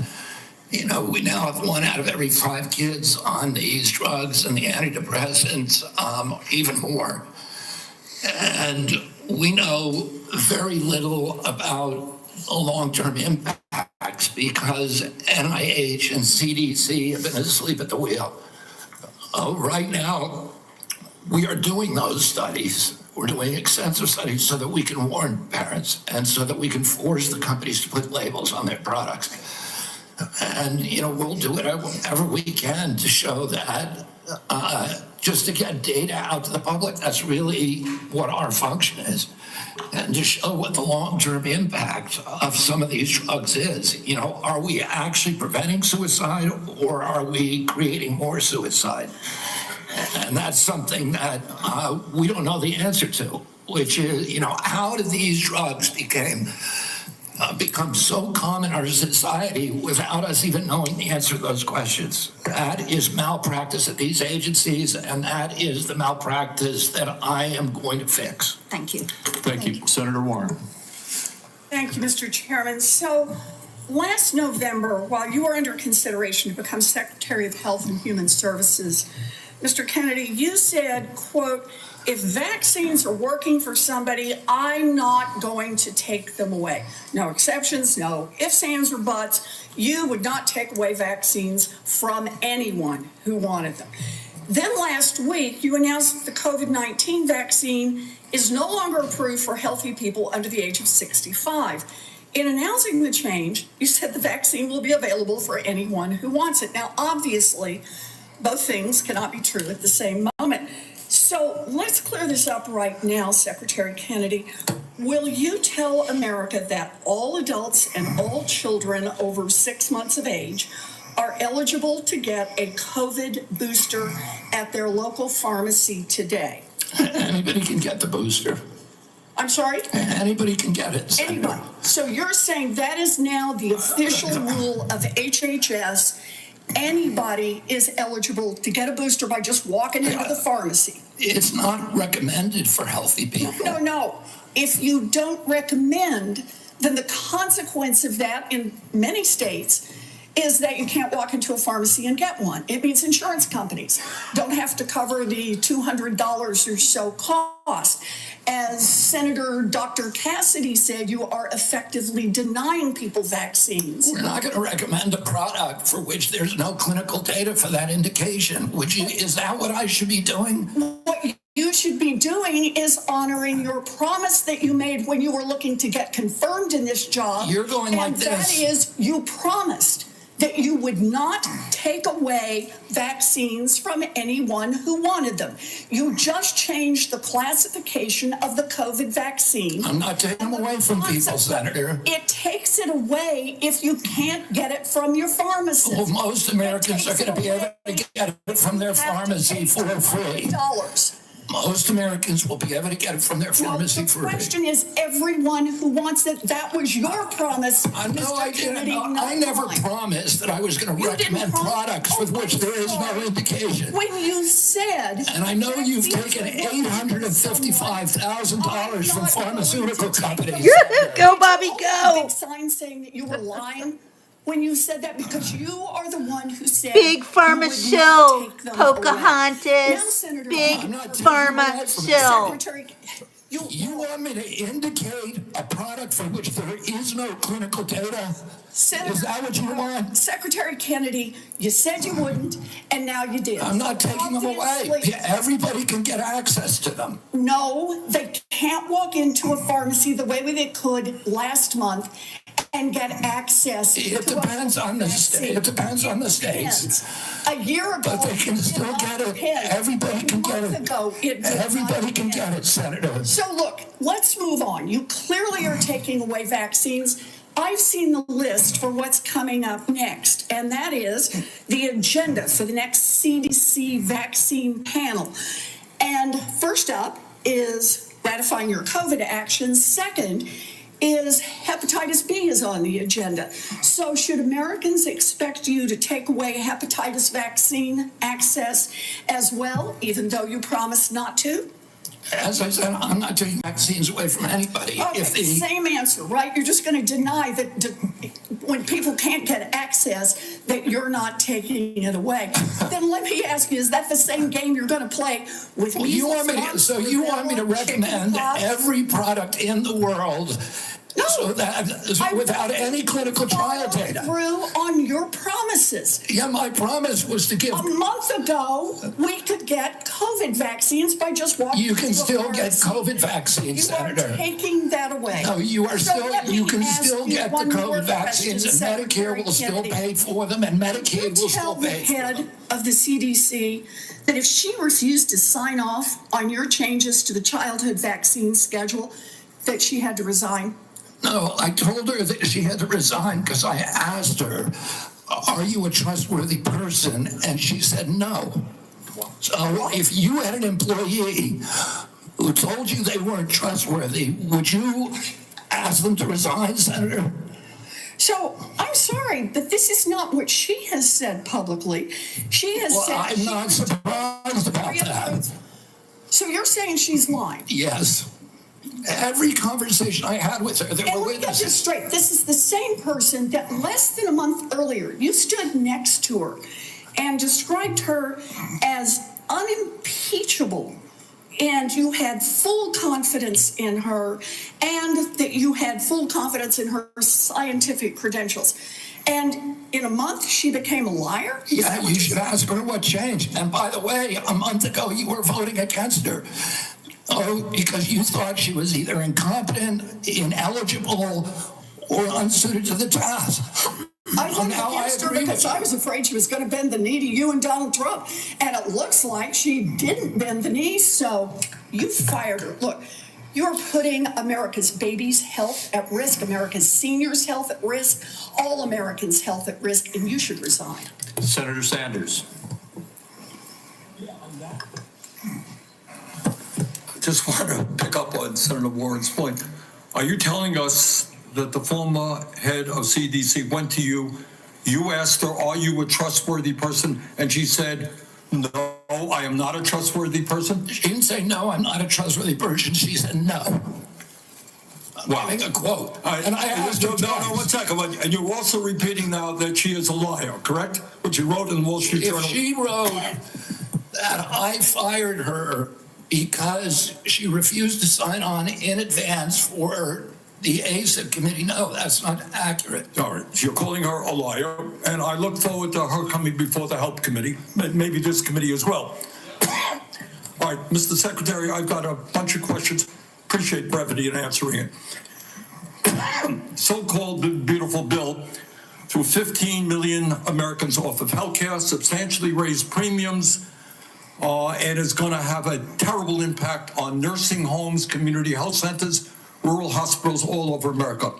we now have 1 out of every 5 kids on these drugs and the antidepressants, even more. And we know very little about the long-term impacts because NIH and CDC have been asleep at the wheel. Right now, we are doing those studies. We're doing extensive studies so that we can warn parents and so that we can force the companies to put labels on their products. And, we'll do whatever we can to show that, just to get data out to the public. That's really what our function is. And to show what the long-term impact of some of these drugs is. Are we actually preventing suicide or are we creating more suicide? And that's something that we don't know the answer to, which is, how did these drugs become so common in our society without us even knowing the answer to those questions? That is malpractice at these agencies, and that is the malpractice that I am going to fix. Thank you. Thank you. Senator Warren. Thank you, Mr. Chairman. So last November, while you were under consideration to become Secretary of Health and Human Services, Mr. Kennedy, you said, quote, "If vaccines are working for somebody, I'm not going to take them away." No exceptions, no ifs, ands, or buts. You would not take away vaccines from anyone who wanted them. Then last week, you announced that the COVID-19 vaccine is no longer approved for healthy people under the age of 65. In announcing the change, you said the vaccine will be available for anyone who wants it. Now, obviously, both things cannot be true at the same moment. So let's clear this up right now, Secretary Kennedy. Will you tell America that all adults and all children over 6 months of age are eligible to get a COVID booster at their local pharmacy today? Anybody can get the booster. I'm sorry? Anybody can get it. Anybody. So you're saying that is now the official rule of HHS. Anybody is eligible to get a booster by just walking into the pharmacy. It's not recommended for healthy people. No. If you don't recommend, then the consequence of that in many states is that you can't walk into a pharmacy and get one. It means insurance companies don't have to cover the $200 or so cost. As Senator Dr. Cassidy said, you are effectively denying people vaccines. We're not going to recommend a product for which there's no clinical data for that indication. Is that what I should be doing? What you should be doing is honoring your promise that you made when you were looking to get confirmed in this job. You're going like this. And that is, you promised that you would not take away vaccines from anyone who wanted them. You just changed the classification of the COVID vaccine. I'm not taking them away from people, Senator. It takes it away if you can't get it from your pharmacist. Well, most Americans are going to be able to get it from their pharmacy for free. Most Americans will be able to get it from their pharmacy for free. The question is, everyone who wants it, that was your promise. No, I didn't. I never promised that I was going to recommend products with which there is no indication. When you said... And I know you've taken $855,000 from pharmaceutical companies. Go, Bobby, go! Big sign saying that you were lying when you said that, because you are the one who said... Big Pharma shill, Pocahontas, Big Pharma shill. You want me to indicate a product for which there is no clinical data? Senator, is that what you want? Secretary Kennedy, you said you wouldn't, and now you did. I'm not taking them away. Everybody can get access to them. No, they can't walk into a pharmacy the way they could last month and get access. It depends on the state. It depends on the states. A year ago, but they can still get it. Everybody can get it. Everybody can get it, Senator. So look, let's move on. You clearly are taking away vaccines. I've seen the list for what's coming up next, and that is the agenda for the next CDC vaccine panel. And first up is ratifying your COVID actions. Second is hepatitis B is on the agenda. So should Americans expect you to take away hepatitis vaccine access as well, even though you promised not to? As I said, I'm not taking vaccines away from anybody. Okay, same answer, right? You're just going to deny that when people can't get access, that you're not taking it away. Then let me ask you, is that the same game you're going to play with me? You want me to recommend every product in the world? No, so that without any clinical trial data. Through on your promises. Yeah, my promise was to give. A month ago, we could get COVID vaccines by just walking. You can still get COVID vaccines, Senator. You are taking that away. No, you are you can still get the COVID vaccines, and Medicare will still pay for them, and Medicaid will still pay for them. Tell the head of the CDC that if she refused to sign off on your changes to the childhood vaccine schedule, that she had to resign. No, I told her that she had to resign because I asked her, are you a trustworthy person? And she said no. So if you had an employee who told you they weren't trustworthy, would you ask them to resign, Senator? So I'm sorry, but this is not what she has said publicly. She has said... I'm not surprised about that. So you're saying she's lying? Yes. Every conversation I had with her, there were witnesses. Get this straight. This is the same person that less than a month earlier, you stood next to her and described her as unimpeachable. And you had full confidence in her, and that you had full confidence in her scientific credentials. And in a month, she became a liar? Yeah, you should ask her what changed. And by the way, a month ago, you were voting against her. Oh, because you thought she was either incompetent, ineligible, or unsuited to the task. I voted against her because I was afraid she was going to bend the knee to you and Donald Trump. And it looks like she didn't bend the knee, so you fired her. Look, You're putting America's babies' health at risk, America's seniors' health at risk, all Americans' health at risk, and you should resign. Senator Sanders. Just want to pick up on Senator Warren's point. Are you telling us that the former head of CDC went to you, you asked her, are you a trustworthy person? And she said, no, I am not a trustworthy person? She didn't say, no, I'm not a trustworthy person. She said, no. Wow. Giving a quote. And I asked her No, 1 second. And you're also repeating now that she is a liar, correct? What you wrote in the Wall Street Journal. If she wrote that I fired her because she refused to sign on in advance for the ASIP committee, no, that's not accurate. All right, so you're calling her a liar, and I look forward to her coming before the Health Committee, maybe this committee as well. All right, Mr. Secretary, I've got a bunch of questions. Appreciate brevity in answering it. So-called beautiful bill threw 15 million Americans off of health care, substantially raised premiums, and is going to have a terrible impact on nursing homes, community health centers, rural hospitals all over America.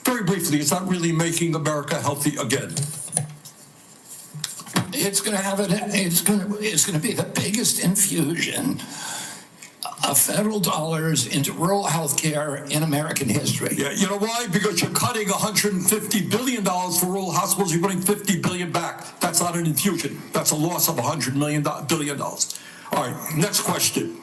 Very briefly, is that really making America healthy again? It's going to have it's going to be the biggest infusion of federal dollars into rural health care in American history. Yeah, you know why? Because you're cutting $150 billion for rural hospitals. You're putting $50 billion back. That's not an infusion. That's a loss of $100 billion. All right, next question.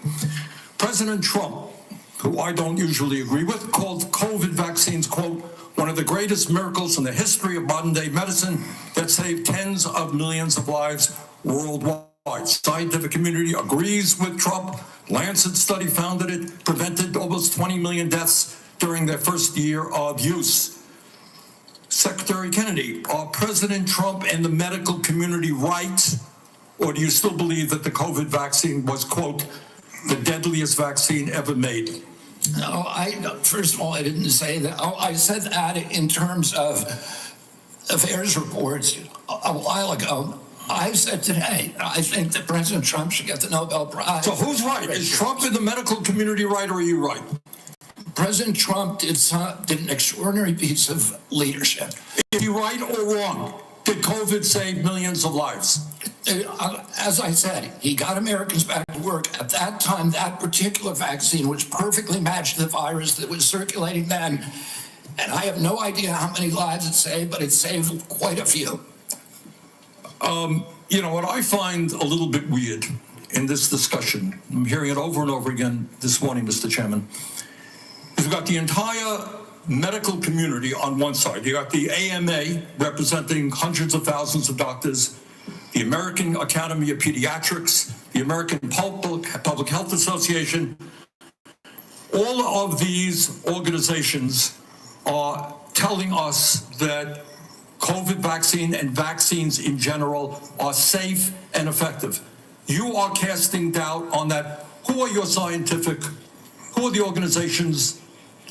President Trump, who I don't usually agree with, called COVID vaccines, quote, one of the greatest miracles in the history of modern-day medicine that saved tens of millions of lives worldwide. Scientific community agrees with Trump. Lancet study found that it prevented almost 20 million deaths during their first year of use. Secretary Kennedy, are President Trump and the medical community right, or do you still believe that the COVID vaccine was, quote, the deadliest vaccine ever made? No, first of all, I didn't say that. I said that in terms of affairs reports a while ago. I said today, I think that President Trump should get the Nobel Prize. So who's right? Is Trump in the medical community right, or are you right? President Trump did an extraordinary piece of leadership. Is he right or wrong? Did COVID save millions of lives? As I said, he got Americans back to work. At that time, that particular vaccine, which perfectly matched the virus that was circulating then, and I have no idea how many lives it saved, but it saved quite a few. You know, what I find a little bit weird in this discussion, I'm hearing it over and over again this morning, Mr. Chairman, is we've got the entire medical community on one side. You got the AMA representing hundreds of thousands of doctors, the American Academy of Pediatrics, the American Public Health Association. All of these organizations are telling us that COVID vaccine and vaccines in general are safe and effective. You are casting doubt on that. Who are your who are the organizations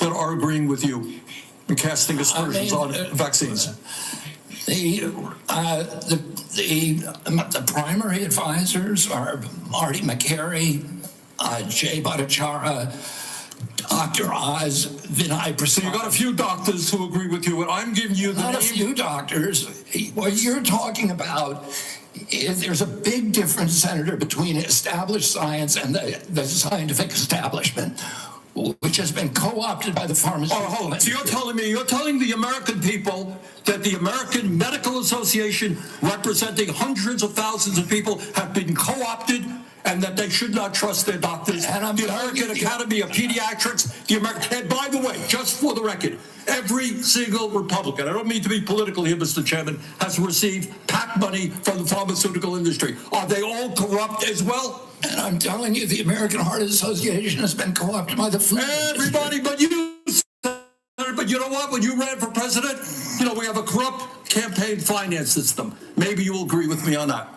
that are agreeing with you and casting aspersions on vaccines? The primary advisors are Marty McCary, Jay Bhattacharya, Dr. Oz, Vinay Prasad. So you got a few doctors who agree with you, and I'm giving you the Not a few doctors. What you're talking about is there's a big difference, Senator, between established science and the scientific establishment, which has been co-opted by the pharmaceutical industry. Hold on. So you're telling the American people that the American Medical Association, representing hundreds of thousands of people, have been co-opted and that they should not trust their doctors. And the American Academy of Pediatrics, and by the way, just for the record, every single Republican, I don't mean to be political here, Mr. Chairman, has received PAC money from the pharmaceutical industry. Are they all corrupt as well? And I'm telling you, the American Heart Association has been co-opted by the food Everybody industry. but you, Senator. But you know what? When you ran for president, we have a corrupt campaign finance system. Maybe you'll agree with me on that.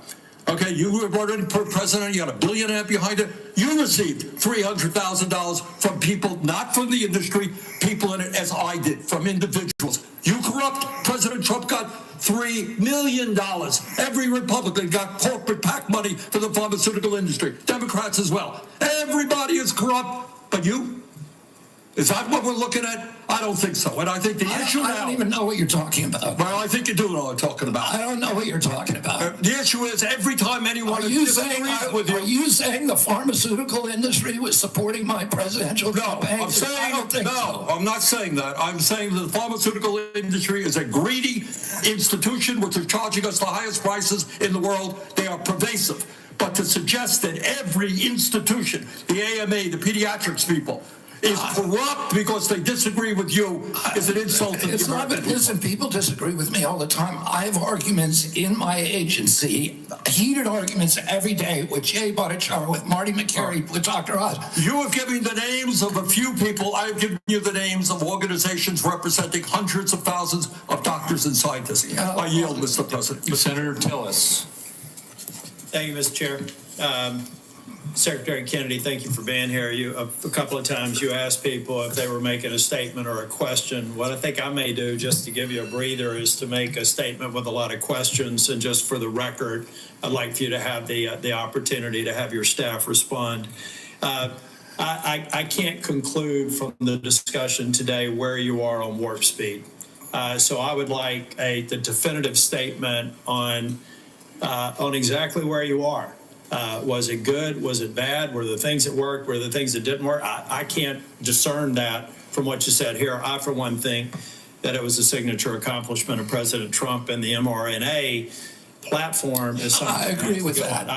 Okay, you were running for president, you had $1 billion behind it. You received $300,000 from people, not from the industry, people in it, as I did, from individuals. You corrupt. President Trump got $3 million. Every Republican got corporate PAC money for the pharmaceutical industry. Democrats as well. Everybody is corrupt, but you? Is that what we're looking at? I don't think so. And I think the issue now... I don't even know what you're talking about. Well, I think you do know what I'm talking about. I don't know what you're talking about. The issue is every time anyone disagrees with you... Are you saying the pharmaceutical industry was supporting my presidential campaign? I'm saying, I don't think so. I'm not saying that. I'm saying the pharmaceutical industry is a greedy institution which is charging us the highest prices in the world. They are pervasive. But to suggest that every institution, the AMA, the pediatrics people, is corrupt because they disagree with you is an insult to the American people. Listen, people disagree with me all the time. I have arguments in my agency, heated arguments every day with Jay Bhattacharya, with Marty McCary, with Dr. Oz. You have given the names of a few people. I have given you the names of organizations representing hundreds of thousands of doctors and scientists. I yield, Mr. President. Senator Tillis. Thank you, Mr. Chair. Secretary Kennedy, thank you for being here. A couple of times you asked people if they were making a statement or a question. What I think I may do, just to give you a breather, is to make a statement with a lot of questions. And just for the record, I'd like for you to have the opportunity to have your staff respond. I can't conclude from the discussion today where you are on warp speed. So I would like the definitive statement on exactly where you are. Was it good? Was it bad? Were there things that worked? Were there things that didn't work? I can't discern that from what you said here. I, for one, think that it was a signature accomplishment of President Trump, and the mRNA platform is something. I agree with that.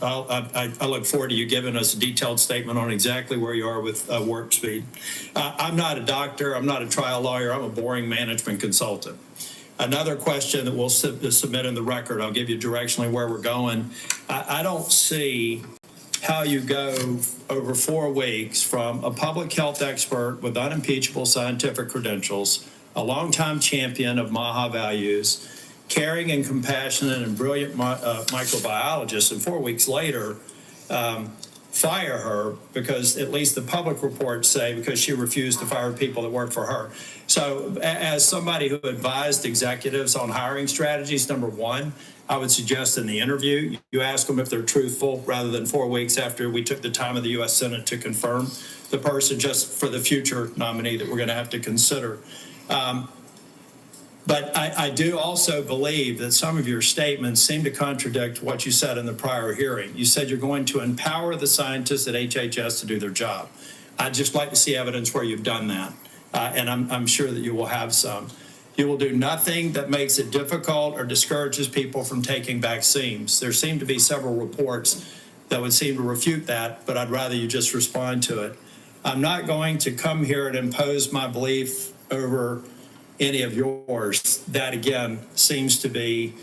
I look forward to you giving us a detailed statement on exactly where you are with warp speed. I'm not a doctor. I'm not a trial lawyer. I'm a boring management consultant. Another question that we'll submit in the record, I'll give you directionally where we're going. I don't see how you go over 4 weeks from a public health expert with unimpeachable scientific credentials, a longtime champion of MAHA values, caring and compassionate and brilliant microbiologist, and 4 weeks later, fire her because at least the public reports say because she refused to fire people that work for her. So as somebody who advised executives on hiring strategies, number one, I would suggest in the interview, you ask them if they're truthful rather than 4 weeks after we took the time of the U.S. Senate to confirm the person, just for the future nominee that we're going to have to consider. But I do also believe that some of your statements seem to contradict what you said in the prior hearing. You said you're going to empower the scientists at HHS to do their job. I'd just like to see evidence where you've done that, and I'm sure that you will have some. You will do nothing that makes it difficult or discourages people from taking vaccines. There seem to be several reports that would seem to refute that, but I'd rather you just respond to it. I'm not going to come here and impose my belief over any of yours. That, again, seems to be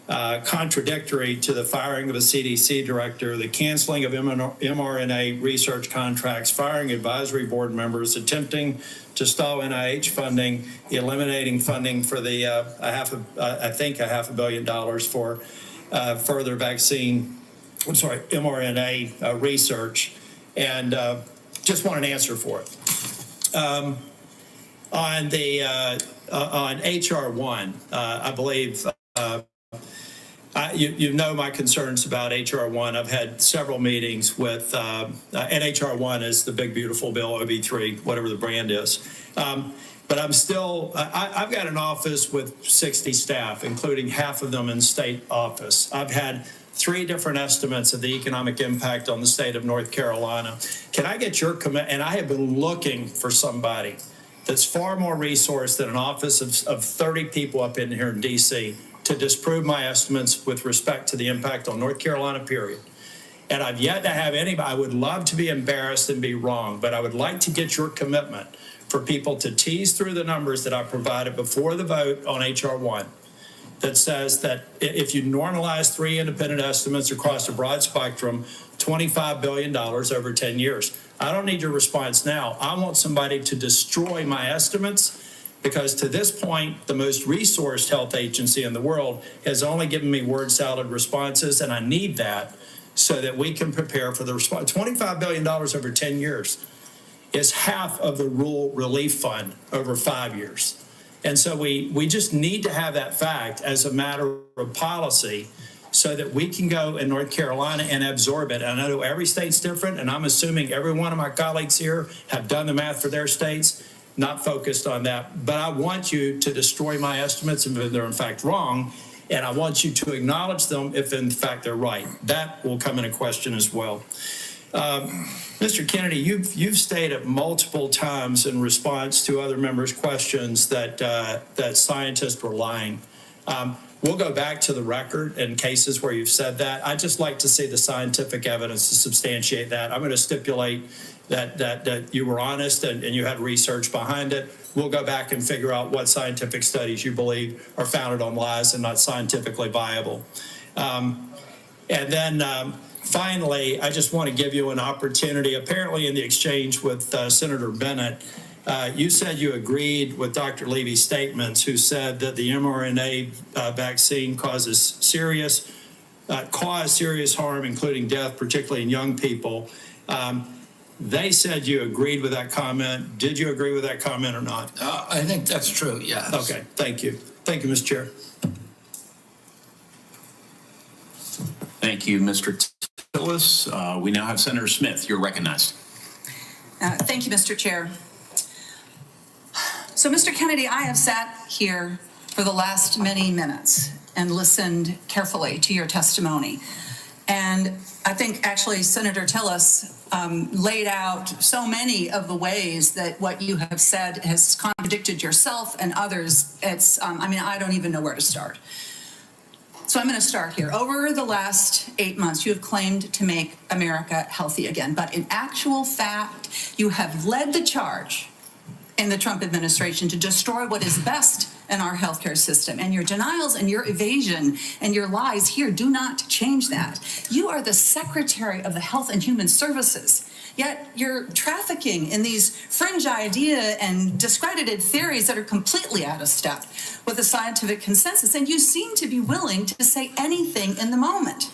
contradictory to the firing of a CDC director, the canceling of mRNA research contracts, firing advisory board members, attempting to stall NIH funding, eliminating funding for the $500 million for further mRNA research, and just want an answer for it. On HR 1, I believe you know my concerns about HR 1. I've had several meetings with, and HR 1 is the big, beautiful bill, OB3, whatever the brand is. But I'm still, I've got an office with 60 staff, including half of them in state office. I've had 3 different estimates of the economic impact on the state of North Carolina. Can I get your commitment? And I have been looking for somebody that's far more resourced than an office of 30 people up in here in D.C. to disprove my estimates with respect to the impact on North Carolina, period. And I've yet to have anybody. I would love to be embarrassed and be wrong, but I would like to get your commitment for people to tease through the numbers that I provided before the vote on HR 1 that says that if you normalize 3 independent estimates across a broad spectrum, $25 billion over 10 years. I don't need your response now. I want somebody to destroy my estimates, because to this point, the most resourced health agency in the world has only given me word salad responses, and I need that so that we can prepare for the response. $25 billion over 10 years is half of the rural relief fund over 5 years. And so we just need to have that fact as a matter of policy so that we can go in North Carolina and absorb it. And I know every state's different, and I'm assuming every one of my colleagues here have done the math for their states, not focused on that. But I want you to destroy my estimates if they're in fact wrong, and I want you to acknowledge them if in fact they're right. That will come into question as well. Mr. Kennedy, you've stated multiple times in response to other members' questions that that scientists were lying. We'll go back to the record in cases where you've said that. I'd just like to see the scientific evidence to substantiate that. I'm going to stipulate that you were honest and you had research behind it. We'll go back and figure out what scientific studies you believe are founded on lies and not scientifically viable. And then finally, I just want to give you an opportunity. Apparently in the exchange with Senator Bennett, you said you agreed with Dr. Levy's statements, who said that the mRNA vaccine caused serious harm, including death, particularly in young people. They said you agreed with that comment. Did you agree with that comment or not? I think that's true, yes. Okay, thank you. Thank you, Mr. Chair. Thank you, Mr. Tillis. We now have Senator Smith. You're recognized. Thank you, Mr. Chair. So, Mr. Kennedy, I have sat here for the last many minutes and listened carefully to your testimony. And I think actually Senator Tillis laid out so many of the ways that what you have said has contradicted yourself and others. It's, I mean, I don't even know where to start. So I'm going to start here. Over the last 8 months, you have claimed to make America healthy again. But in actual fact, you have led the charge in the Trump administration to destroy what is best in our healthcare system. And your denials and your evasion and your lies here do not change that. You are the Secretary of the Health and Human Services. Yet you're trafficking in these fringe idea and discredited theories that are completely out of step with the scientific consensus. And you seem to be willing to say anything in the moment,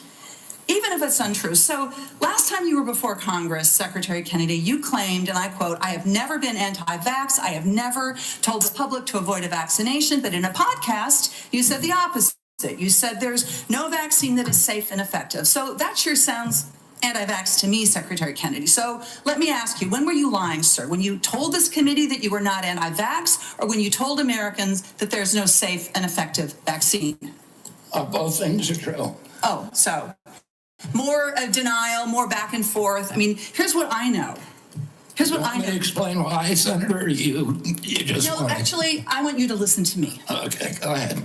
even if it's untrue. So last time you were before Congress, Secretary Kennedy, you claimed, and I quote, "I have never been anti-vax. I have never told the public to avoid a vaccination." But in a podcast, you said the opposite. You said there's no vaccine that is safe and effective. So that sure sounds anti-vax to me, Secretary Kennedy. So let me ask you, when were you lying, sir? When you told this committee that you were not anti-vax, or when you told Americans that there's no safe and effective vaccine? Both things are true. Oh, so more denial, more back and forth. I mean, here's what I know. Here's what I know. Explain why, Senator. You just no, actually, I want you to listen to me. Okay, go ahead.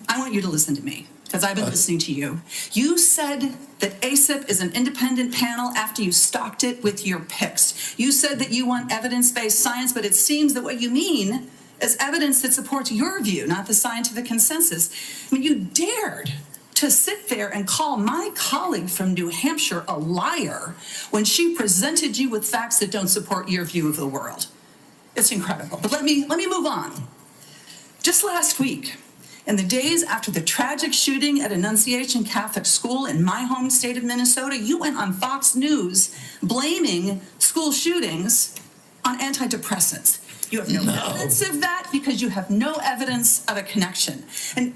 I want you to listen to me, because I've been listening to you. You said that ACIP is an independent panel after you stocked it with your picks. You said that you want evidence-based science, but it seems that what you mean is evidence that supports your view, not the scientific consensus. I mean, you dared to sit there and call my colleague from New Hampshire a liar when she presented you with facts that don't support your view of the world. It's incredible. But let me move on. Just last week, in the days after the tragic shooting at Annunciation Catholic School in my home state of Minnesota, you went on Fox News blaming school shootings on antidepressants. You have no evidence of that because you have no evidence of a connection. And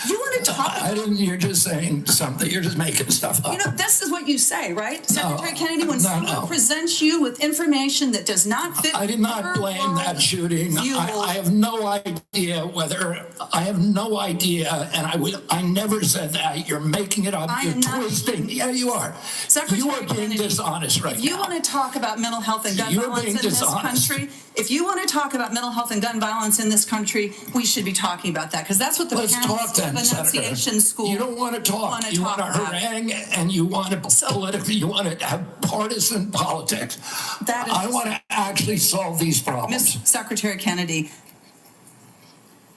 you want to talk about... You're just saying something. You're just making stuff up. You know, this is what you say, right? Secretary Kennedy, when someone presents you with information that does not fit... I did not blame that shooting. I have no idea whether... I have no idea, and I never said that. You're making it up. You're twisting. Yeah, you are. Secretary you are being Kennedy, dishonest right now. If you want to talk about mental health and gun violence in this country... If you want to talk about mental health and gun violence in this country, we should be talking about that, because that's what the parents of Annunciation School. You don't want to talk. You want to harangue, and you want to politically. You want to have partisan politics. I want to actually solve these problems. Ms. Secretary Kennedy,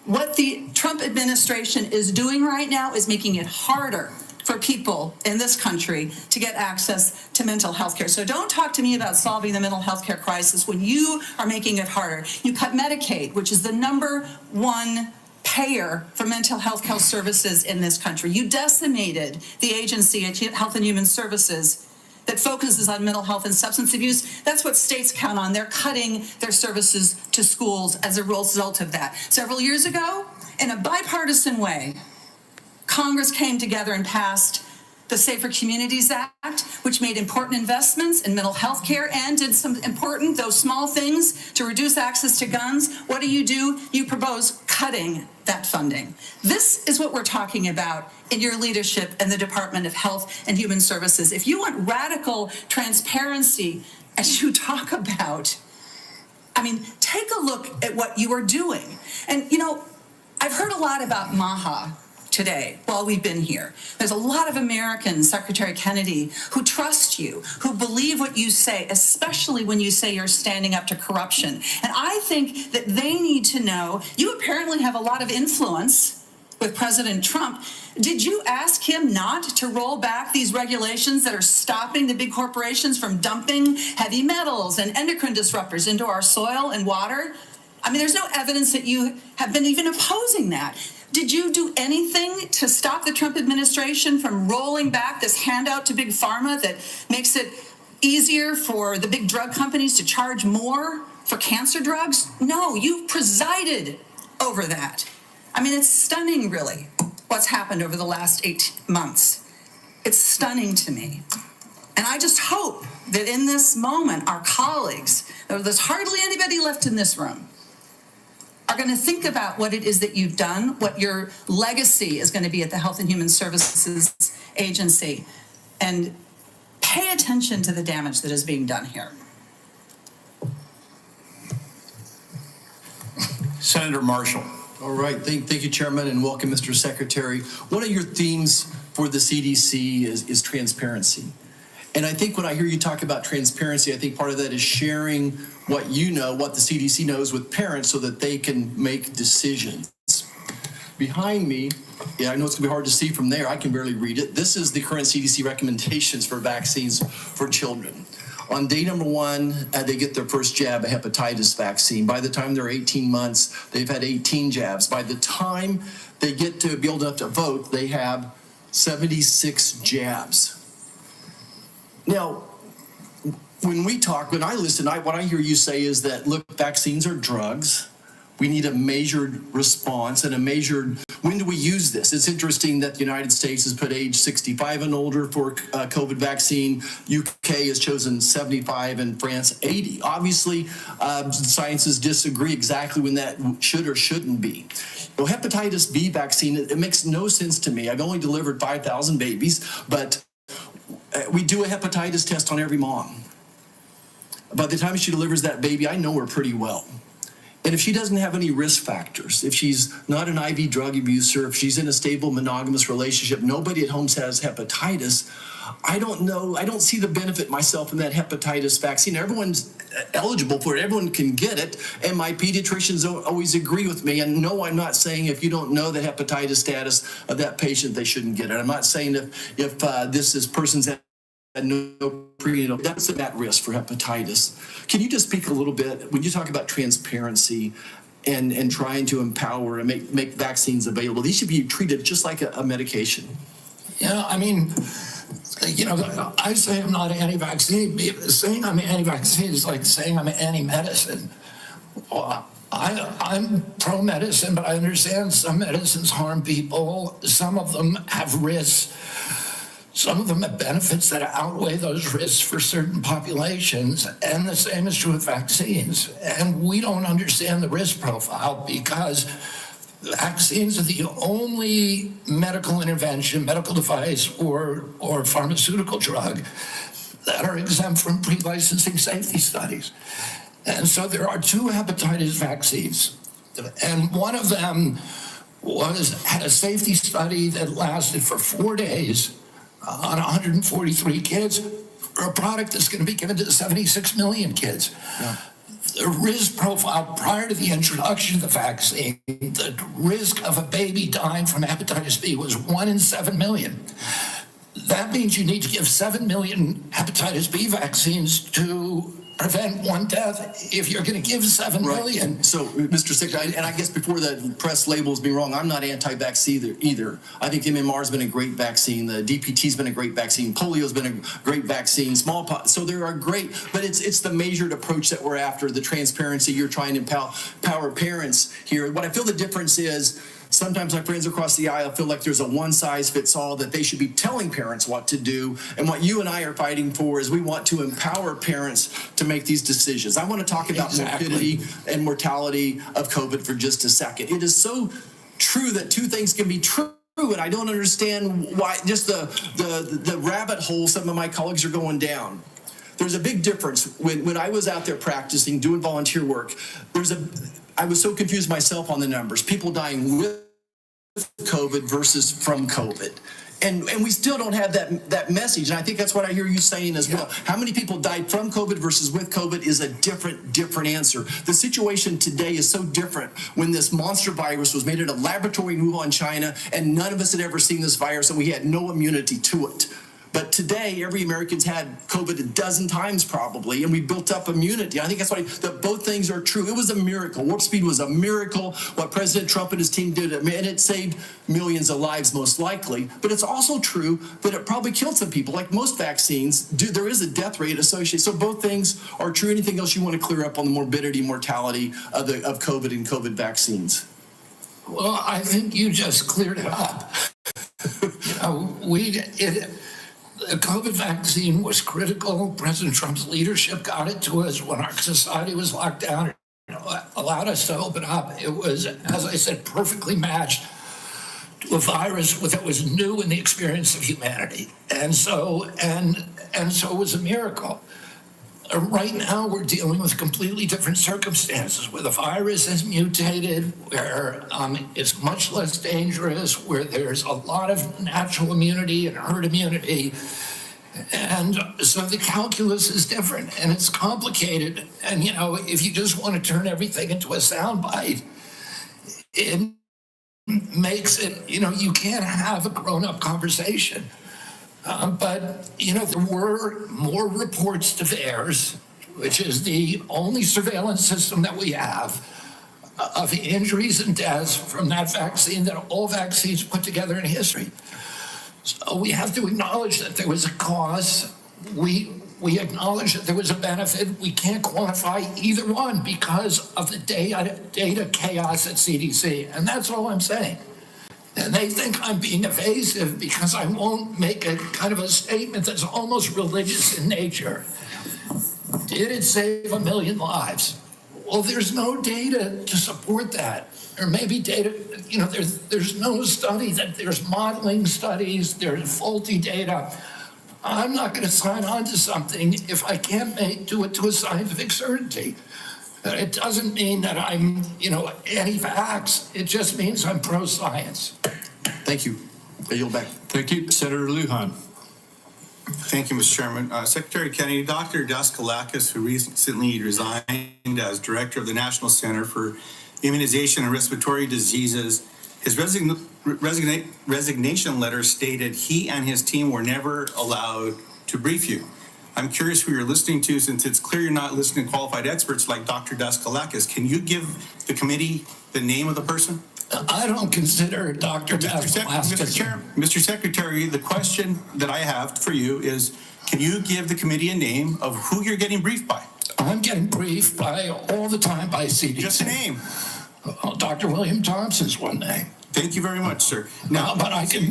what the Trump administration is doing right now is making it harder for people in this country to get access to mental health care. So don't talk to me about solving the mental health care crisis when you are making it harder. You cut Medicaid, which is the #1 payer for mental health care services in this country. You decimated the agency at Health and Human Services that focuses on mental health and substance abuse. That's what states count on. They're cutting their services to schools as a result of that. Several years ago, in a bipartisan way, Congress came together and passed the Safer Communities Act, which made important investments in mental health care and did some important, though small things to reduce access to guns. What do? You propose cutting that funding. This is what we're talking about in your leadership in the Department of Health and Human Services. If you want radical transparency, as you talk about, I mean, take a look at what you are doing. And, you know, I've heard a lot about MAHA today while we've been here. There's a lot of Americans, Secretary Kennedy, who trust you, who believe what you say, especially when you say you're standing up to corruption. And I think that they need to know, you apparently have a lot of influence with President Trump. Did you ask him not to roll back these regulations that are stopping the big corporations from dumping heavy metals and endocrine disruptors into our soil and water? I mean, there's no evidence that you have been even opposing that. Did you do anything to stop the Trump administration from rolling back this handout to big pharma that makes it easier for the big drug companies to charge more for cancer drugs? No, you presided over that. I mean, it's stunning, really, what's happened over the last 8 months. It's stunning to me. And I just hope that in this moment, our colleagues, there's hardly anybody left in this room, are going to think about what it is that you've done, what your legacy is going to be at the Health and Human Services Agency, and pay attention to the damage that is being done here. Senator Marshall. All right. Thank you, Chairman, and welcome, Mr. Secretary. One of your themes for the CDC is transparency. And I think when I hear you talk about transparency, I think part of that is sharing what you know, what the CDC knows with parents so that they can make decisions. Behind me, I know it's gonna be hard to see from there, I can barely read it. This is the current CDC recommendations for vaccines for children. On day number 1, they get their first jab, a hepatitis vaccine. By the time they're 18 months, they've had 18 jabs. By the time they get to be old enough to vote, they have 76 jabs. Now, when I listen, what I hear you say is that, look, vaccines are drugs. We need a measured response and a measured, when do we use this? It's interesting that the United States has put age 65 and older for COVID vaccine. UK has chosen 75 and France 80. Obviously, scientists disagree exactly when that should or shouldn't be. Well, hepatitis B vaccine, it makes no sense to me. I've only delivered 5,000 babies, but we do a hepatitis test on every mom. By the time she delivers that baby, I know her pretty well. And if she doesn't have any risk factors, if she's not an IV drug abuser, if she's in a stable monogamous relationship, nobody at home has hepatitis, I don't know, I don't see the benefit myself in that hepatitis vaccine. Everyone's eligible for it, everyone can get it, and my pediatricians always agree with me. And no, I'm not saying if you don't know the hepatitis status of that patient, they shouldn't get it. I'm not saying if this person's no prenatal, that's at risk for hepatitis. Can you just speak a little bit, when you talk about transparency and trying to empower and make vaccines available, these should be treated just like a medication? Yeah, I mean, you know, I say I'm not anti-vaccine. Saying I'm anti-vaccine is like saying I'm anti-medicine. Well, I'm pro-medicine, but I understand some medicines harm people. Some of them have risks. Some of them have benefits that outweigh those risks for certain populations, and the same is true with vaccines. And we don't understand the risk profile because vaccines are the only medical intervention, medical device, or pharmaceutical drug that are exempt from pre-licensing safety studies. And so there are 2 hepatitis vaccines, and one of them had a safety study that lasted for 4 days on 143 kids for a product that's going to be given to 76 million kids. Yeah. The risk profile prior to the introduction of the vaccine, the risk of a baby dying from hepatitis B was 1 in 7 million. That means you need to give 7 million hepatitis B vaccines to prevent 1 death if you're going to give 7 million. So, Mr. Secretary, and I guess before the press labels me wrong, I'm not anti-vax either. I think MMR has been a great vaccine. The DPT's been a great vaccine. Polio's been a great vaccine. Smallpox. So there are great, but it's the measured approach that we're after, the transparency. You're trying to empower parents here. What I feel the difference is, Sometimes my friends across the aisle feel like there's a one-size-fits-all, that they should be telling parents what to do. And what you and I are fighting for is we want to empower parents to make these decisions. I want to talk about morbidity and mortality of COVID for just a second. It is so true that two things can be true, and I don't understand why, just the rabbit hole some of my colleagues are going down. There's a big difference. When I was out there practicing, doing volunteer work, I was so confused myself on the numbers. People dying with COVID versus from COVID. And we still don't have that message. And I think that's what I hear you saying as well. How many people died from COVID versus with COVID is a different answer. The situation today is so different when this monster virus was made in a laboratory in Wuhan, China, and none of us had ever seen this virus, and we had no immunity to it. But today, every American's had COVID a dozen times probably, and we built up immunity. I think that's why both things are true. It was a miracle. Warp speed was a miracle. What President Trump and his team did, and it saved millions of lives most likely. But it's also true that it probably killed some people. Like most vaccines, there is a death rate associated. So both things are true. Anything else you want to clear up on the morbidity and mortality of COVID and COVID vaccines? Well, I think you just cleared it up. The COVID vaccine was critical. President Trump's leadership got it to us when our society was locked down. It allowed us to open up. It was, as I said, perfectly matched to a virus that was new in the experience of humanity. And so it was a miracle. Right now, we're dealing with completely different circumstances where the virus has mutated, where it's much less dangerous, where there's a lot of natural immunity and herd immunity. And so the calculus is different and it's complicated. And, if you just want to turn everything into a soundbite, it makes it, you can't have a grown-up conversation. But, there were more reports to VAERS, which is the only surveillance system that we have, of injuries and deaths from that vaccine that all vaccines put together in history. So we have to acknowledge that there was a cause. We acknowledge that there was a benefit. We can't quantify either one because of the data chaos at CDC. And that's all I'm saying. And they think I'm being evasive because I won't make a kind of a statement that's almost religious in nature. Did it save 1 million lives? Well, there's no data to support that. Or maybe data, there's no study there's modeling studies, there's faulty data. I'm not going to sign on to something if I can't do it to a scientific certainty. It doesn't mean that I'm, anti-vax. It just means I'm pro-science. Thank you. I yield back. Thank you. Senator Lujan. Thank you, Mr. Chairman. Secretary Kennedy, Dr. Daskalakis, who recently resigned as director of the National Center for Immunization and Respiratory Diseases, his resignation letter stated he and his team were never allowed to brief you. I'm curious who you're listening to, since it's clear you're not listening to qualified experts like Dr. Daskalakis. Can you give the committee the name of the person? I don't consider Dr. Daskalakis. Mr. Secretary, the question that I have for you is, can you give the committee a name of who you're getting briefed by? I'm getting briefed by all the time by CDC. Just a name. Dr. William Thompson's one name. Thank you very much, sir. Now, but I can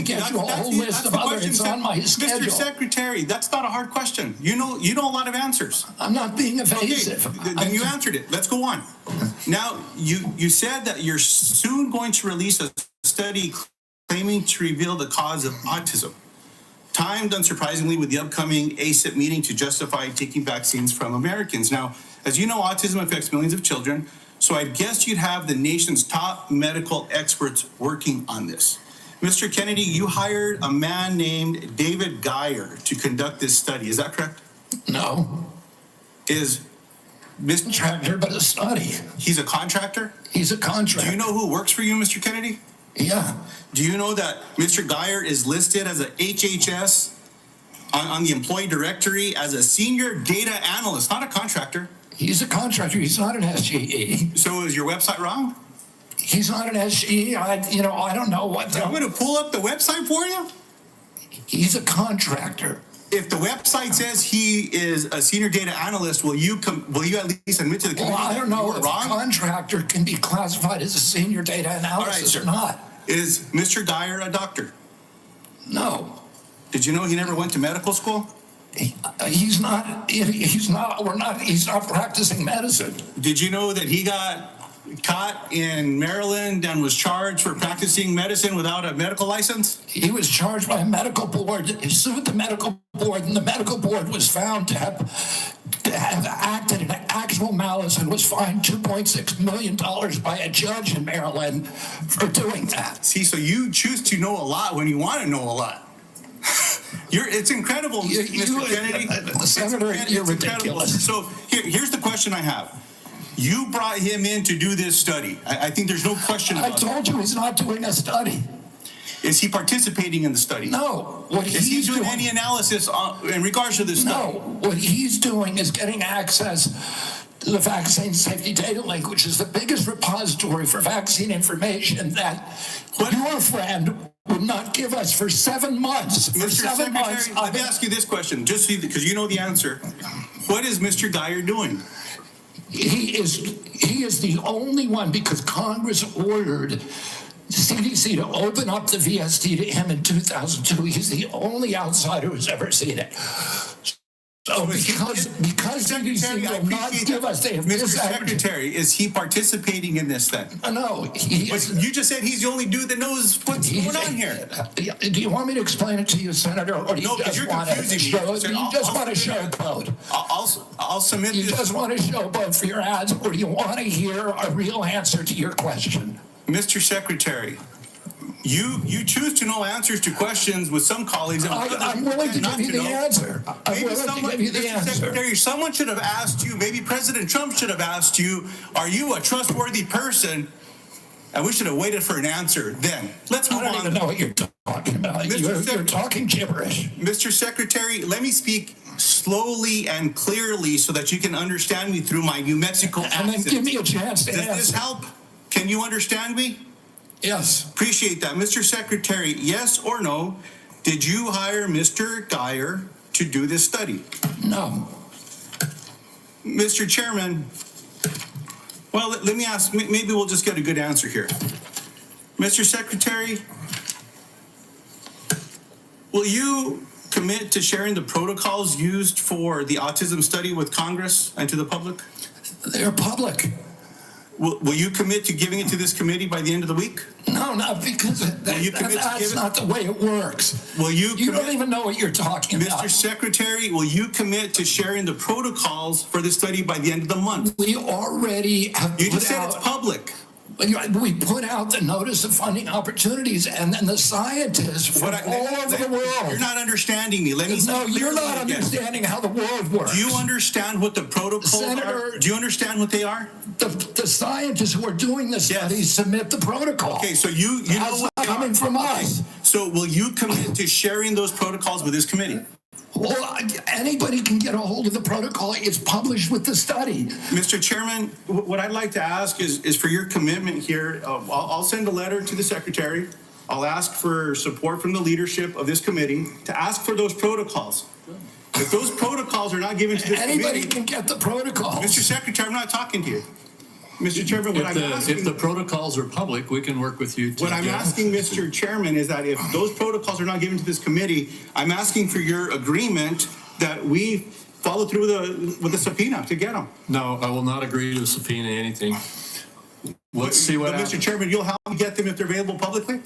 get you a whole list of others. It's on my schedule. Mr. Secretary, that's not a hard question. You know a lot of answers. I'm not being evasive. Okay, then you answered it. Let's go on. Now, you said that you're soon going to release a study claiming to reveal the cause of autism, timed unsurprisingly with the upcoming ACIP meeting to justify taking vaccines from Americans. Now, as you know, autism affects millions of children. So I guess you'd have the nation's top medical experts working on this. Mr. Kennedy, you hired a man named David Geyer to conduct this study. Is that correct? No. Is Mr. Contractor, but a study. He's a contractor? He's a contractor. Do you know who works for you, Mr. Kennedy? Yeah. Do you know that Mr. Geyer is listed as a HHS on the employee directory as a senior data analyst, not a contractor? He's a contractor. He's not an SGE. So is your website wrong? He's not an SGE. I don't know what. I'm going to pull up the website for you. He's a contractor. If the website says he is a senior data analyst, will you at least admit to the committee? Well, I don't know if a wrong? contractor can be classified as a senior data analysis or not. Is Mr. Dyer a doctor? No. Did you know he never went to medical school? He's not practicing medicine. Did you know that he got caught in Maryland and was charged for practicing medicine without a medical license? He was charged by a medical board. He sued the medical board, and the medical board was found to have acted in actual malice and was fined $2.6 million by a judge in Maryland for doing that. See, so you choose to know a lot when you want to know a lot. It's incredible, Mr. Kennedy. Senator, you're ridiculous. So here's the question I have. You brought him in to do this study. I think there's no question about it. I told you he's not doing a study. Is he participating in the study? No. Is he doing any analysis in regards to this study? No. What he's doing is getting access to the Vaccine Safety Data Link, which is the biggest repository for vaccine information that your friend would not give us for 7 months. For Mr. 7 months. Secretary, let me ask you this question, just because you know the answer. What is Mr. Dyer doing? He is the only one, because Congress ordered CDC to open up the VSD to him in 2002. He's the only outsider who's ever seen it. So because CDC will not give us, they have Mr. Secretary, is he participating in this then? No. You just said he's the only dude that knows what's going on here. Do you want me to explain it to you, Senator, or do you just want to show? You just want to show code. I'll submit this. You just want to show both for your ads, or do you want to hear a real answer to your question? Mr. Secretary, you choose to know answers to questions with some colleagues. I'm willing to give you the answer. I'm willing to give you the answer. Secretary, someone should have asked you, maybe President Trump should have asked you, are you a trustworthy person? And we should have waited for an answer then. Let's move on. I don't even know what you're talking about. You're talking gibberish. Mr. Secretary, let me speak slowly and clearly so that you can understand me through my New Mexico accent. And then give me a chance to answer. Does this help? Can you understand me? Yes. Appreciate that. Mr. Secretary, yes or no, did you hire Mr. Dyer to do this study? No. Mr. Chairman, well, let me ask, maybe we'll just get a good answer here. Mr. Secretary, will you commit to sharing the protocols used for the autism study with Congress and to the public? They're public. Will you commit to giving it to this committee by the end of the week? No, not because that's not the way it works. Will you? You don't even know what you're talking about. Mr. Secretary, will you commit to sharing the protocols for this study by the end of the month? We already have. You just said it's public. We put out the notice of funding opportunities, and then the scientists from all over the world. You're not understanding me. No, you're not understanding how the world works. Do you understand what the protocols are? Do you understand what they are? The scientists who are doing the studies submit the protocol. Okay, so you know what coming from us. So will you commit to sharing those protocols with this committee? Well, anybody can get a hold of the protocol. It's published with the study. Mr. Chairman, what I'd like to ask is for your commitment here. I'll send a letter to the Secretary. I'll ask for support from the leadership of this committee to ask for those protocols. If those protocols are not given to this committee... Anybody can get the protocols. Mr. Secretary, I'm not talking to you. Mr. Chairman, what I'm asking... If the protocols are public, we can work with you. What I'm asking, Mr. Chairman, is that if those protocols are not given to this committee, I'm asking for your agreement that we follow through with the subpoena to get them. No, I will not agree to subpoena anything. Let's see what happens. Mr. Chairman, you'll help me get them if they're available publicly?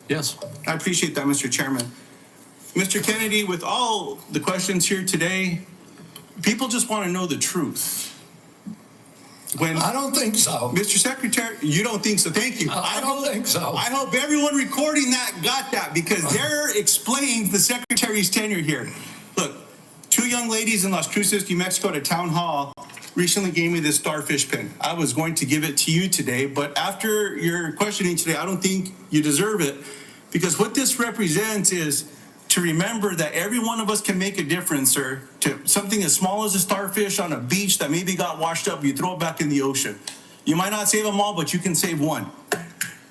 Yes. I appreciate that, Mr. Chairman. Mr. Kennedy, with all the questions here today, people just want to know the truth. I don't think so. Mr. Secretary, you don't think so. Thank you. I don't think so. I hope everyone recording that got that, because there explains the Secretary's tenure here. Look, 2 young ladies in Las Cruces, New Mexico at a town hall recently gave me this starfish pin. I was going to give it to you today, but after your questioning today, I don't think you deserve it, because what this represents is to remember that every one of us can make a difference, sir, to something as small as a starfish on a beach that maybe got washed up, you throw it back in the ocean. You might not save them all, but you can save one.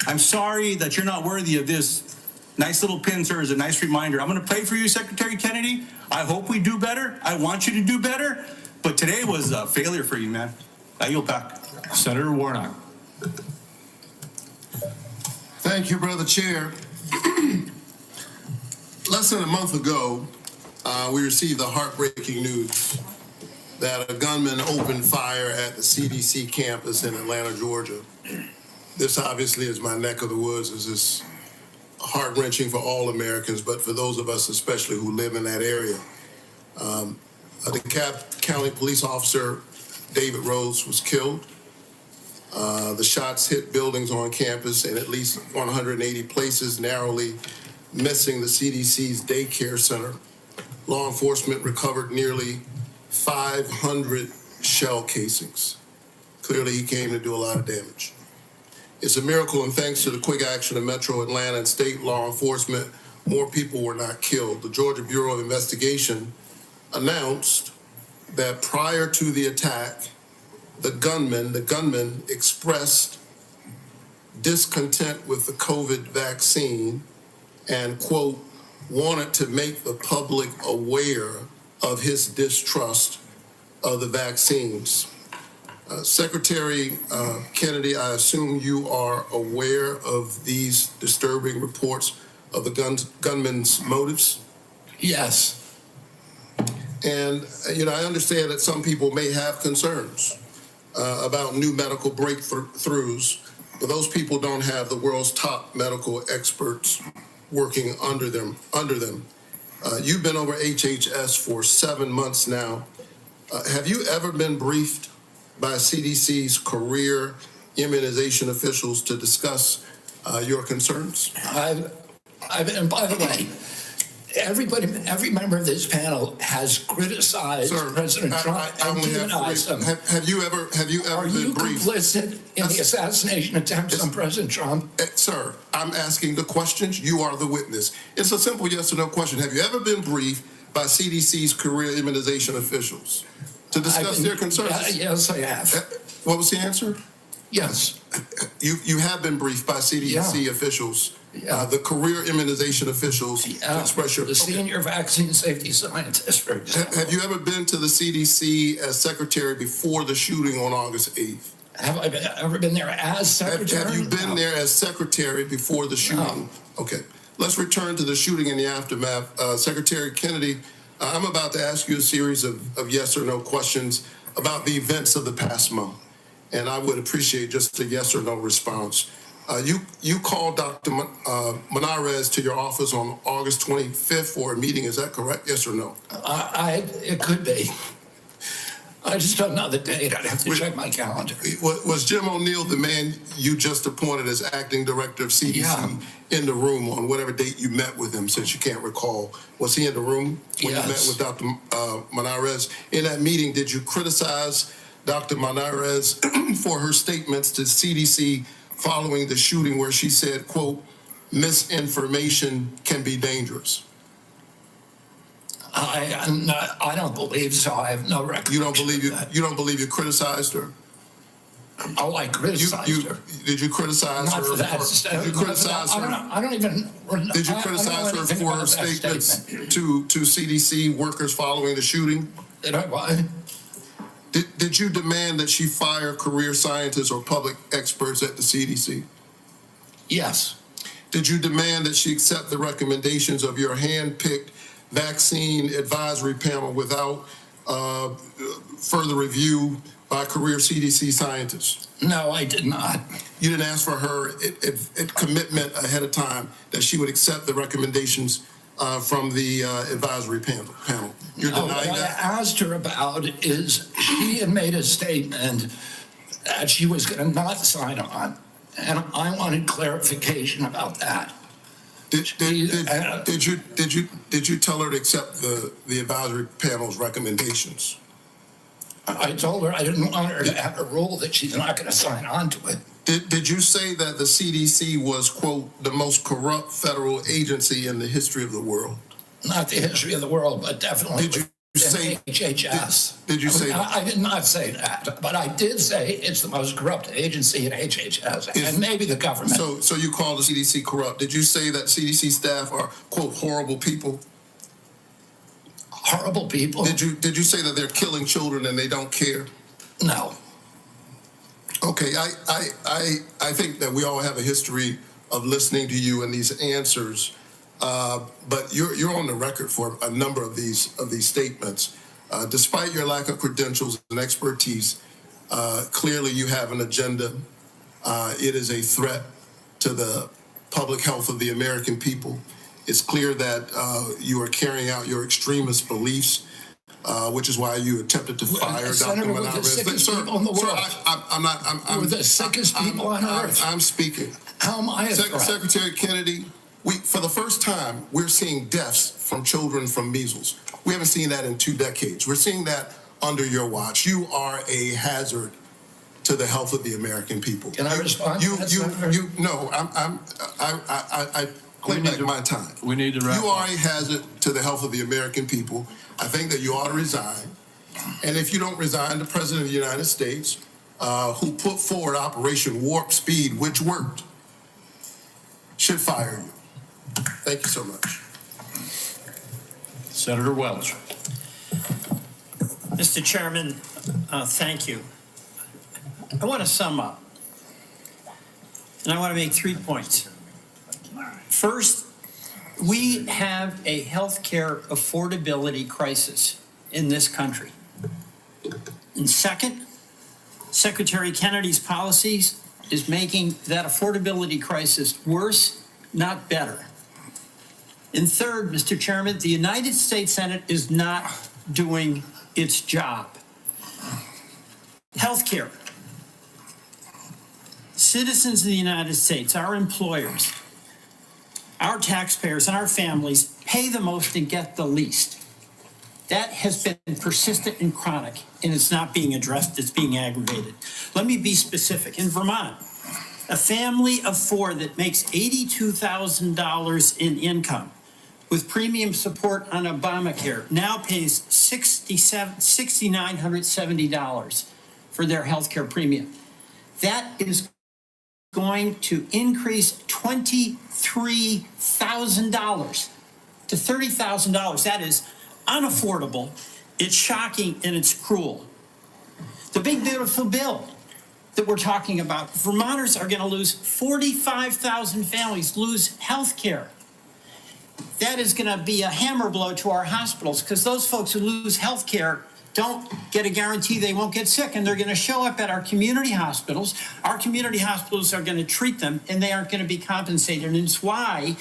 I'm sorry that you're not worthy of this Nice little pin, sir, is a nice reminder. I'm going to pray for you, Secretary Kennedy. I hope we do better. I want you to do better. But today was a failure for you, man. I yield back. Senator Warnock. Thank you, Brother Chair. Less than a month ago, we received the heartbreaking news that a gunman opened fire at the CDC campus in Atlanta, Georgia. This obviously is my neck of the woods. This is heart-wrenching for all Americans, but for those of us especially who live in that area. A DeKalb County police officer, David Rhodes, was killed. The shots hit buildings on campus in at least 180 places, narrowly missing the CDC's daycare center. Law enforcement recovered nearly 500 shell casings. Clearly, he came to do a lot of damage. It's a miracle, and thanks to the quick action of Metro Atlanta and state law enforcement, more people were not killed. The Georgia Bureau of Investigation announced that prior to the attack, the gunman expressed discontent with the COVID vaccine and, quote, wanted to make the public aware of his distrust of the vaccines. Secretary Kennedy, I assume you are aware of these disturbing reports of the gunman's motives? Yes. And, I understand that some people may have concerns about new medical breakthroughs, but those people don't have the world's top medical experts working under them. You've been over HHS for 7 months now. Have you ever been briefed by CDC's career immunization officials to discuss your concerns? And by the way, every member of this panel has criticized President Trump and demonized him. Have you ever Are been you briefed? complicit in the assassination attempts on President Trump? Sir, I'm asking the questions. You are the witness. It's a simple yes or no question. Have you ever been briefed by CDC's career immunization officials to discuss their concerns? Yes, I have. What was the answer? Yes. You have been briefed by CDC officials, the career immunization officials, to express your... The senior vaccine safety scientist, for example. Have you ever been to the CDC as secretary before the shooting on August 8th? Have I ever been there as secretary? Have you been there as secretary before the shooting? No. Okay. Let's return to the shooting and the aftermath. Secretary Kennedy, I'm about to ask you a series of yes or no questions about the events of the past month. And I would appreciate just a yes or no response. You called Dr. Monarez to your office on August 25th for a meeting. Is that correct? Yes or no? It could be. I just don't know the date. I'd have to check my calendar. Was Jim O'Neill the man you just appointed as acting director of CDC in the room on whatever date you met with him, since you can't recall? Was he in the room when you met with Dr. Monarez? In that meeting, did you criticize Dr. Monarez for her statements to CDC following the shooting where she said, quote, misinformation can be dangerous? I don't believe so. I have no record. You don't believe you criticized her? Oh, I criticized her. Did you criticize Not her? for that. Did you criticize her? I don't even. Did you criticize her for her statements to CDC workers following the shooting? Did I what? Did you demand that she fire career scientists or public experts at the CDC? Yes. Did you demand that she accept the recommendations of your hand-picked vaccine advisory panel without further review by career CDC scientists? No, I did not. You didn't ask for her commitment ahead of time that she would accept the recommendations from the advisory panel? You're denying that? What I asked her about is she had made a statement that she was going to not sign on, and I wanted clarification about that. Did you tell her to accept the advisory panel's recommendations? I told her I didn't want her to have a rule that she's not going to sign on to it. Did you say that the CDC was, quote, the most corrupt federal agency in the history of the world? Not the history of the world, but definitely say HHS. Did you say that? I did not say that, but I did say it's the most corrupt agency in HHS, and maybe the government. So you call the CDC corrupt? Did you say that CDC staff are quote horrible people? Horrible people? Did you say that they're killing children and they don't care? No. Okay, I think that we all have a history of listening to you and these answers, but you're on the record for a number of these statements. Despite your lack of credentials and expertise, clearly you have an agenda. It is a threat to the public health of the American people. It's clear that you are carrying out your extremist beliefs, which is why you attempted to fire Dr. Senator, we're the sickest people in the world. We're the sickest people on earth. I'm speaking. How am I a threat? Secretary Kennedy, for the first time, we're seeing deaths from children from measles. We haven't seen that in 2 decades. We're seeing that under your watch. You are a hazard to the health of the American people. Can I respond to that, No, I claim back my time. We need to wrap You are a hazard to the health of the American people. I think that you ought to resign. And if you don't resign, the President of the United States, who put forward Operation Warp Speed, which worked, should fire you. Thank you so much. Senator Welch. Mr. Chairman, thank you. I want to sum up, and I want to make 3 points. First, we have a healthcare affordability crisis in this country. And second, Secretary Kennedy's policies is making that affordability crisis worse, not better. And third, Mr. Chairman, the United States Senate is not doing its job. Healthcare. Citizens of the United States, our employers, our taxpayers, and our families pay the most and get the least. That has been persistent and chronic, and it's not being addressed, it's being aggravated. Let me be specific. In Vermont, a family of 4 that makes $82,000 in income with premium support on Obamacare now pays $6,970 for their health care premium. That is going to increase $23,000 to $30,000. That is unaffordable, it's shocking, and it's cruel. The big beautiful bill that we're talking about, Vermonters are going to lose 45,000 families lose health care. That is going to be a hammer blow to our hospitals because those folks who lose health care don't get a guarantee they won't get sick, and they're going to show up at our community hospitals. Our community hospitals are going to treat them, and they aren't going to be compensated. And it's why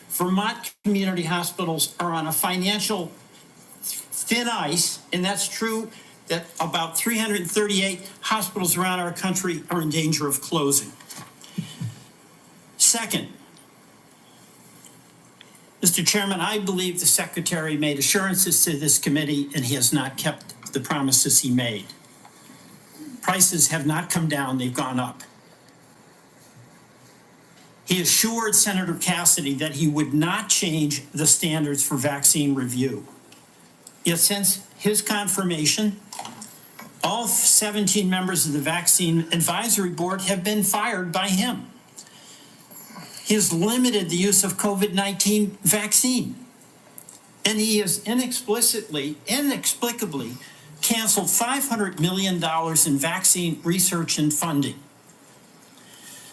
Vermont community hospitals are on a financial thin ice, and that's true that about 338 hospitals around our country are in danger of closing. Second, Mr. Chairman, I believe the Secretary made assurances to this committee, and he has not kept the promises he made. Prices have not come down, they've gone up. He assured Senator Cassidy that he would not change the standards for vaccine review. Yet since his confirmation, all 17 members of the Vaccine Advisory Board have been fired by him. He has limited the use of COVID-19 vaccine. And he has inexplicably canceled $500 million in vaccine research and funding.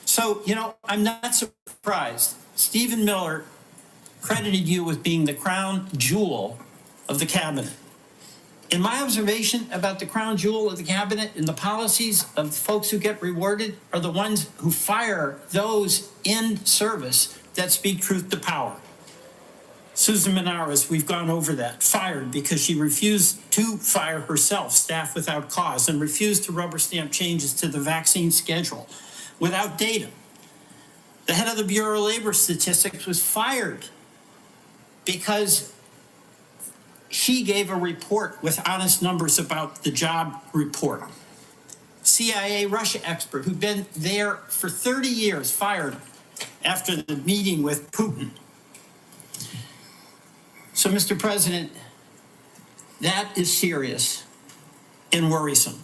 So, I'm not surprised. Stephen Miller credited you with being the crown jewel of the cabinet. And my observation about the crown jewel of the cabinet and the policies of folks who get rewarded are the ones who fire those in service that speak truth to power. Susan Menares, we've gone over that, fired because she refused to fire herself, staff without cause, and refused to rubber stamp changes to the vaccine schedule without data. The head of the Bureau of Labor Statistics was fired because she gave a report with honest numbers about the job report. CIA Russia expert who'd been there for 30 years, fired after the meeting with Putin. So, Mr. President, That is serious and worrisome.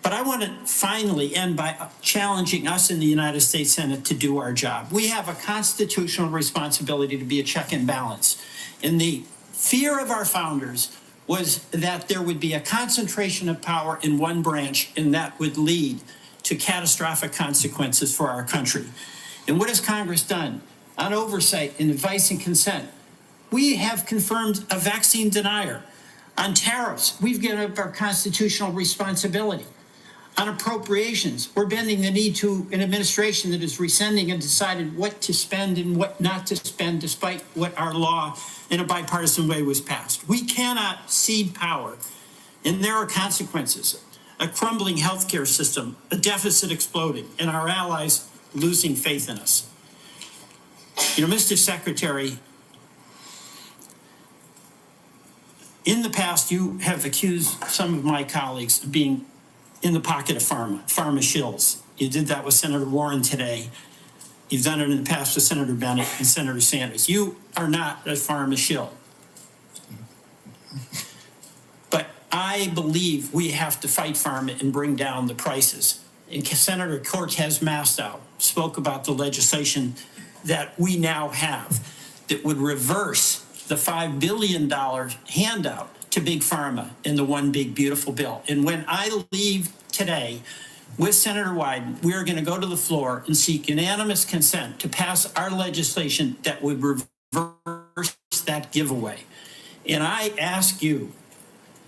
But I want to finally end by challenging us in the United States Senate to do our job. We have a constitutional responsibility to be a check and balance. And the fear of our founders was that there would be a concentration of power in one branch, and that would lead to catastrophic consequences for our country. And what has Congress done? On oversight and advice and consent, we have confirmed a vaccine denier. On tariffs, we've given up our constitutional responsibility. On appropriations, we're bending the knee to an administration that is rescinding and decided what to spend and what not to spend, despite what our law in a bipartisan way was passed. We cannot cede power, and there are consequences. A crumbling healthcare system, a deficit exploding, and our allies losing faith in us. You know, Mr. Secretary, in the past, you have accused some of my colleagues of being in the pocket of pharma shills. You did that with Senator Warren today. You've done it in the past with Senator Bennett and Senator Sanders. You are not a pharma shill. But I believe we have to fight pharma and bring down the prices. And Senator Cortez Masto spoke about the legislation that we now have that would reverse the $5 billion handout to big pharma in the One Big Beautiful Bill. And when I leave today with Senator Wyden, we are going to go to the floor and seek unanimous consent to pass our legislation that would reverse that giveaway. And I ask you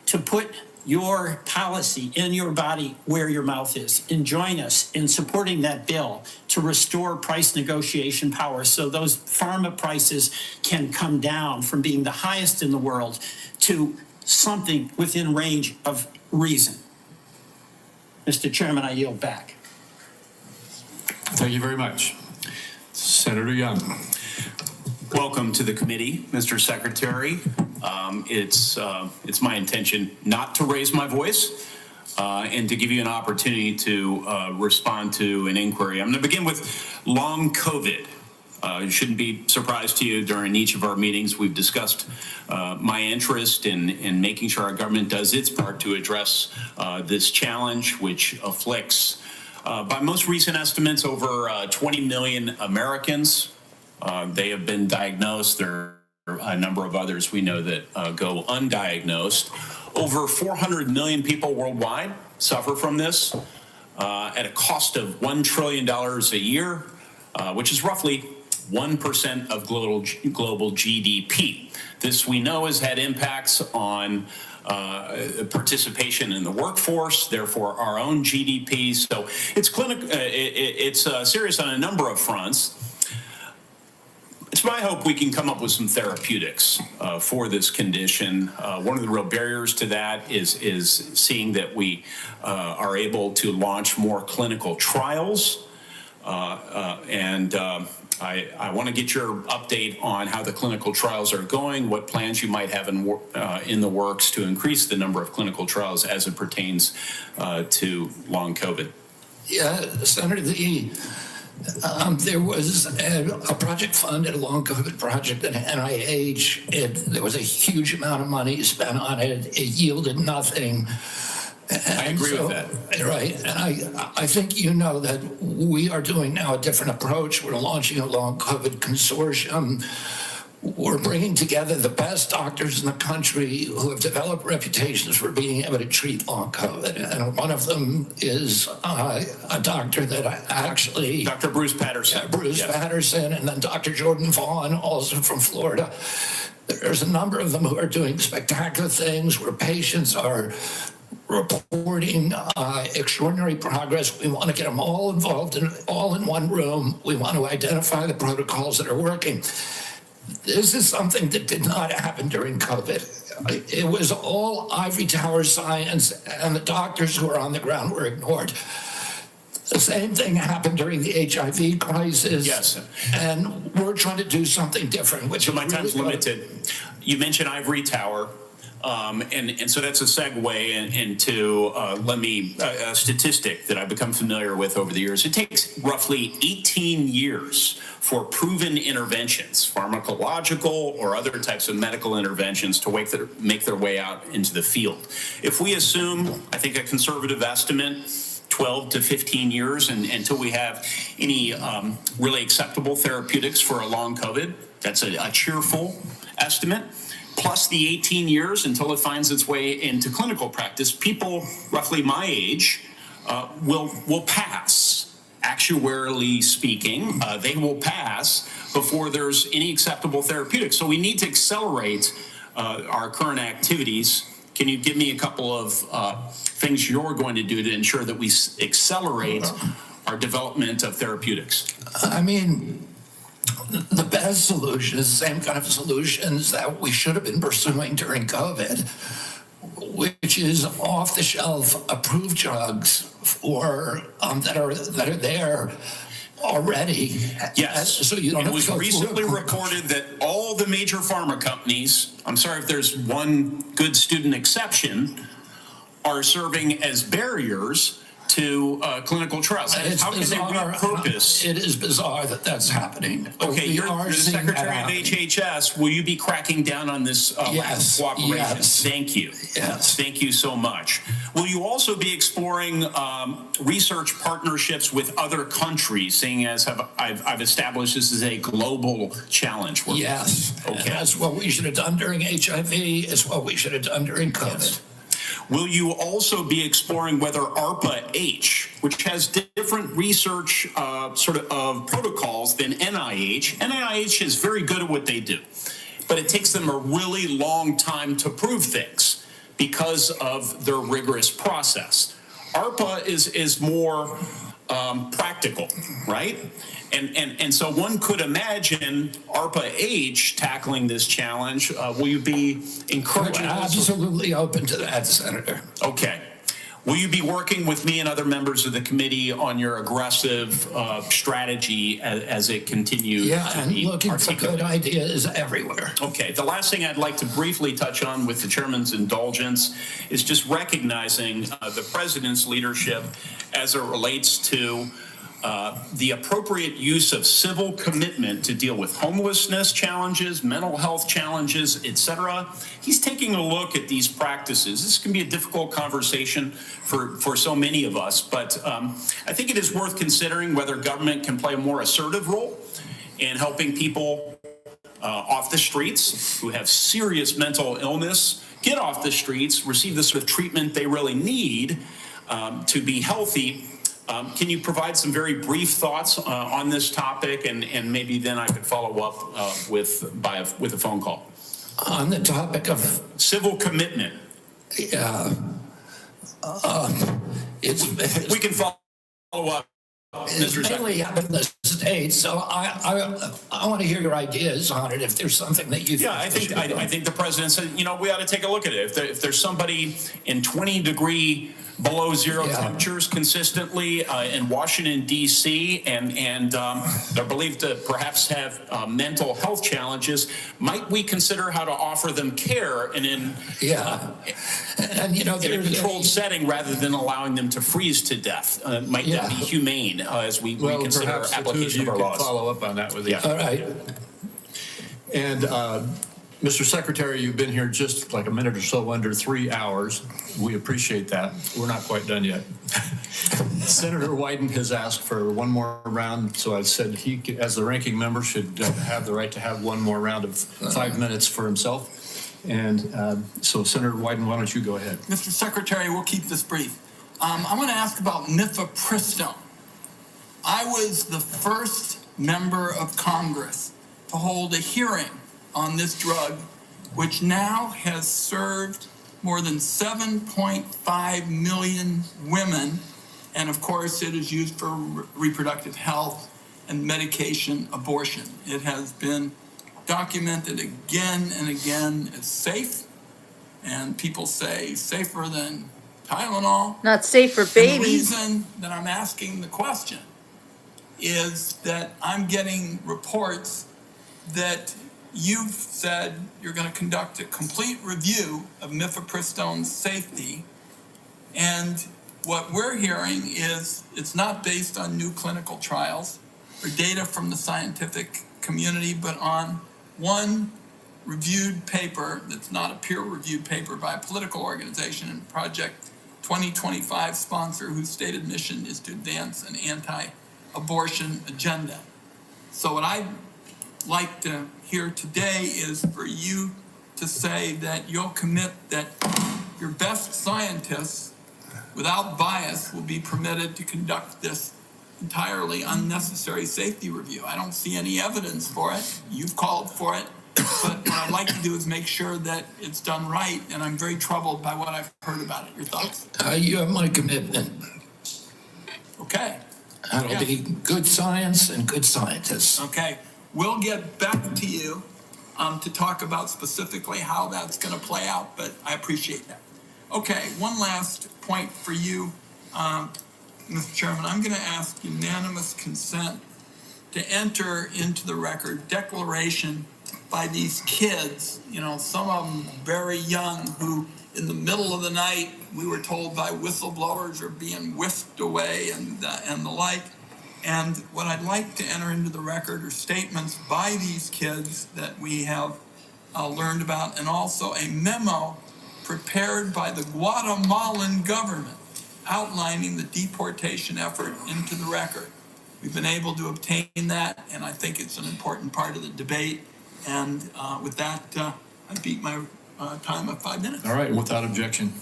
to put your policy in your body where your mouth is and join us in supporting that bill to restore price negotiation power so those pharma prices can come down from being the highest in the world to something within range of reason. Mr. Chairman, I yield back. Thank you very much. Senator Young. Welcome to the committee, Mr. Secretary. It's my intention not to raise my voice and to give you an opportunity to respond to an inquiry. I'm going to begin with long COVID. It shouldn't be a surprise to you. During each of our meetings, we've discussed my interest in making sure our government does its part to address this challenge, which afflicts, by most recent estimates, over 20 million Americans. They have been diagnosed. There are a number of others we know that go undiagnosed. Over 400 million people worldwide suffer from this at a cost of $1 trillion a year, which is roughly 1% of global GDP. This, we know, has had impacts on participation in the workforce, therefore our own GDP. So it's serious on a number of fronts. It's my hope we can come up with some therapeutics for this condition. One of the real barriers to that is seeing that we are able to launch more clinical trials. I want to get your update on how the clinical trials are going, what plans you might have in the works to increase the number of clinical trials as it pertains to long COVID. Yeah, Senator, there was a project funded, a long COVID project at NIH. There was a huge amount of money spent on it. It yielded nothing. I agree with that. Right. And I think you know that we are doing now a different approach. We're launching a long COVID consortium. We're bringing together the best doctors in the country who have developed reputations for being able to treat long COVID. And one of them is a doctor that actually... Dr. Bruce Patterson. Yeah, Bruce Patterson, and then Dr. Jordan Vaughn, also from Florida. There's a number of them who are doing spectacular things where patients are reporting extraordinary progress. We want to get them all involved, all in one room. We want to identify the protocols that are working. This is something that did not happen during COVID. It was all ivory tower science, and the doctors who are on the ground were ignored. The same thing happened during the HIV crisis. Yes. And we're trying to do something different, which so my time's limited. You mentioned ivory tower. And so that's a segue into a statistic that I've become familiar with over the years. It takes roughly 18 years for proven interventions, pharmacological or other types of medical interventions, to make their way out into the field. If we assume, I think a conservative estimate, 12 to 15 years until we have any really acceptable therapeutics for a long COVID, that's a cheerful estimate. Plus the 18 years until it finds its way into clinical practice, people roughly my age will pass. Actuarially speaking, they will pass before there's any acceptable therapeutics. So we need to accelerate our current activities. Can you give me a couple of things you're going to do to ensure that we accelerate our development of therapeutics? I mean, the best solution is the same kind of solutions that we should have been pursuing during COVID, which is off-the-shelf approved drugs for that are there already. Yes. So you don't it have was to go recently through reported that all the major pharma companies, I'm sorry if there's one good student exception, are serving as barriers to clinical trials. How can they repurpose? It is bizarre that that's happening. Okay, you're the Secretary of HHS. Will you be cracking down on this lack of cooperation? Yes. Thank you. Yes. Thank you so much. Will you also be exploring research partnerships with other countries, seeing as I've established this is a global challenge? Yes. Okay. That's what we should have done during HIV. It's what we should have done during COVID. Yes. Will you also be exploring whether ARPA-H, which has different research protocols than NIH, NIH is very good at what they do, but it takes them a really long time to prove things because of their rigorous process. ARPA is more practical, right? And so one could imagine ARPA-H tackling this challenge. Will you be encouraging? We're absolutely open to that, Senator. Okay. Will you be working with me and other members of the committee on your aggressive strategy as it continues? Yeah, and looking for good ideas everywhere. Okay. The last thing I'd like to briefly touch on with the chairman's indulgence is just recognizing the president's leadership as it relates to the appropriate use of civil commitment to deal with homelessness challenges, mental health challenges, etc. He's taking a look at these practices. This can be a difficult conversation for so many of us, but I think it is worth considering whether government can play a more assertive role in helping people off the streets who have serious mental illness get off the streets, receive the sort of treatment they really need to be healthy. Can you provide some very brief thoughts on this topic, and maybe then I could follow up with a phone call on the topic of civil commitment? Yeah, we can follow up. It's mainly up in the States, so I want to hear your ideas on it. If there's something that you think, I think the president said, we ought to take a look at it. If there's somebody in 20-degree below zero temperatures consistently in Washington, D.C., and they're believed to perhaps have mental health challenges, might we consider how to offer them care in a controlled setting rather than allowing them to freeze to death? Might that be humane as we reconsider application of our laws? Follow up on that with you. All right. And Mr. Secretary, you've been here just like a minute or so under 3 hours. We appreciate that. We're not quite done yet. Senator Wyden has asked for one more round, so I said he, as the ranking member, should have the right to have one more round of 5 minutes for himself. And so, Senator Wyden, why don't you go ahead? Mr. Secretary, we'll keep this brief. I want to ask about mifepristone. I was the first member of Congress to hold a hearing on this drug, which now has served more than 7.5 million women. And of course, it is used for reproductive health and medication abortion. It has been documented again and again as safe. And people say safer than Tylenol. Not safe for babies. The reason that I'm asking the question is that I'm getting reports that you've said you're going to conduct a complete review of mifepristone's safety. And what we're hearing is it's not based on new clinical trials or data from the scientific community, but on one reviewed paper that's not a peer-reviewed paper by a political organization and Project 2025 sponsor whose stated mission is to advance an anti-abortion agenda. So what I'd like to hear today is for you to say that you'll commit that your best scientists, without bias, will be permitted to conduct this entirely unnecessary safety review. I don't see any evidence for it. You've called for it. But what I'd like to do is make sure that it's done right, and I'm very troubled by what I've heard about it. Your thoughts? You have my commitment. Okay. That'll be good science and good scientists. Okay. We'll get back to you to talk about specifically how that's going to play out, but I appreciate that. Okay, one last point for you, Mr. Chairman. I'm going to ask unanimous consent to enter into the record declaration by these kids, you know, some of them very young, who in the middle of the night, we were told by whistleblowers are being whisked away and the like. And what I'd like to enter into the record are statements by these kids that we have learned about, and also a memo prepared by the Guatemalan government outlining the deportation effort into the record. We've been able to obtain that, and I think it's an important part of the debate. And with that, I beat my time of 5 minutes. All right, without objection.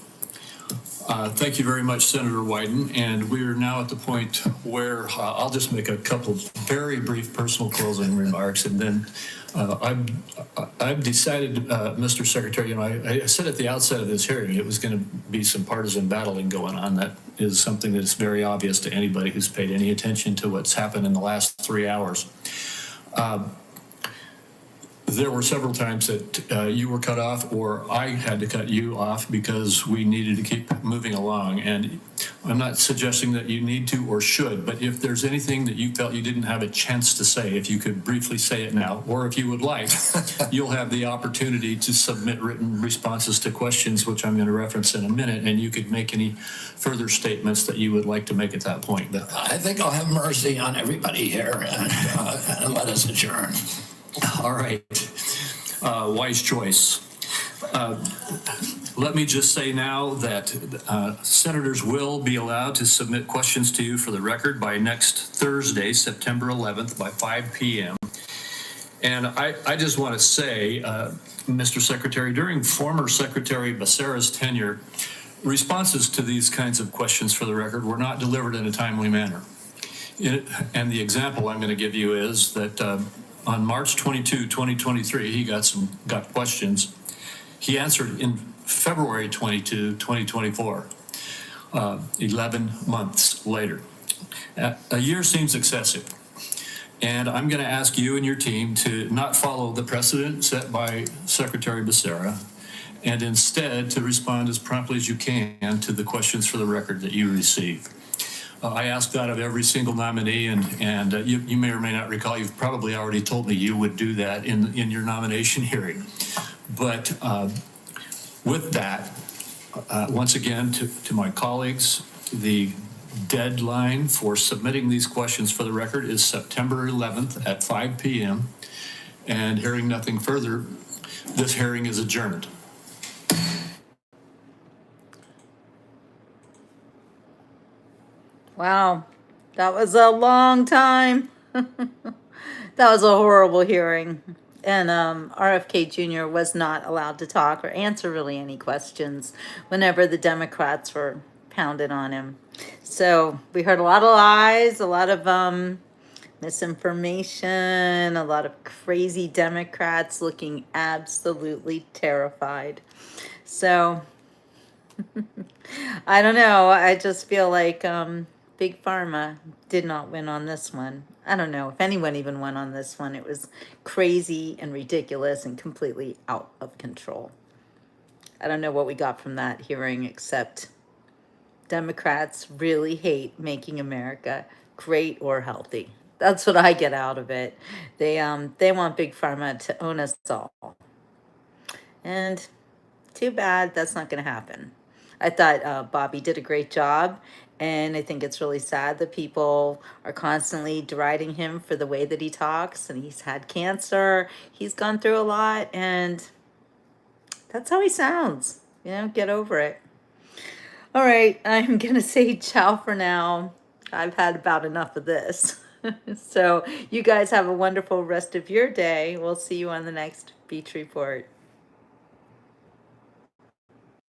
Thank you very much, Senator Wyden. And we are now at the point where I'll just make a couple of very brief personal closing remarks, and then I've decided, Mr. Secretary, you know, I said at the outset of this hearing it was going to be some partisan battling going on. That is something that's very obvious to anybody who's paid any attention to what's happened in the last 3 hours. There were several times that you were cut off, or I had to cut you off because we needed to keep moving along. And I'm not suggesting that you need to or should, but if there's anything that you felt you didn't have a chance to say, if you could briefly say it now, or if you would like, you'll have the opportunity to submit written responses to questions, which I'm going to reference in a minute, and you could make any further statements that you would like to make at that point. I think I'll have mercy on everybody here and let us adjourn. All right. Wise choice. Let me just say now that senators will be allowed to submit questions to you for the record by next Thursday, September 11th, by 5 p.m. And I just want to say, Mr. Secretary, during former Secretary Becerra's tenure, responses to these kinds of questions for the record were not delivered in a timely manner. And the example I'm going to give you is that on March 22, 2023, he got questions. He answered in February 22, 2024, 11 months later. A year seems excessive. And I'm going to ask you and your team to not follow the precedent set by Secretary Becerra, and instead to respond as promptly as you can to the questions for the record that you receive. I asked that of every single nominee, and you may or may not recall, you've probably already told me you would do that in your nomination hearing. But with that, once again, to my colleagues, the deadline for submitting these questions for the record is September 11th at 5 p.m. And hearing nothing further, this hearing is adjourned. Wow, that was a long time. That was a horrible hearing. And RFK Jr. was not allowed to talk or answer really any questions whenever the Democrats were pounding on him. So we heard a lot of lies, a lot of misinformation, a lot of crazy Democrats looking absolutely terrified. So I don't know. I just feel like Big Pharma did not win on this one. I don't know if anyone even won on this one. It was crazy and ridiculous and completely out of control. I don't know what we got from that hearing, except Democrats really hate making America great or healthy. That's what I get out of it. They want Big Pharma to own us all. And too bad that's not going to happen. I thought Bobby did a great job, and I think it's really sad that people are constantly deriding him for the way that he talks, and he's had cancer, he's gone through a lot, and that's how he sounds. You know, get over it. All right, I'm going to say ciao for now. I've had about enough of this. So you guys have a wonderful rest of your day. We'll see you on the next Beach Report.